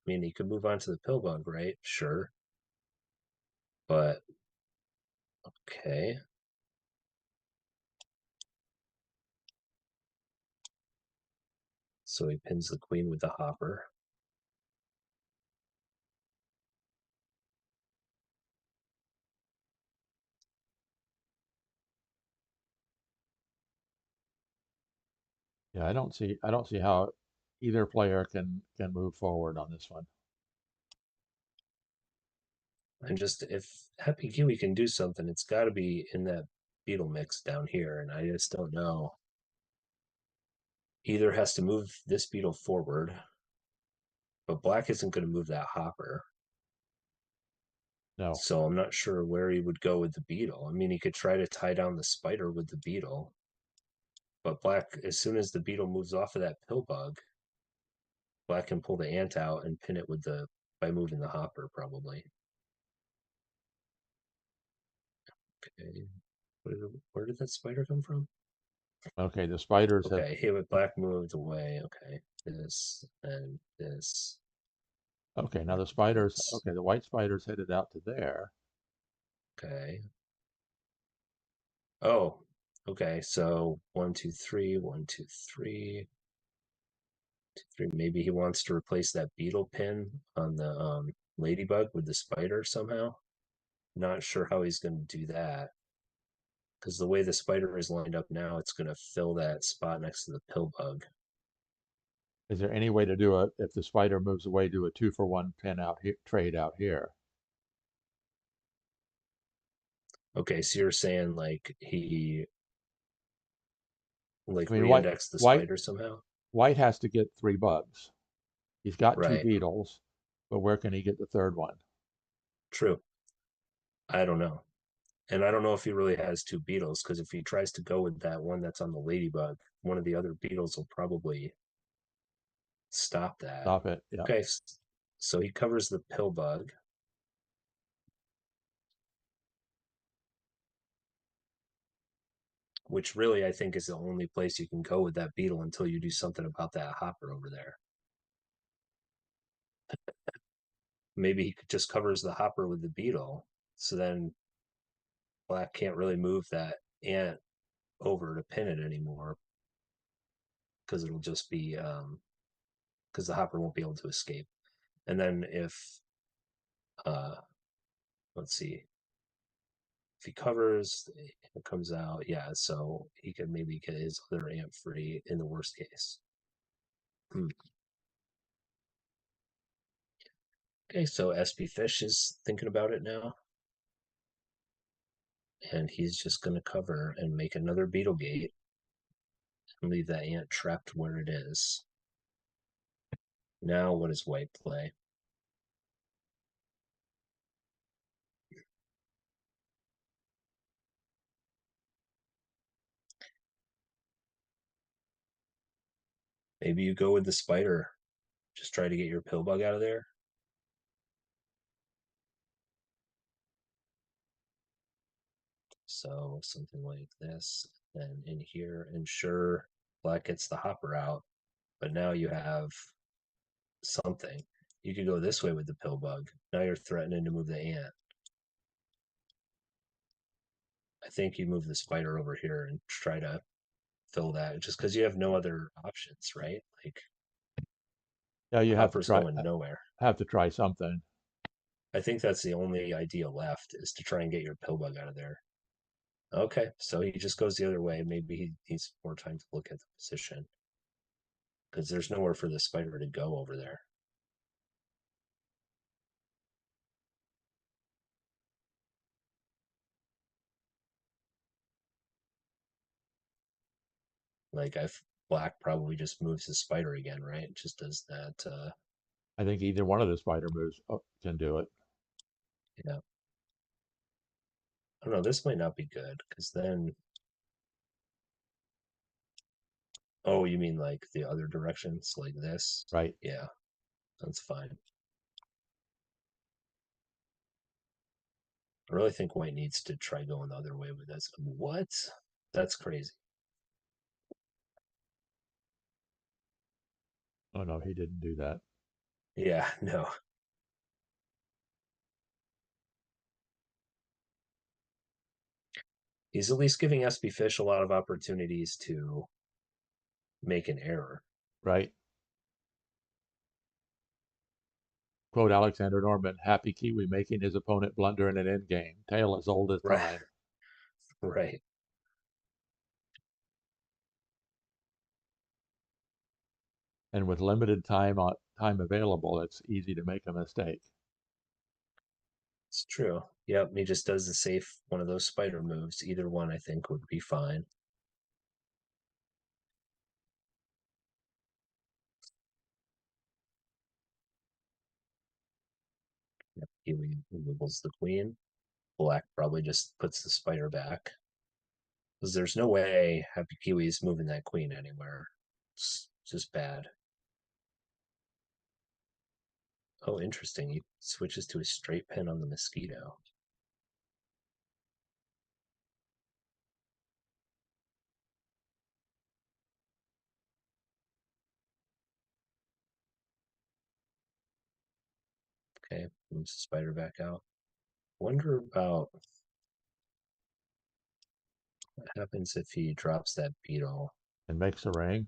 I mean, he could move on to the pill bug, right? Sure. But okay. So he pins the queen with the hopper. Yeah, I don't see how either player can move forward on this one. And just if HappyKiwi can do something, it's got to be in that beetle mix down here. And I just don't know. Either has to move this beetle forward, but black isn't going to move that hopper. No. So I'm not sure where he would go with the beetle. I mean, he could try to tie down the spider with the beetle, but black, as soon as the beetle moves off of that pill bug, black can pull the ant out and pin it with the by moving the hopper probably. Okay, where did that spider come from? Okay, the spiders have. Okay, here with black moved away. Okay, this and this. Okay, now Black the spiders. this. Okay, the white spiders headed out to there. Okay. Oh, okay. So 1, 2, 3, 1, 2, 3, 2, 3. Maybe he wants to replace that beetle pin on the ladybug with the spider somehow. Not sure how he's going to do that because the way the spider is lined up now, it's going to fill that spot next to the pill bug. Is there any way to do it if the spider moves away, do a 2-for-1 pin out here, trade out here? Okay, so you're saying he I mean, white re-index the white spider somehow? white has to get 3 bugs. He's got two Right. beetles, but where can he get the third one? True. I don't know. And I don't know if he really has two beetles because if he tries to go with that one that's on the ladybug, one of the other beetles will probably stop that. Stop it. Yeah. Okay, so he covers the pill bug, which really I think is the only place you can go with that beetle until you do something about that hopper over there. Maybe he just covers the hopper with the beetle, so then black can't really move that ant over to pin it anymore because it'll just be because the hopper won't be able to escape. And then if uh let's see, if he covers, it comes out, yeah, so he could maybe get his other ant free in the worst case. Okay, so spfish is thinking about it now, and he's just going to cover and make another beetle gate and leave that ant trapped where it is. Now what does white play? Maybe you go with the spider. Just try to get your pill bug out of there. So something like this. And in here, and sure, black gets the hopper out. But now you have something. You could go this way with the pill bug. Now you're threatening to move the ant. I think you move the spider over here and try to fill that just because you have no other options, right? Like Yeah, the you hopper's going nowhere. have to try something, I think that's the only idea left is to try and get your pill bug out of there. Okay, so he just goes the other way. Maybe he needs more time to look at the position because there's nowhere for the spider to go over there. Like I've black probably just moves the spider again, right? It just does that. I think either one of the spider moves can do it. Yeah. I don't know. This might not be good because then. Oh, you mean like the other directions, like this? Right. Yeah, that's fine. I really think White needs to try going the other way with this. What? That's crazy. Oh no, he didn't do that. Yeah, no. He's at least giving spfish a lot of opportunities to make an error. Right. Quote Alexander Norman, happy Kiwi making his opponent blunder in an endgame. Tale as old as Right. time. Right. And with limited time available, it's easy to make a mistake. It's true. Yep, he just does the safe one of those spider moves. Either one I think would be fine. Yep, he wiggle the queen. Black probably just puts the spider back. Because there's no way Happy Kiwi is moving that queen anywhere. It's just bad. Oh, interesting. He switches to a straight pin on the mosquito. Okay, moves the spider back out. Wonder about what happens if he drops that beetle. And makes a ring.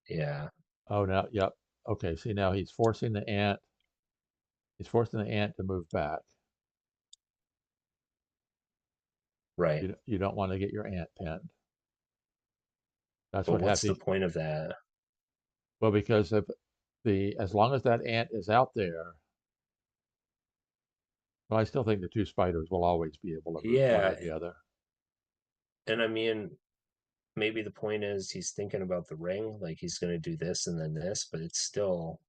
Yeah, Oh, now, yep. Okay, see, now he's forcing the ant. He's forcing the ant to move back. right. You don't want to get your ant pinned. That's But what what's the happy. point of that? Well, because if as long as that ant is out there, well, I still think the two spiders will always be able to move one or Yeah, the other. and I mean, maybe the point is he's thinking about the ring, like he's going to do this and then this, but it's still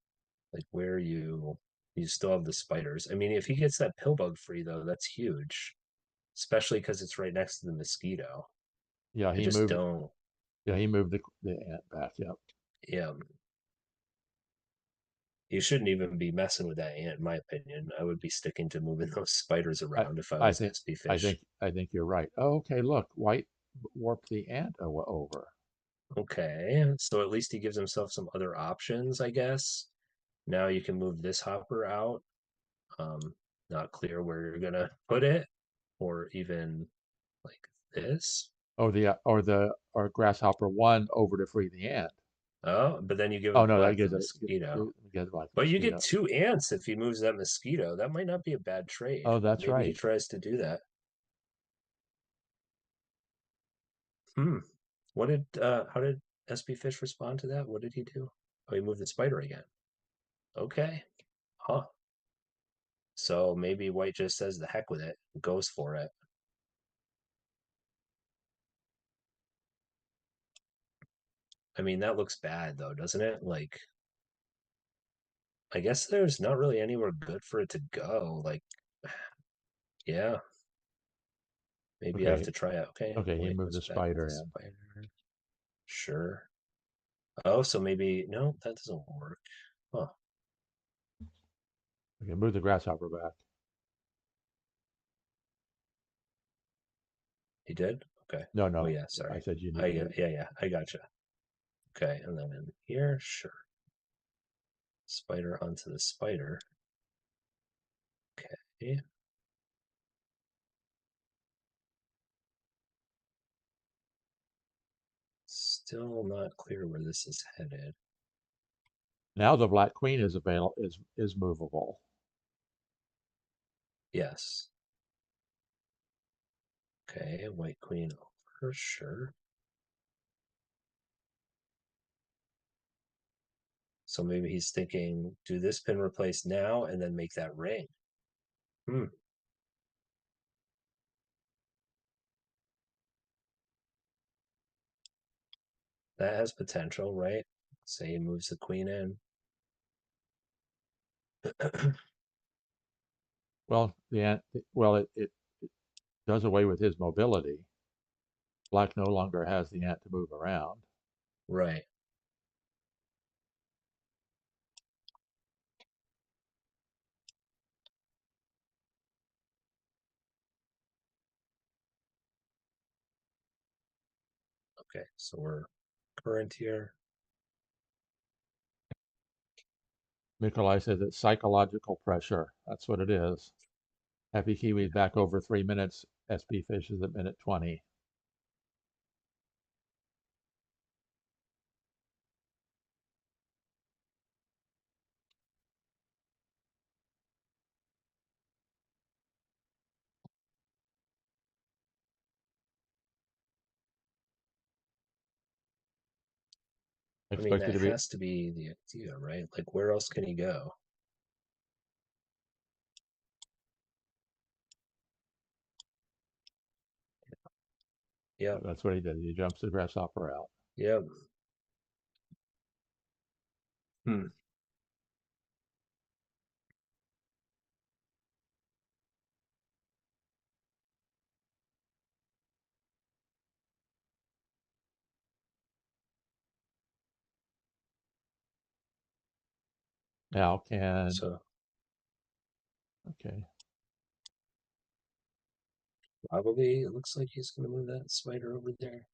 like where you still have the spiders. I mean, if he gets that pill bug free though, that's huge, especially because it's right next to the mosquito. Yeah, I he just moved. don't. Yeah, he moved the ant back. Yep. Yeah, you shouldn't even be messing with that ant, in my opinion. I would be sticking to moving those spiders I around if I I was think SB Fish. I think you're right. Oh, okay, look, White warped the ant over. Okay, so at least he gives himself some other options, I guess. Now you can move this hopper out. Um, Not clear where you're gonna put it, or even like this. Oh, or grasshopper one over to free the ant. Oh, but then you Oh give no, that Black the gives it mosquito. gives like But you get mosquito. two ants if he moves that mosquito. That might not be a bad trade. Oh, that's Maybe he right. tries to do that. Hmm. What did how did SB Fish respond to that? What did he do? Oh, he moved the spider again. Okay. Huh. So maybe White just says the heck with it, goes for it. I mean, that looks bad though, doesn't it? Like, I guess there's not really anywhere good for it to go. Like, yeah, maybe you have Okay, to try it. Okay, okay, he White moved goes the back with spider the in. spider. Sure. Oh, so maybe no, that doesn't work. Huh. We can move the grasshopper back. He did? Okay. No, Oh no. yeah, I sorry. said you need I to move. yeah, I gotcha. Okay, and then in here, sure. Spider onto the spider. Okay. Still not clear where this is headed. Now the black queen is available is movable. Yes. Okay, white queen over, sure. So maybe he's thinking, do this pin replace now and then make that ring. Hmm. That has potential, right? Say he moves the queen in. Well, it does away with his mobility. Black no longer has the ant to move around. Right. Okay, so we're current here. Nikolai says it's psychological pressure. That's what it is. Happy Kiwi's back over 3 minutes. spfish is at minute 20. I mean, Expected that to be. has to be the idea, right? Like, where else can he go? Yep. That's what he did. He jumps the grasshopper out. Yep. Hmm. Now can So okay. probably it looks like he's going to move that spider over there.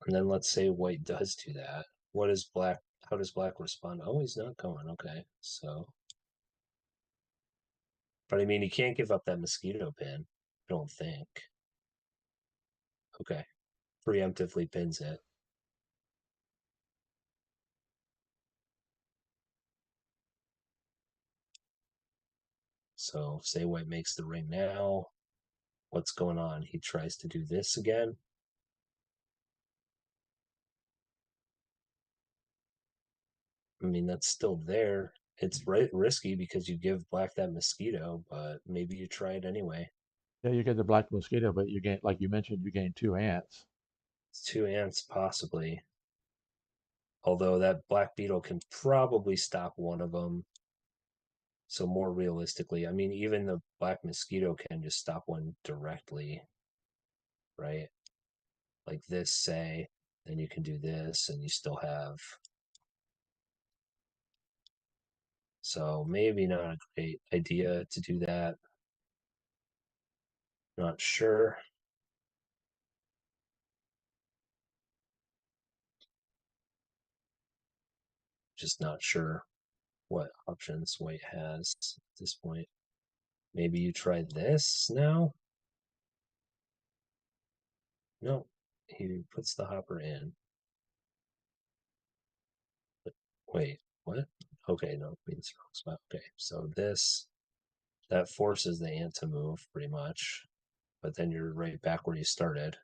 And then let's say white does do that. What is black? How does black respond? Oh, he's not going. Okay. So, but I mean, he can't give up that mosquito pin. I don't think. Okay. Preemptively pins it. So, say white makes the ring now. What's going on? He tries to do this again. I mean, that's still there. It's risky because you give black that mosquito, but maybe you try it anyway. Yeah, you get the black mosquito, but you gain, like you mentioned, you gain 2 ants. It's two ants, possibly. Although that black beetle can probably stop one of them. So, more realistically, I mean, even the black mosquito can just stop one directly, right? Like this, say, then you can do this, and you still have. So, maybe not a great idea to do that. Not sure. Just not sure what options white has at this point. Maybe you try this now? No, he puts the hopper in. But wait, what? Okay, no, means wrong spot. Okay, so this that forces the ant to move pretty much, but then you're right back where you started.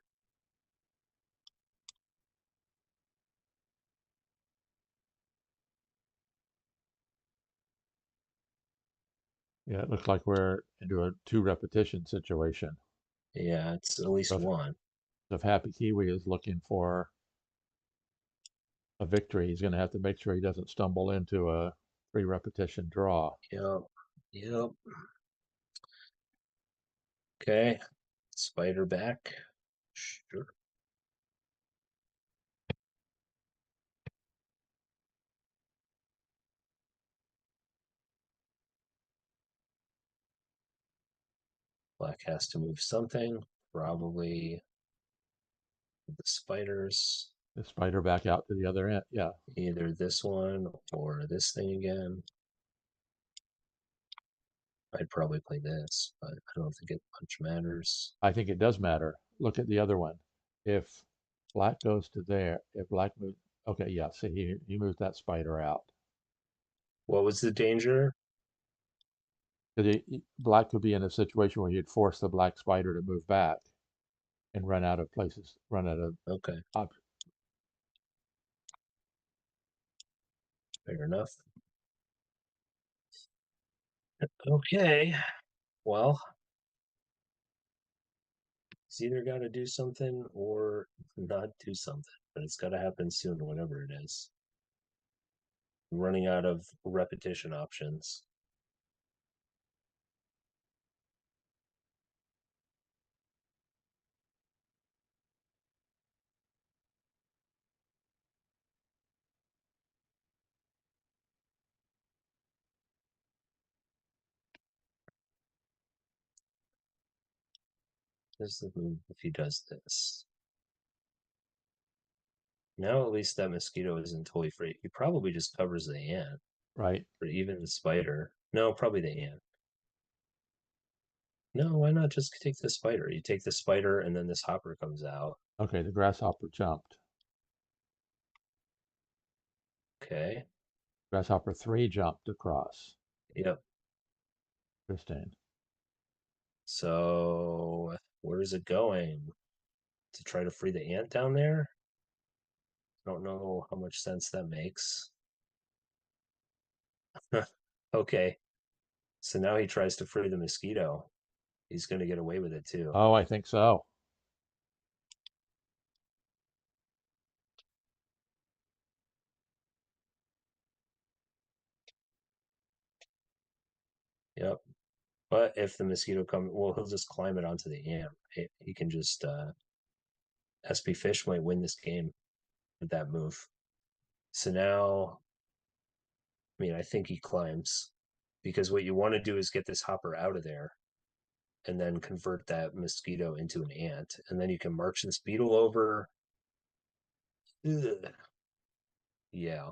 Yeah, it looks like we're into a 2 repetition situation. Yeah, it's at least So one. if Happy Kiwi is looking for a victory, he's going to have to make sure he doesn't stumble into a 3 repetition draw. Yep, yep. Okay, spider back. Sure. Black has to move something, probably the spiders, The spider back out to the other end. Yeah, either this one or this thing again. I'd probably play this, but I don't think it much matters. I think it does matter. Look at the other one. If black goes to there, if black moves, okay, yeah, see, he moved that spider out. What was the danger? Black could be in a situation where you'd force the black spider to move back and run out of places, run out of Okay, options. fair enough. Okay, well, it's either got to do something or not do something, but it's got to happen soon, whatever it is. I'm running out of repetition options. There's the move if he does this. Now at least that mosquito isn't totally free. He probably just covers the ant, Right? or even the spider. No, probably the ant. No, why not just take the spider? You take the spider and then this hopper comes out. Okay, the grasshopper jumped. Okay. Grasshopper 3 jumped across. Yep. Interesting. So where is it going? To try to free the ant down there? I don't know how much sense that makes. Okay. So now he tries to free the mosquito. He's going to get away with it too. Oh, I think so. Yep. But if the mosquito comes, well, he'll just climb it onto the ant. He can just spfish might win this game with that move. So now, I mean, I think he climbs because what you want to do is get this hopper out of there and then convert that mosquito into an ant, and then you can march this beetle over. Ugh. Yeah,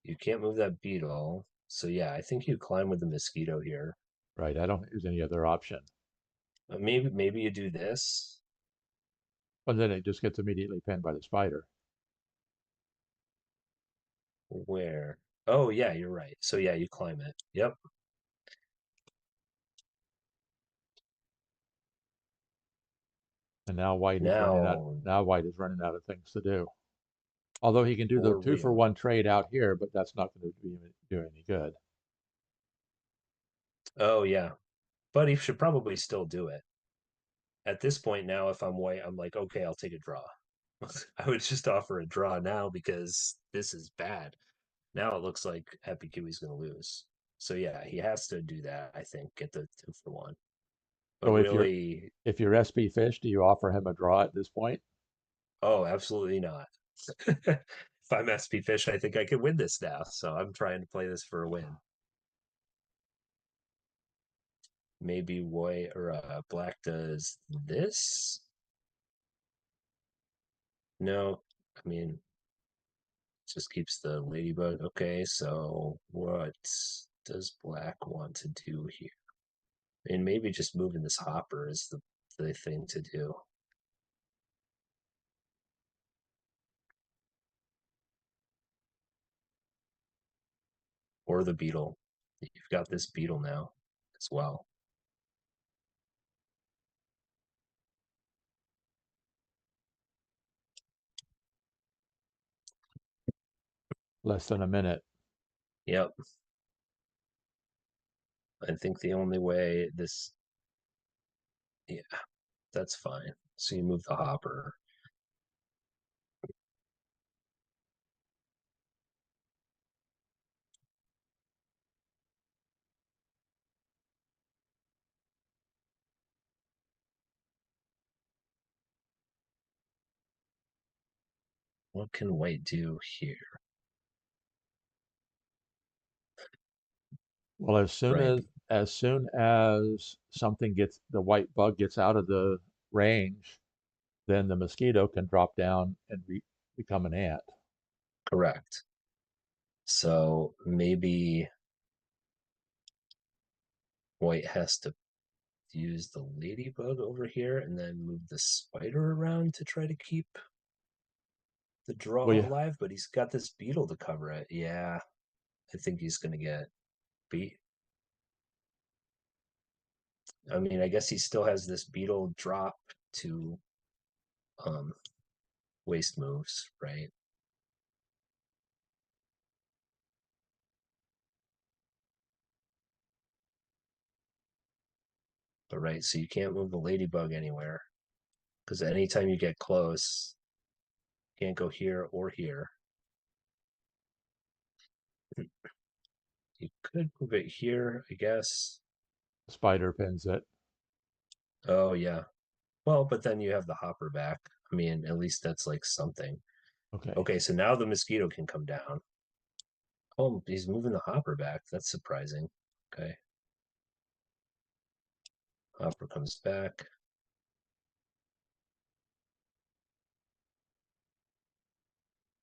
you can't move that beetle. So yeah, I think you climb with the mosquito here. Right. I don't think there's any other option. Maybe you do this. But then it just gets immediately pinned by the spider. Where? Oh yeah, you're right. So yeah, you climb it. Yep. And now white is running out. Now Now white is running out of things to do. Although he can do the for 2-for-1 real. trade out here, but that's not going to do any good. Oh yeah, but he should probably still do it. At this point now, if I'm white, I'm like, okay, I'll take a draw. I would just offer a draw now because this is bad. Now it looks like HappyKiwi's going to lose. So yeah, he has to do that. I think get the 2-for-1. But So really, if you're SP Fish, do you offer him a draw at this point? oh, absolutely not. If I'm spfish, I think I could win this now. So I'm trying to play this for a win. Maybe white or black does this. No, I mean just keeps the ladybug. Okay, so what does black want to do here? And maybe just moving this hopper is the thing to do. Or the beetle. You've got this beetle now as well. Less than a minute. Yep. I think the only way yeah, that's fine. So you move the hopper. What can white do here? Well, right? as soon as something gets the white bug gets out of the range, then the mosquito can drop down and become an ant. Correct. So maybe White has to use the ladybug over here and then move the spider around to try to keep the Well, draw yeah, alive, but he's got this beetle to cover it. Yeah, I think he's gonna get beat. I mean, I guess he still has this beetle drop to um waste moves, right? But right, so you can't move the ladybug anywhere because anytime you get close, you can't go here or here. You could move it here, I guess. spider pins it. Oh yeah. Well, but then you have the hopper back. I mean, at least that's like something. Okay. Okay, so now the mosquito can come down. Oh, he's moving the hopper back. That's surprising. Okay. Hopper comes back.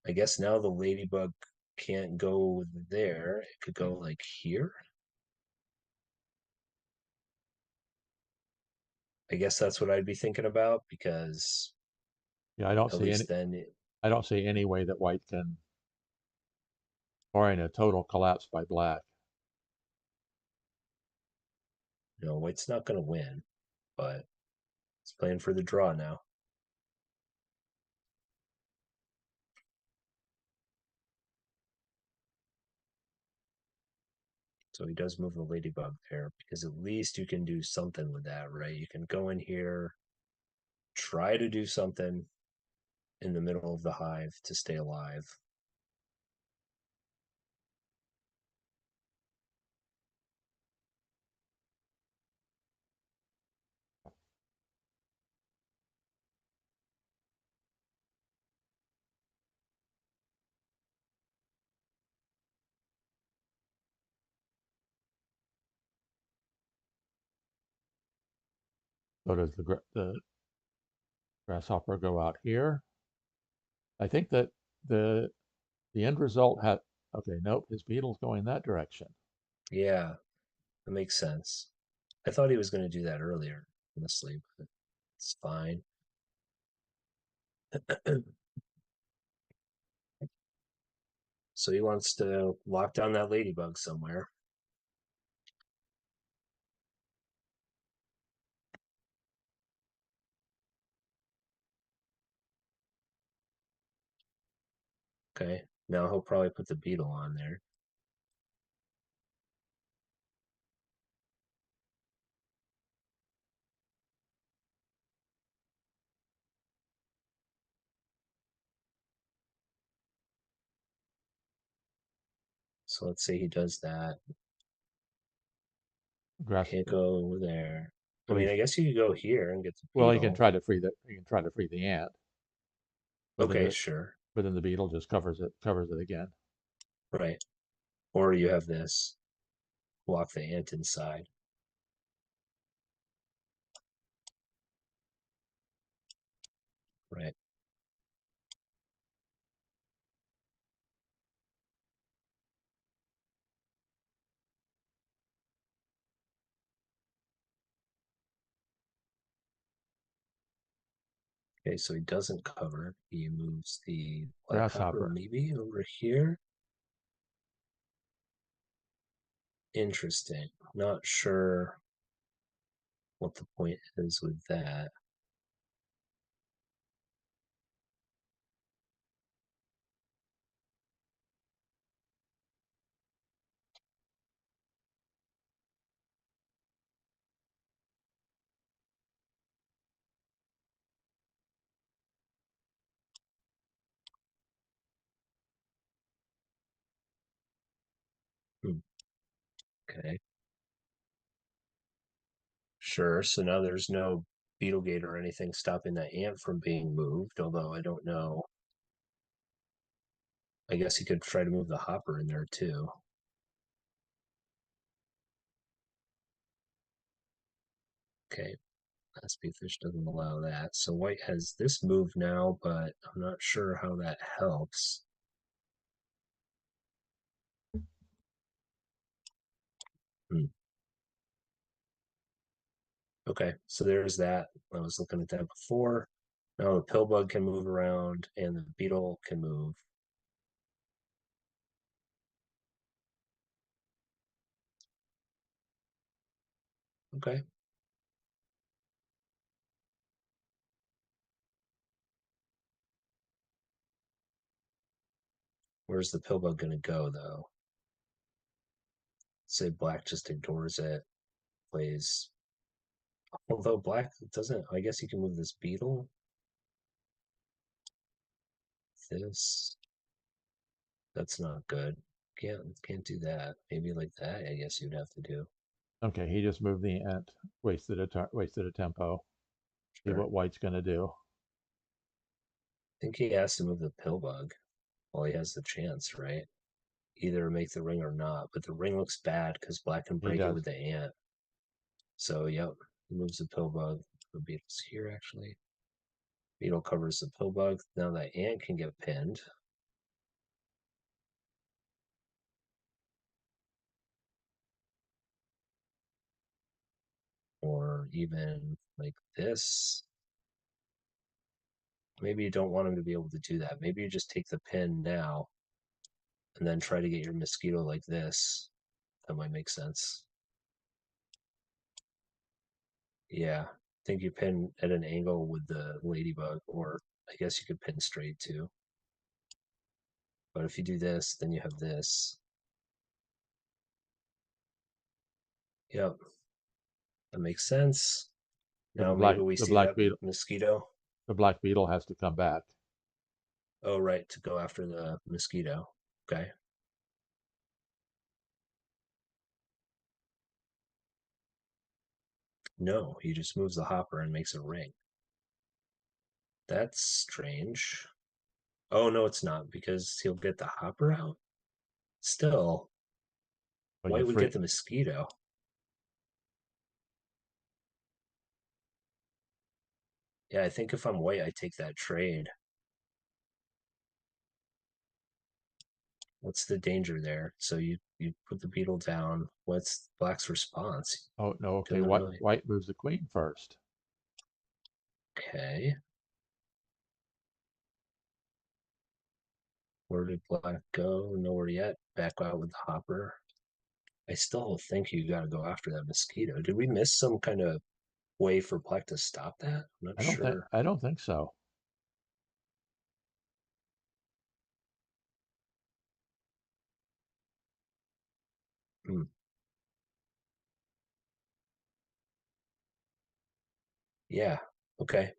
I guess now the ladybug can't go there. It could go like here. I guess that's what I'd be thinking about because Yeah, at least then I don't see any way that white can, barring a total collapse by black. White's not going to win, but it's playing for the draw now. So he does move the ladybug there because at least you can do something with that, right? You can go in here, try to do something in the middle of the hive to stay alive. So does the grasshopper go out here? I think that the the end result had okay, nope, his beetle's going that direction. Yeah, that makes sense. I thought he was going to do that earlier, honestly, but it's fine. So he wants to lock down that ladybug somewhere. Okay, now he'll probably put the beetle on there. So let's say he does that. Grass Can't go over there. I well mean, he's I guess you could go here and get the well beetle. he can try to free the ant, but then Okay, sure. the beetle just covers it again. Right. Or you have this block the ant inside. Right. Okay, so he doesn't cover. He moves the black hopper Grasshopper. maybe over here. Interesting. Not sure what the point is with that. Hmm, okay. Sure. So now there's no beetle gate or anything stopping that ant from being moved, although I don't know. I guess he could try to move the hopper in there too. Okay, spfish doesn't allow that. So white has this move now, but I'm not sure how that helps. Hmm. Okay, so there's that. I was looking at that before. Now the pill bug can move around and the beetle can move. Okay. Where's the pill bug gonna go though? Say black just ignores it, plays. Although black doesn't, I guess you can move this beetle. This. That's not good. Can't do that. Maybe like that, I guess you'd have to do. Okay, he just moved the ant. Wasted a tempo. See Sure. what white's going to do. I think he has to move the pill bug while he has the chance, right? Either make the ring or not. But the ring looks bad because black can He break it does. with the ant. So yep, he moves the pill bug. The beetle's here actually. Beetle covers the pill bug. Now that ant can get pinned. Or even like this. Maybe you don't want him to be able to do that. Maybe you just take the pin now and then try to get your mosquito like this. That might make sense. Yeah, I think you pin at an angle with the ladybug, or I guess you could pin straight too. But if you do this, then you have this. Yep, that makes sense. But Now maybe we see that mosquito. the black beetle has to come back. Oh, right, to go after the mosquito. Okay. No, he just moves the hopper and makes a ring. That's strange. Oh, no, it's not because he'll get the hopper out. Still, But you White would free. get the mosquito. Yeah, I think if I'm White, I take that trade. What's the danger there? So you put the beetle down. What's Black's response? Oh no. Okay. Doesn't really. White moves the queen first. Okay. Where did Black go? Nowhere yet. Back out with the hopper. I still think you got to go after that mosquito. Did we miss some kind of way for Black to stop that? I'm not sure. I don't think so. Hmm. Yeah. Okay.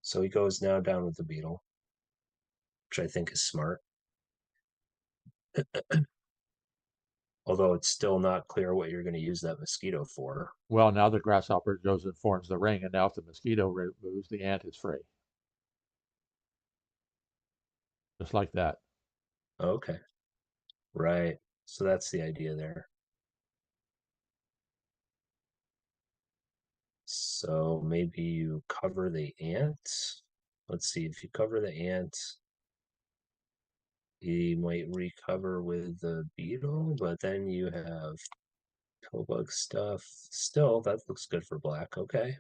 So he goes now down with the beetle, which I think is smart. Although it's still not clear what you're going to use that mosquito for. Well, now the grasshopper goes and forms the ring, and now if the mosquito moves, the ant is free. Just like that. Okay. Right. So that's the idea there. So maybe you cover the ant. Let's see, if you cover the ant, he might recover with the beetle, but then you have pillbug stuff. Still, that looks good for Black. Okay.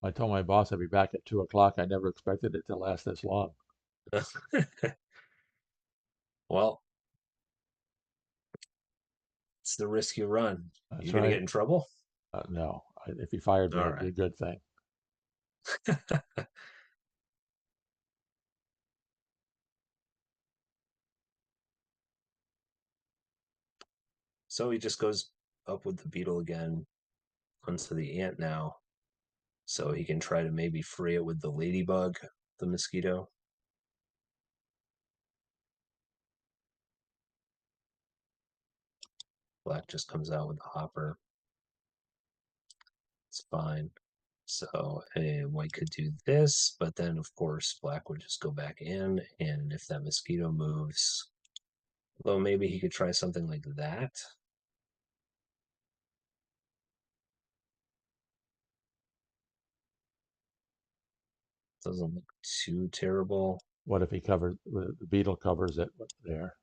I told my boss I'd be back at 2 o'clock. I never expected it to last this long. Well, it's the risk you run. You That's gonna get right. in trouble? No, if he fired me, All it'd be right. a good thing. So he just goes up with the beetle again onto the ant now. So he can try to maybe free it with the ladybug, the mosquito. Black just comes out with the hopper. It's fine. So white could do this, but then of course black would just go back in, and if that mosquito moves, well, maybe he could try something like that. Doesn't look too terrible. What if he covers the beetle covers it there?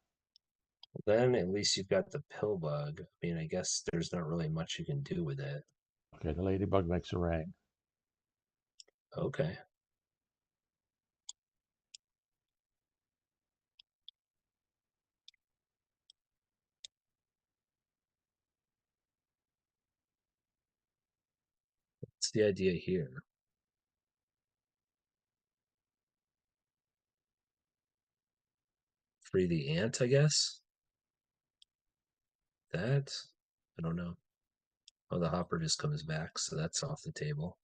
Then at least you've got the pill bug. I mean, I guess there's not really much you can do with it. Okay, the ladybug makes a ring. Okay. What's the idea here? Free the ant, I guess? That? I don't know. Oh, the hopper just comes back, so that's off the table.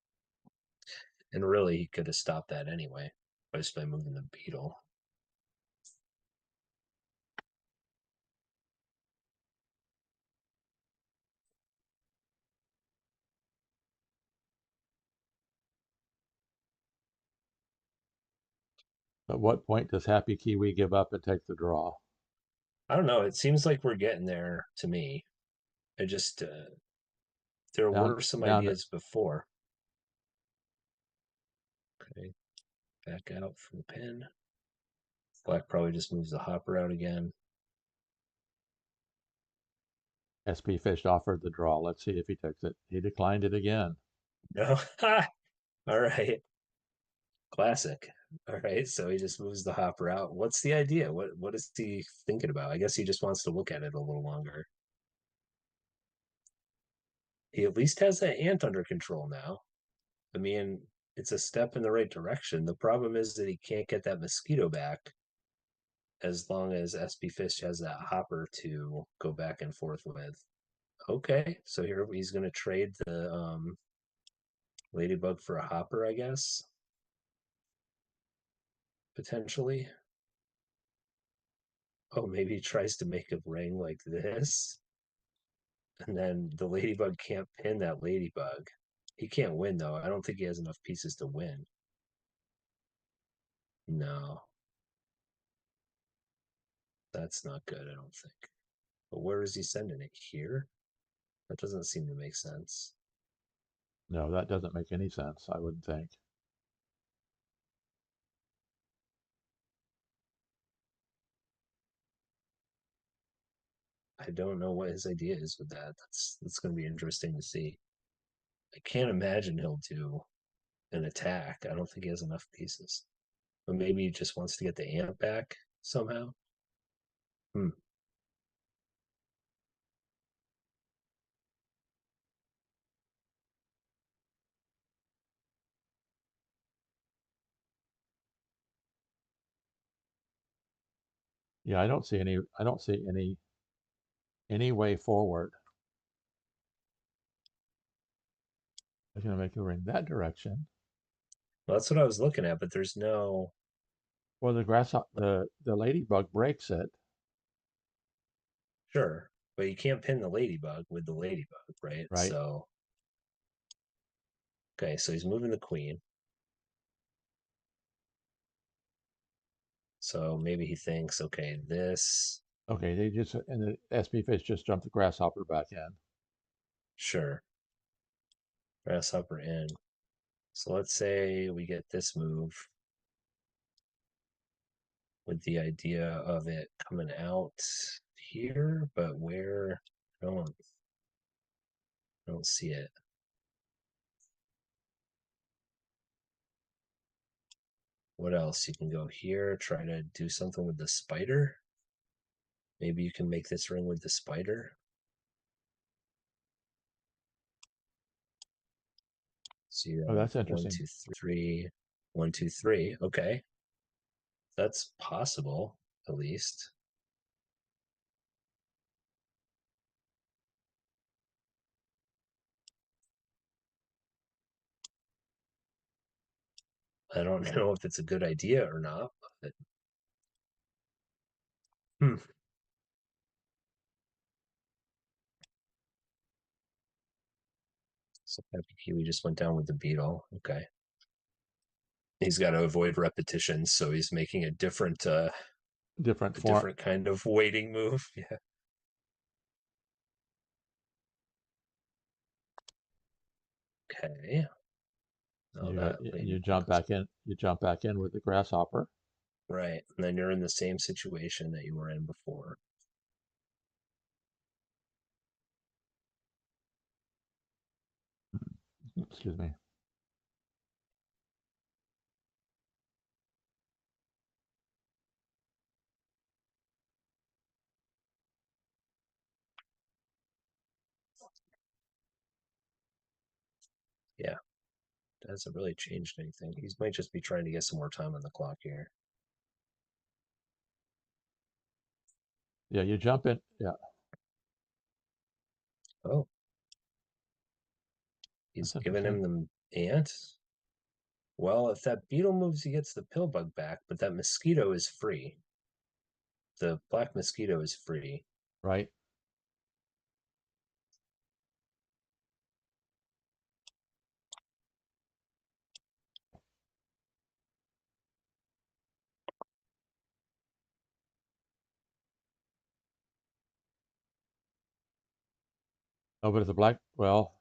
And really, he could have stopped that anyway, just by moving the beetle. At what point does HappyKiwi give up and take the draw? I don't know. It seems like we're getting there to me. I just, there Down, were some down to ideas before. Okay, back out from the pin. Black probably just moves the hopper out again. spfish offered the draw. Let's see if he takes it. He declined it again. No. All right. Classic. All right. So he just moves the hopper out. What's the idea? What is he thinking about? I guess he just wants to look at it a little longer. He at least has that ant under control now. I mean, it's a step in the right direction. The problem is that he can't get that mosquito back as long as SP Fish has that hopper to go back and forth with. Okay, so here he's going to trade the ladybug for a hopper, I guess, potentially. Oh, maybe he tries to make a ring like this, and then the ladybug can't pin that ladybug. He can't win, though. I don't think he has enough pieces to win. No, that's not good, I don't think. But where is he sending it? Here? That doesn't seem to make sense. No, that doesn't make any sense, I wouldn't think. I don't know what his idea is with that. That's going to be interesting to see. I can't imagine he'll do an attack. I don't think he has enough pieces. But maybe he just wants to get the ant back somehow. Hmm. Yeah, I don't see any way forward. I'm gonna make a ring that direction. Well, that's what I was looking at, but there's no. Well, the ladybug breaks it, Sure, but you can't pin the ladybug with the ladybug, right? right? So, okay, so he's moving the queen. So maybe he thinks, okay, this, Okay, they just and the SP fish just jumped the grasshopper back in. sure, grasshopper in. So let's say we get this move with the idea of it coming out here, but where? I don't see it. What else? You can go here, try to do something with the spider. Maybe you can make this ring with the spider. So you Oh, have that's one, interesting. two, three, 1, 2, 3. Okay, that's possible, at least. I don't know if it's a good idea or not, but hmm. So Happy Kiwi just went down with the beetle. Okay. He's got to avoid repetitions, so he's making Different a form. different kind of waiting move. Yeah. Okay. Oh, You got that lady you jump goes back in. You jump back in with the grasshopper. right. And then you're in the same situation that you were in before. Excuse me. Yeah. That hasn't really changed anything. He might just be trying to get some more time on the clock here. Yeah, you jump in. Yeah, Oh, he's that's giving interesting. him the ant. Well, if that beetle moves, he gets the pill bug back, but that mosquito is free. The black mosquito is free. Right. Oh, but it's a black. Well,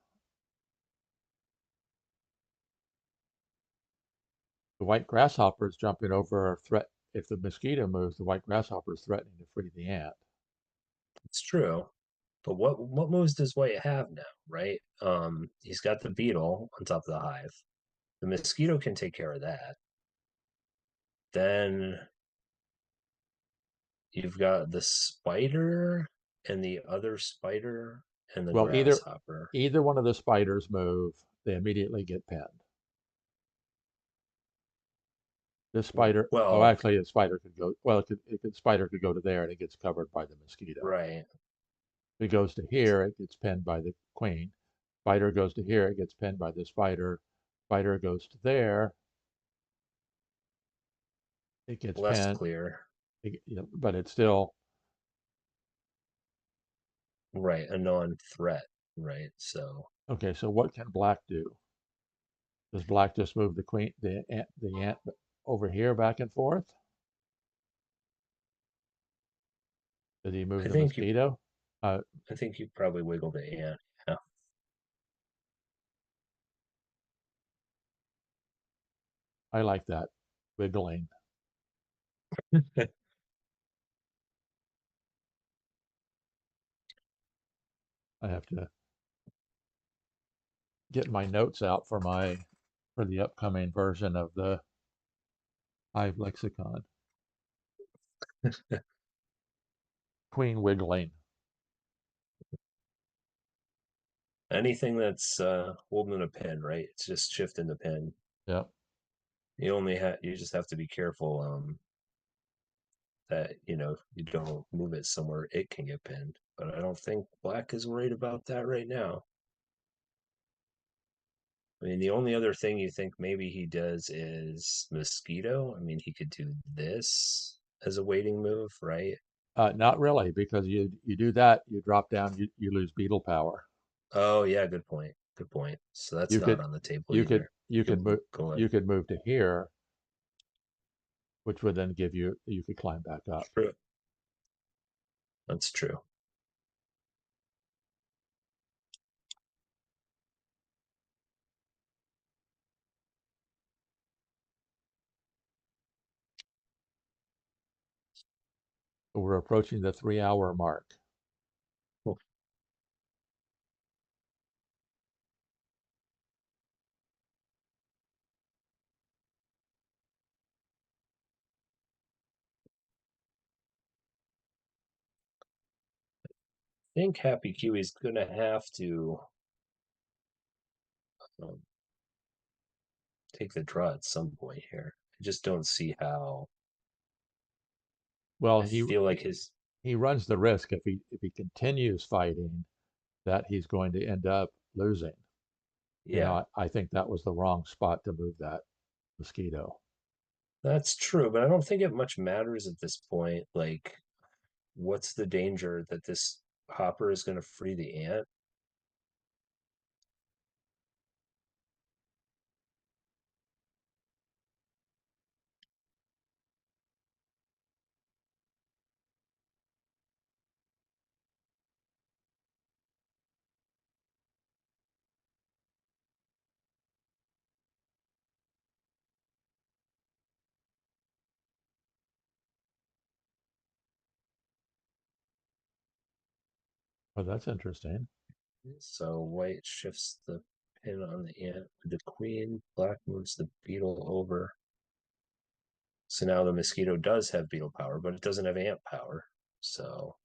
the white grasshopper is jumping over a threat. If the mosquito moves, the white grasshopper is threatening to free the ant. It's true. But what moves does White have now, right? He's got the beetle on top of the hive. The mosquito can take care of that. Then you've got the spider and the other spider and the Well, grasshopper. either one of the spiders move, they immediately get pinned. This spider. Oh, Well, actually, the spider could go. Well, spider could go to there and it gets covered by the mosquito. right. If it goes to here, it gets pinned by the queen. Spider goes to here, it gets pinned by the spider. Spider goes to there, it gets Less pinned. clear. But it's still Right. A non-threat. Right. So okay. So what can black do? Does black just move the ant over here back and forth? Did he move I the think you mosquito? Uh, I think you probably wiggle the ant. Yeah. I like that wiggling. I have to get my notes out for the upcoming version of the Hive lexicon. Queen wiggling. Anything that's holding a pin, right? It's just shifting the pin. Yep. You just have to be careful that you don't move it somewhere it can get pinned. But I don't think black is worried about that right now. I mean, the only other thing you think maybe he does is mosquito. I mean, he could do this as a waiting move, right? Not really, because you do that, you drop down, you lose beetle power. Oh yeah, good point. Good point. So that's You not could on the table you could either. You you could could move go in. you could move to here, which would then give you could climb back up. True. That's true. So we're approaching the 3 hour mark. Cool. I think Happy Kiwi is gonna have to um, take the draw at some point here. I just don't see how. Well, I feel like his he runs the risk if he continues fighting that he's going to end up losing. yeah, I think that was the wrong spot to move that mosquito. that's true, but I don't think it much matters at this point. Like, what's the danger that this hopper is going to free the ant? Oh, that's interesting. So white shifts the pin on the ant with the queen. Black moves the beetle over. So now the mosquito does have beetle power, but it doesn't have ant power. So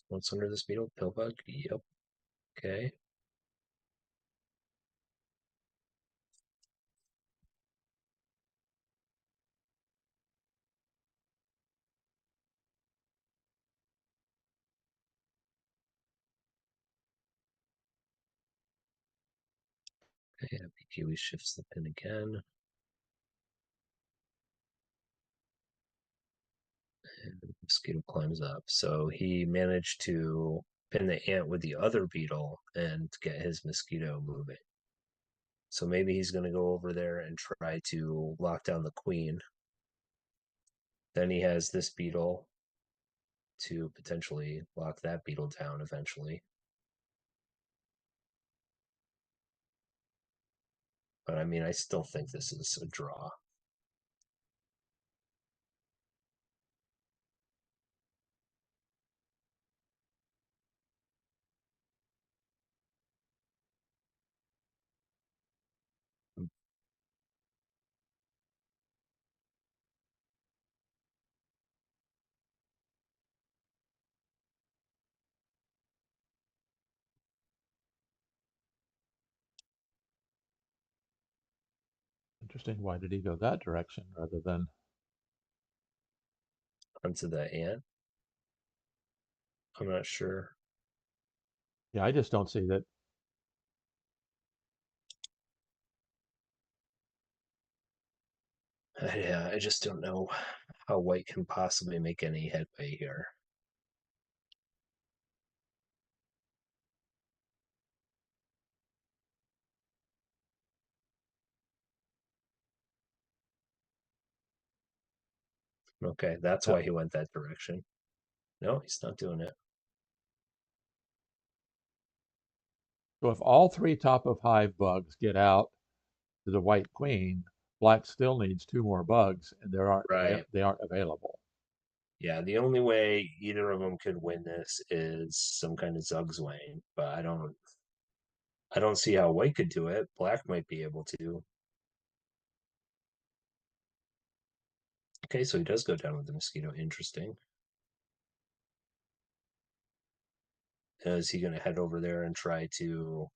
what's under this beetle? Pillbug? Yep. Okay. Okay, HappyKiwi shifts the pin again. And the mosquito climbs up. So he managed to pin the ant with the other beetle and get his mosquito moving. So maybe he's going to go over there and try to lock down the queen. Then he has this beetle to potentially lock that beetle down eventually. But I mean, I still think this is a draw. Interesting. Why did he go that direction rather than? Onto the ant. I'm not sure. Yeah, I just don't see that. Yeah, I just don't know how white can possibly make any headway here. Okay, that's Yeah. why he went that direction. No, he's not doing it. So if all three top of hive bugs get out to the white queen, black still needs two more bugs, and Right. they aren't available. Yeah, the only way either of them could win this is some kind of Zugzwang, but I don't see how white could do it. Black might be able to. Okay, so he does go down with the mosquito. Interesting. Is he going to head over there and try to?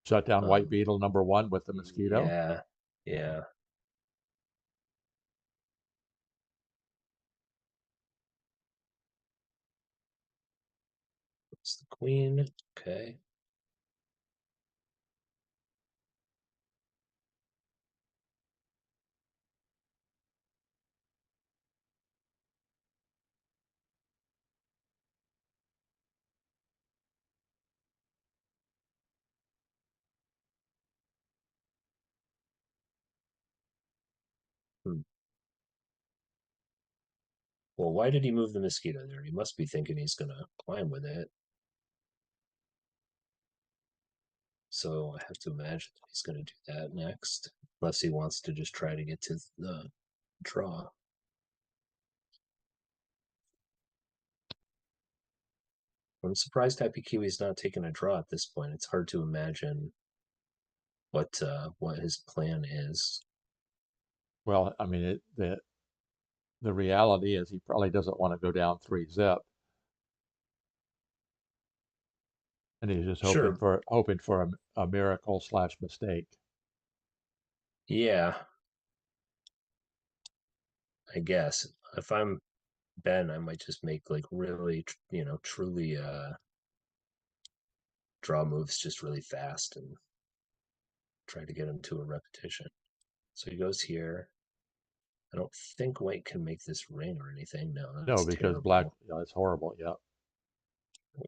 Shut down white Um, beetle number one with the mosquito. yeah, yeah. It's the queen. Okay. Hmm. Well, why did he move the mosquito there? He must be thinking he's going to climb with it. So I have to imagine he's going to do that next, unless he wants to just try to get to the draw. I'm surprised HappyKiwi's not taking a draw at this point. It's hard to imagine what his plan is. Well, I mean, the reality is he probably doesn't want to go down 3-zip, and he's just Sure, hoping for a miracle slash mistake. yeah, I guess if I'm Ben, I might just make like really, truly draw moves just really fast and try to get him to a repetition. So he goes here. I don't think white can make this ring or anything. No, No, that's because black, terrible. it's horrible. Yeah.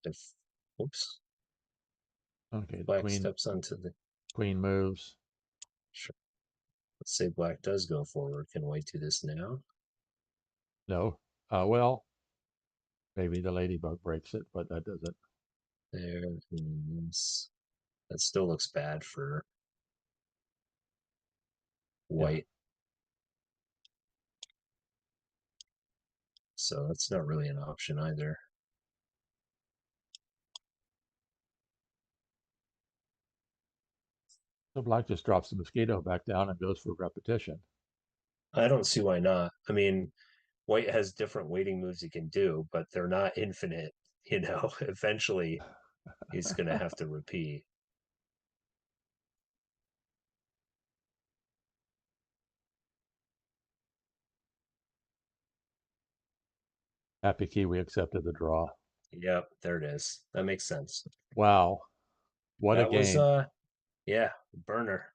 If oops, Okay, the black steps onto the queen moves. sure. Let's say black does go forward. Can white do this now? No. Well, maybe the ladybug breaks it, but that doesn't. There, that still looks bad for Yeah. white. so that's not really an option either. So Black just drops the mosquito back down and goes for repetition. I don't see why not. I mean, White has different waiting moves he can do, but they're not infinite. Eventually he's going to have to repeat. HappyKiwi accepted the draw. Yep, there it is. That makes sense. Wow, what a That was game. yeah, burner.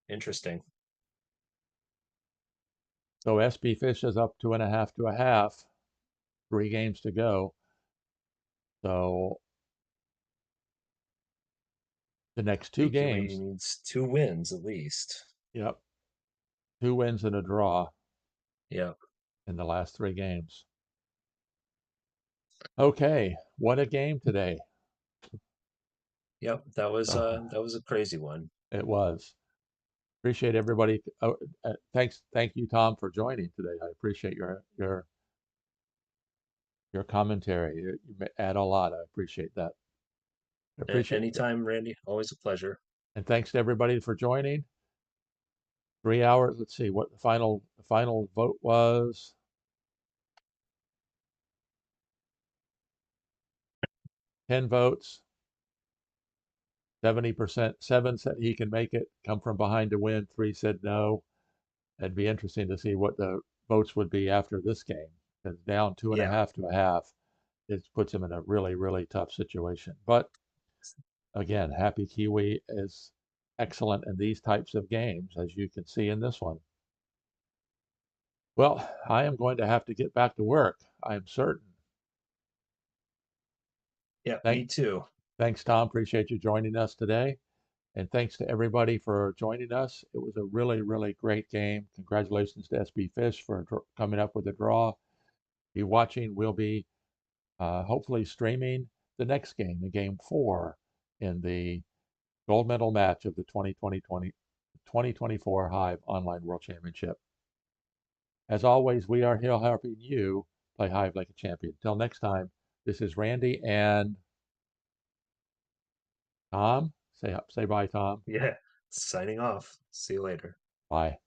Interesting. So SB Fish is up 2.5 to a half, 3 games to go. So the next two HappyKiwi games, needs 2 wins at least. yep, 2 wins and a draw Yep. in the last 3 games. Okay, what a game today. Yep, that was a crazy one. It was. Appreciate everybody. Thank you, Tom, for joining today. I appreciate your commentary. You add a lot. I appreciate that. I appreciate it. Anytime, Randy. Always a pleasure. And thanks to everybody for joining. 3 hours. Let's see what the final vote was. 10 votes. 70%. 7 said he can make it. Come from behind to win. 3 said no. It'd be interesting to see what the votes would be after this game. Because down two and a Yeah. half to a half, it puts him in a really, really tough situation. But again, HappyKiwi is excellent in these types of games, as you can see in this one. Well, I am going to have to get back to work, I am certain. Yeah, me Thank, too. thanks, Tom. Appreciate you joining us today. And thanks to everybody for joining us. It was a really, really great game. Congratulations to SB Fish for coming up with a draw. Be watching. We'll be hopefully streaming the next game, the game 4 in the gold medal match of the 2024 Hive Online World Championship. As always, we are here helping you play Hive like a champion. Till next time, this is Randy and Tom. Say bye, Tom. Yeah. Signing off. See you later. Bye.